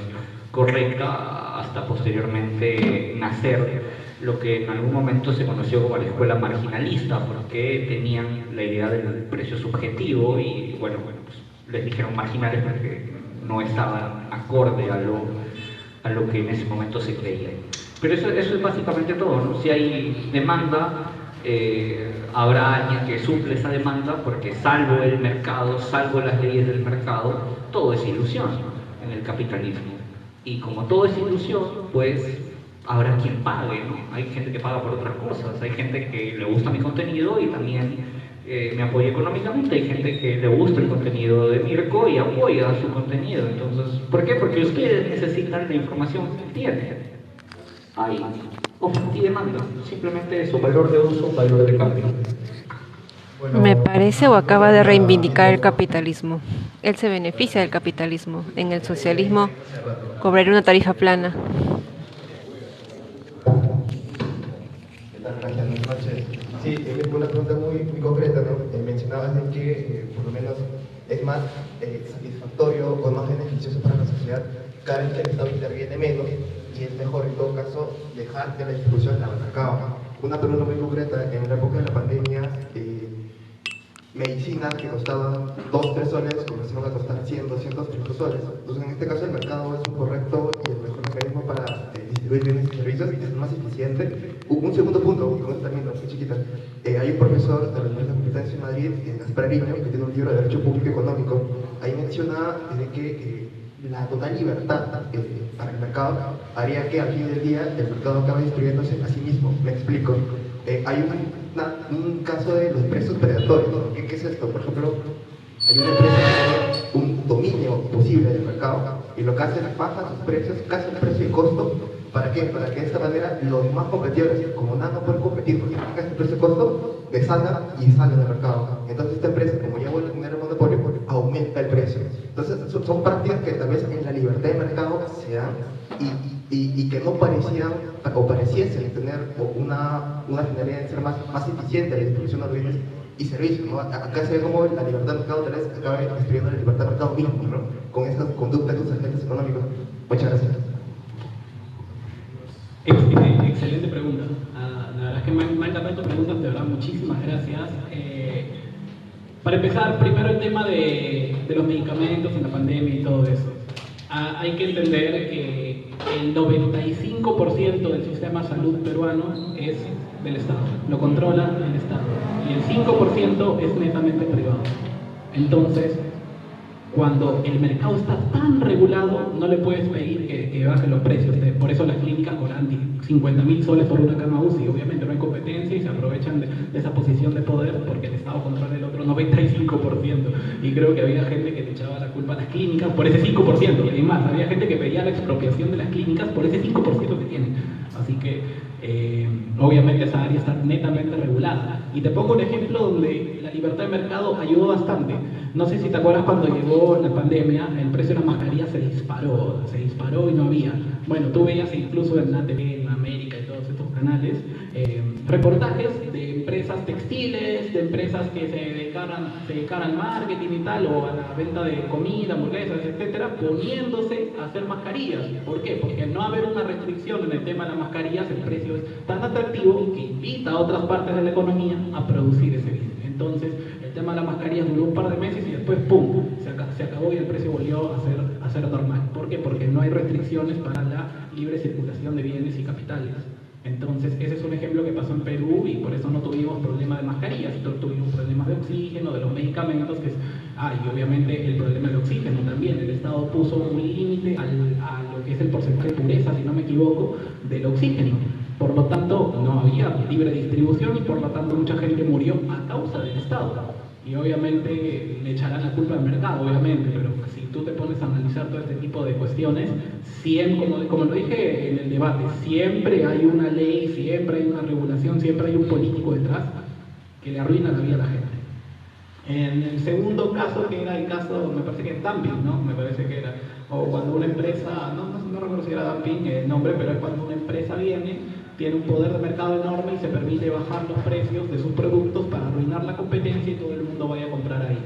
correcta, hasta posteriormente nacer lo que en algún momento se conoció como la escuela marginalista, porque tenían la idea del precio subjetivo y bueno, pues les dijeron marginales porque no estaban acorde a lo que en ese momento se creía. Pero eso es básicamente todo, ¿no? Si hay demanda, habrá alguien que suple esa demanda, porque salvo el mercado, salvo las leyes del mercado, todo es ilusión en el capitalismo. Y como todo es ilusión, pues habrá quien pague, ¿no? Hay gente que paga por otras cosas, hay gente que le gusta mi contenido y también me apoya económicamente, hay gente que le gusta el contenido de Mirko y apoya su contenido. Entonces, ¿por qué? Porque ustedes necesitan la información que tienen. Hay oferta y demanda, simplemente eso, valor de uso, valor de cambio. Bueno, me parece o acaba de reivindicar el capitalismo. Él se beneficia del capitalismo. En el socialismo cobraría una tarifa plana. ¿Qué tal? Gracias, buenas noches. Sí, una pregunta muy concreta, ¿no? Mencionabas de que por lo menos es más satisfactorio o más beneficioso para la sociedad cada vez que el Estado interviene menos, y es mejor en todo caso dejar que la distribución la mercado. Una pregunta muy concreta: en la época de la pandemia, medicinas que costaban 2-3 soles comenzaron a costar 100, 200, 300 soles. Entonces, en este caso, el mercado es un correcto y el mejor mecanismo para distribuir bienes y servicios y ser más eficiente. Un segundo punto, con esto también, muy chiquita. Hay un profesor de la Universidad Complutense de Madrid, Gaspar Ariño, que tiene un libro de Derecho Público Económico. Ahí menciona que la total libertad para el mercado haría que al fin del día el mercado acabe distribuyéndose a sí mismo. Me explico. Hay un caso de los precios predatorios, ¿no? ¿Qué es esto? Por ejemplo, hay una empresa que tiene un dominio posible del mercado y lo que hace es baja sus precios casi al precio y costo ¿Para qué? Para que de esta manera los demás competidores, como nada no pueden competir porque tenga este precio-costo, desata y sale del mercado. Entonces esta empresa, como ya vuelve a tener el monopolio, aumenta el precio. Entonces son prácticas que tal vez en la libertad de mercado se dan y que no parecían o pareciesen tener una finalidad de ser más eficiente la distribución de los bienes y servicios, ¿no? Acá se ve como la libertad de mercado tal vez acaba destruyendo la libertad de mercado mismo, ¿no? Con esas conductas de los agentes económicos. Muchas gracias. Excelente pregunta. La verdad es que me ha encantado tu pregunta, de verdad, muchísimas gracias. Para empezar, primero el tema de los medicamentos en la pandemia y todo eso. Hay que entender que el 95% del sistema de salud peruano es del Estado, lo controla el Estado, y el 5% es netamente privado. Entonces, cuando el mercado está tan regulado, no le puedes pedir que baje los precios. Por eso las clínicas cobran 50.000 soles por una cama UCI. Obviamente no hay competencia y se aprovechan de esa posición de poder porque el Estado controla el otro 95%. Y creo que había gente que le echaba la culpa a las clínicas por ese 5%. Y más, había gente que pedía la expropiación de las clínicas por ese 5% que tienen. Así que obviamente esa área está netamente regulada. Y te pongo un ejemplo donde la libertad de mercado ayudó bastante. No sé si te acuerdas cuando llegó la pandemia, el precio de las mascarillas se disparó y no había. Bueno, tú veías incluso en la TV, en América y todos estos canales, reportajes de empresas textiles, de empresas que se dedican al marketing y tal, o a la venta de comida, hamburguesas, etcétera, poniéndose a hacer mascarillas. ¿Por qué? Porque al no haber una restricción en el tema de las mascarillas, el precio es tan atractivo que invita a otras partes de la economía a producir ese bien. Entonces, el tema de las mascarillas duró un par de meses y después, ¡pum!, se acabó y el precio volvió a ser normal. ¿Por qué? Porque no hay restricciones para la libre circulación de bienes y capitales. Entonces, ese es un ejemplo que pasó en Perú y por eso no tuvimos problema de mascarillas, tuvimos problemas de oxígeno, de los medicamentos, y obviamente el problema del oxígeno también. El Estado puso un límite a lo que es el porcentaje de pureza, si no me equivoco, del oxígeno. Por lo tanto, no había libre distribución y por lo tanto mucha gente murió a causa del Estado. Y obviamente le echarán la culpa al mercado, obviamente, pero si tú te pones a analizar todo este tipo de cuestiones, siempre, como lo dije en el debate, siempre hay una ley, siempre hay una regulación, siempre hay un político detrás que le arruina la vida a la gente. En el segundo caso, que era el caso, me parece que es dumping, ¿no? Me parece que era, o cuando una empresa, no recuerdo si era dumping el nombre, pero es cuando una empresa tiene un poder de mercado enorme y se permite bajar los precios de sus productos para arruinar la competencia y todo el mundo vaya a comprar ahí.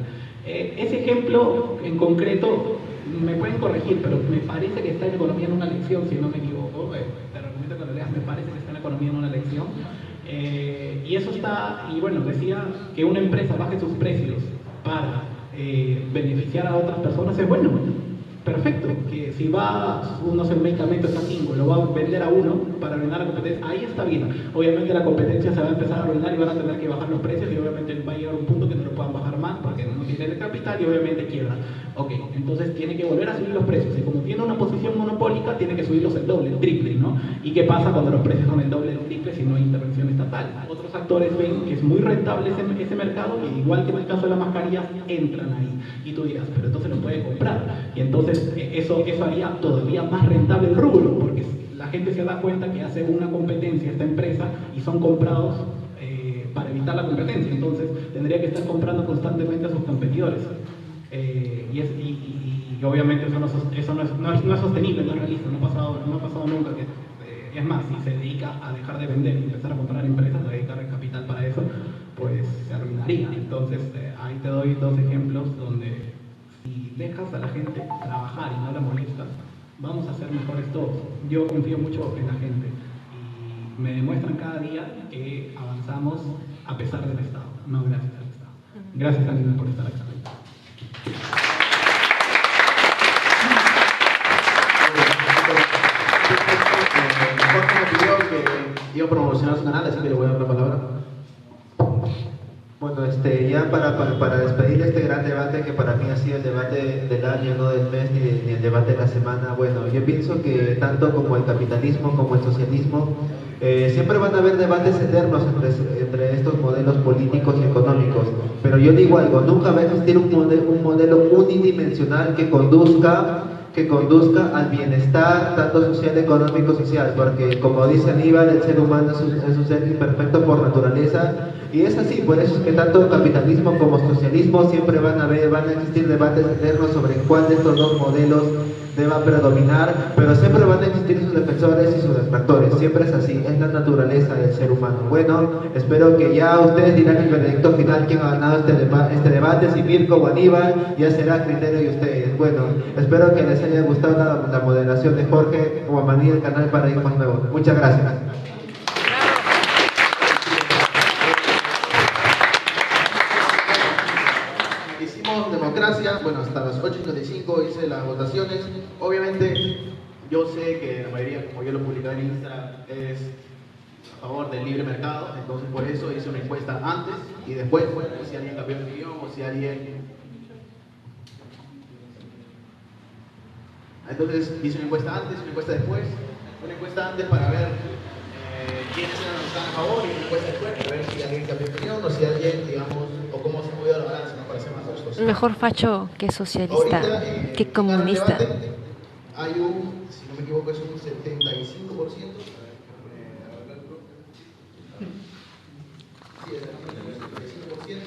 Ese ejemplo en concreto, me pueden corregir, pero me parece que está en economía en una lección, si no me equivoco. Te recomiendo que lo leas, me parece que está en economía en una lección. Y eso está, y bueno, decía que una empresa baje sus precios para beneficiar a otras personas es bueno. Perfecto, que si el medicamento está a 5, lo va a vender a 1 para arruinar la competencia, ahí está bien. Obviamente la competencia se va a empezar a arruinar y van a tener que bajar los precios y obviamente va a llegar un punto que no lo puedan bajar más porque no tiene el capital y obviamente quiebra. Ok, entonces tiene que volver a subir los precios y como tiene una posición monopólica tiene que subirlos el doble, el triple, ¿no? ¿Y qué pasa cuando los precios son el doble, el triple si no hay intervención estatal? Otros actores ven que es muy rentable ese mercado y igual que en el caso de las mascarillas entran ahí y tú dirás, pero entonces lo puede comprar y entonces eso haría todavía más rentable el rubro porque la gente se da cuenta que hace una competencia esta empresa y son comprados para evitar la competencia, entonces tendría que estar comprando constantemente a sus competidores y obviamente eso no es sostenible, no es realista, no ha pasado nunca es más, si se dedica a dejar de vender y empezar a comprar empresas, a dedicar el capital para eso, pues se arruinaría. Entonces ahí te doy dos ejemplos donde si dejas a la gente trabajar y no la molestas, vamos a ser mejores todos. Yo confío mucho en la gente y me demuestran cada día que avanzamos a pesar del Estado, no gracias al Estado. Gracias a por estar acá. Jorge me pidió que iba a promocionar su canal, así que le voy a dar la palabra. Bueno, ya para despedir este gran debate que para mí ha sido el debate del año, no del mes ni el debate de la semana. Bueno, yo pienso que tanto como el capitalismo como el socialismo siempre van a haber debates eternos entre estos modelos políticos y económicos, pero yo digo algo, nunca va a existir un modelo unidimensional que conduzca que conduzca al bienestar tanto social, económico, social, porque como dice Aníbal, el ser humano es un ser imperfecto por naturaleza, y es así. Por eso es que tanto capitalismo como socialismo siempre van a existir debates eternos sobre cuál de estos dos modelos deba predominar, pero siempre van a existir sus defensores y sus detractores. Siempre es así, es la naturaleza del ser humano. Bueno, espero que ya ustedes dirán el veredicto final, quién ha ganado este debate, si Mirko o Aníbal, ya será criterio de ustedes. Bueno, espero que les haya gustado la moderación de Jorge Guamaní del canal Paradigmas Nuevos. Muchas gracias. Democracia, bueno, hasta las 8:55 hice las votaciones. Obviamente, yo sé que la mayoría, como yo lo publicaba en Instagram, es a favor del libre mercado, entonces por eso hice una encuesta antes y después, bueno, si alguien cambió de opinión o si alguien... Entonces hice una encuesta antes, una encuesta después, una encuesta antes para ver quiénes están a favor y una encuesta después para ver si alguien cambió de opinión o si alguien, digamos, o cómo se ha movido la balanza, ¿no? Para ser más justos. Mejor facho que socialista, ahorita, que comunista. Hay un, si no me equivoco, es un 75%. Sí, es un 75%.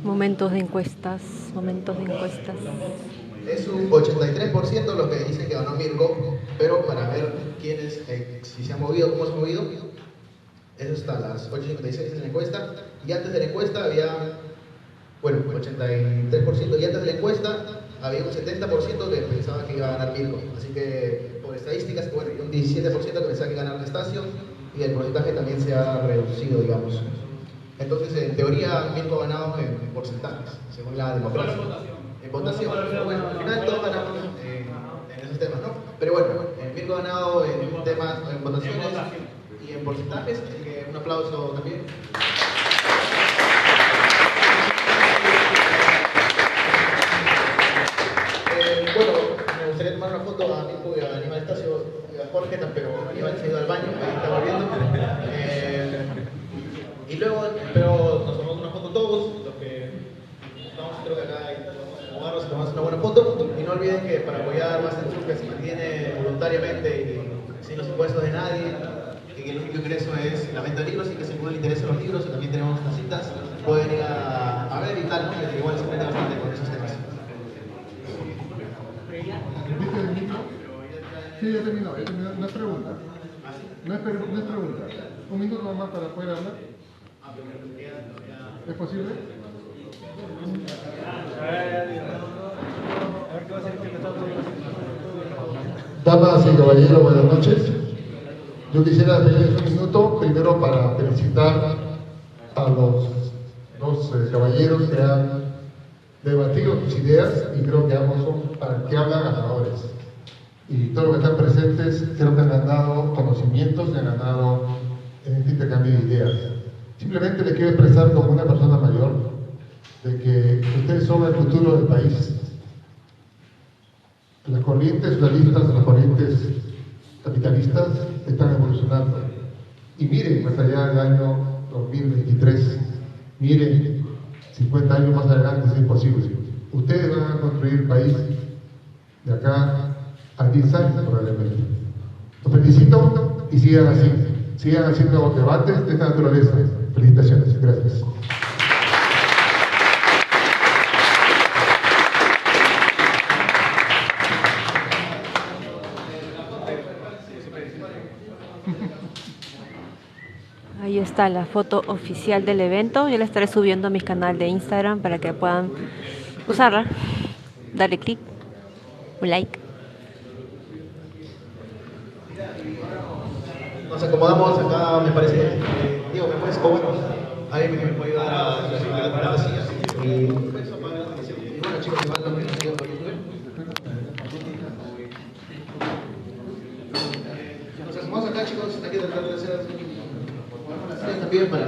Momentos de encuestas, momentos de encuestas. Es un 83% lo que dice que ganó Mirko, pero para ver quiénes, si se ha movido, cómo se ha movido, eso está a las 8:56 en la encuesta. Y antes de la encuesta había, bueno, 83%, y antes de la encuesta había un 70% que pensaba que iba a ganar Mirko. Así que, por estadísticas, bueno, y un 17% que pensaba que iba a ganar Anastasio, y el porcentaje también se ha reducido, digamos. Entonces, en teoría, Mirko ha ganado en porcentajes, según la democracia. En votación. Bueno, al final todos ganamos en esos temas, ¿no? Pero bueno, Mirko ha ganado en temas, en votaciones y en porcentajes, así que un aplauso también. Bueno, me gustaría tomar una foto a Mirko y a Aníbal Estacio y a Jorge, pero Aníbal se ha ido al baño, ahí está volviendo. Y luego, pero nos tomamos una foto todos, los que estamos, creo que acá hay tomarnos y tomarse una buena foto. Y no olviden que para apoyar más el que se mantiene voluntariamente y sin los impuestos de nadie, que el único ingreso es la venta de libros, y que si alguno le interesan los libros, y también tenemos unas citas, pueden ir a ver y tal, ¿no? Que igual se aprende bastante con esos temas. Sí, ya terminó. No es pregunta. No es pregunta. Un minuto más para poder hablar. ¿Es posible? Damas y caballeros, buenas noches. Yo quisiera pedirles un minuto, primero para felicitar a los dos caballeros que han debatido sus ideas, y creo que ambos son, para que hablan, ganadores. Y todos los que están presentes creo que han ganado conocimientos, y han ganado en este intercambio de ideas. Simplemente les quiero expresar como una persona mayor de que ustedes son el futuro del país. Las corrientes socialistas, las corrientes capitalistas están evolucionando. Y miren, más allá del año 2023, miren, 50 años más adelante si es posible. Ustedes van a construir el país de acá a 10 años probablemente. Los felicito y sigan así. Sigan haciendo debates de esta naturaleza. Felicitaciones. Gracias. Ahí está la foto oficial del evento. Yo la estaré subiendo a mi canal de Instagram para que puedan usarla. Darle clic, un like. Nos acomodamos acá, me parece. Diego, ¿me puedes cobrar? Alguien me puede ayudar a la silla. Y bueno, chicos, igual también nos siguen por YouTube. Nos acomodamos acá, chicos. Hay que tratar de hacer las sillas también para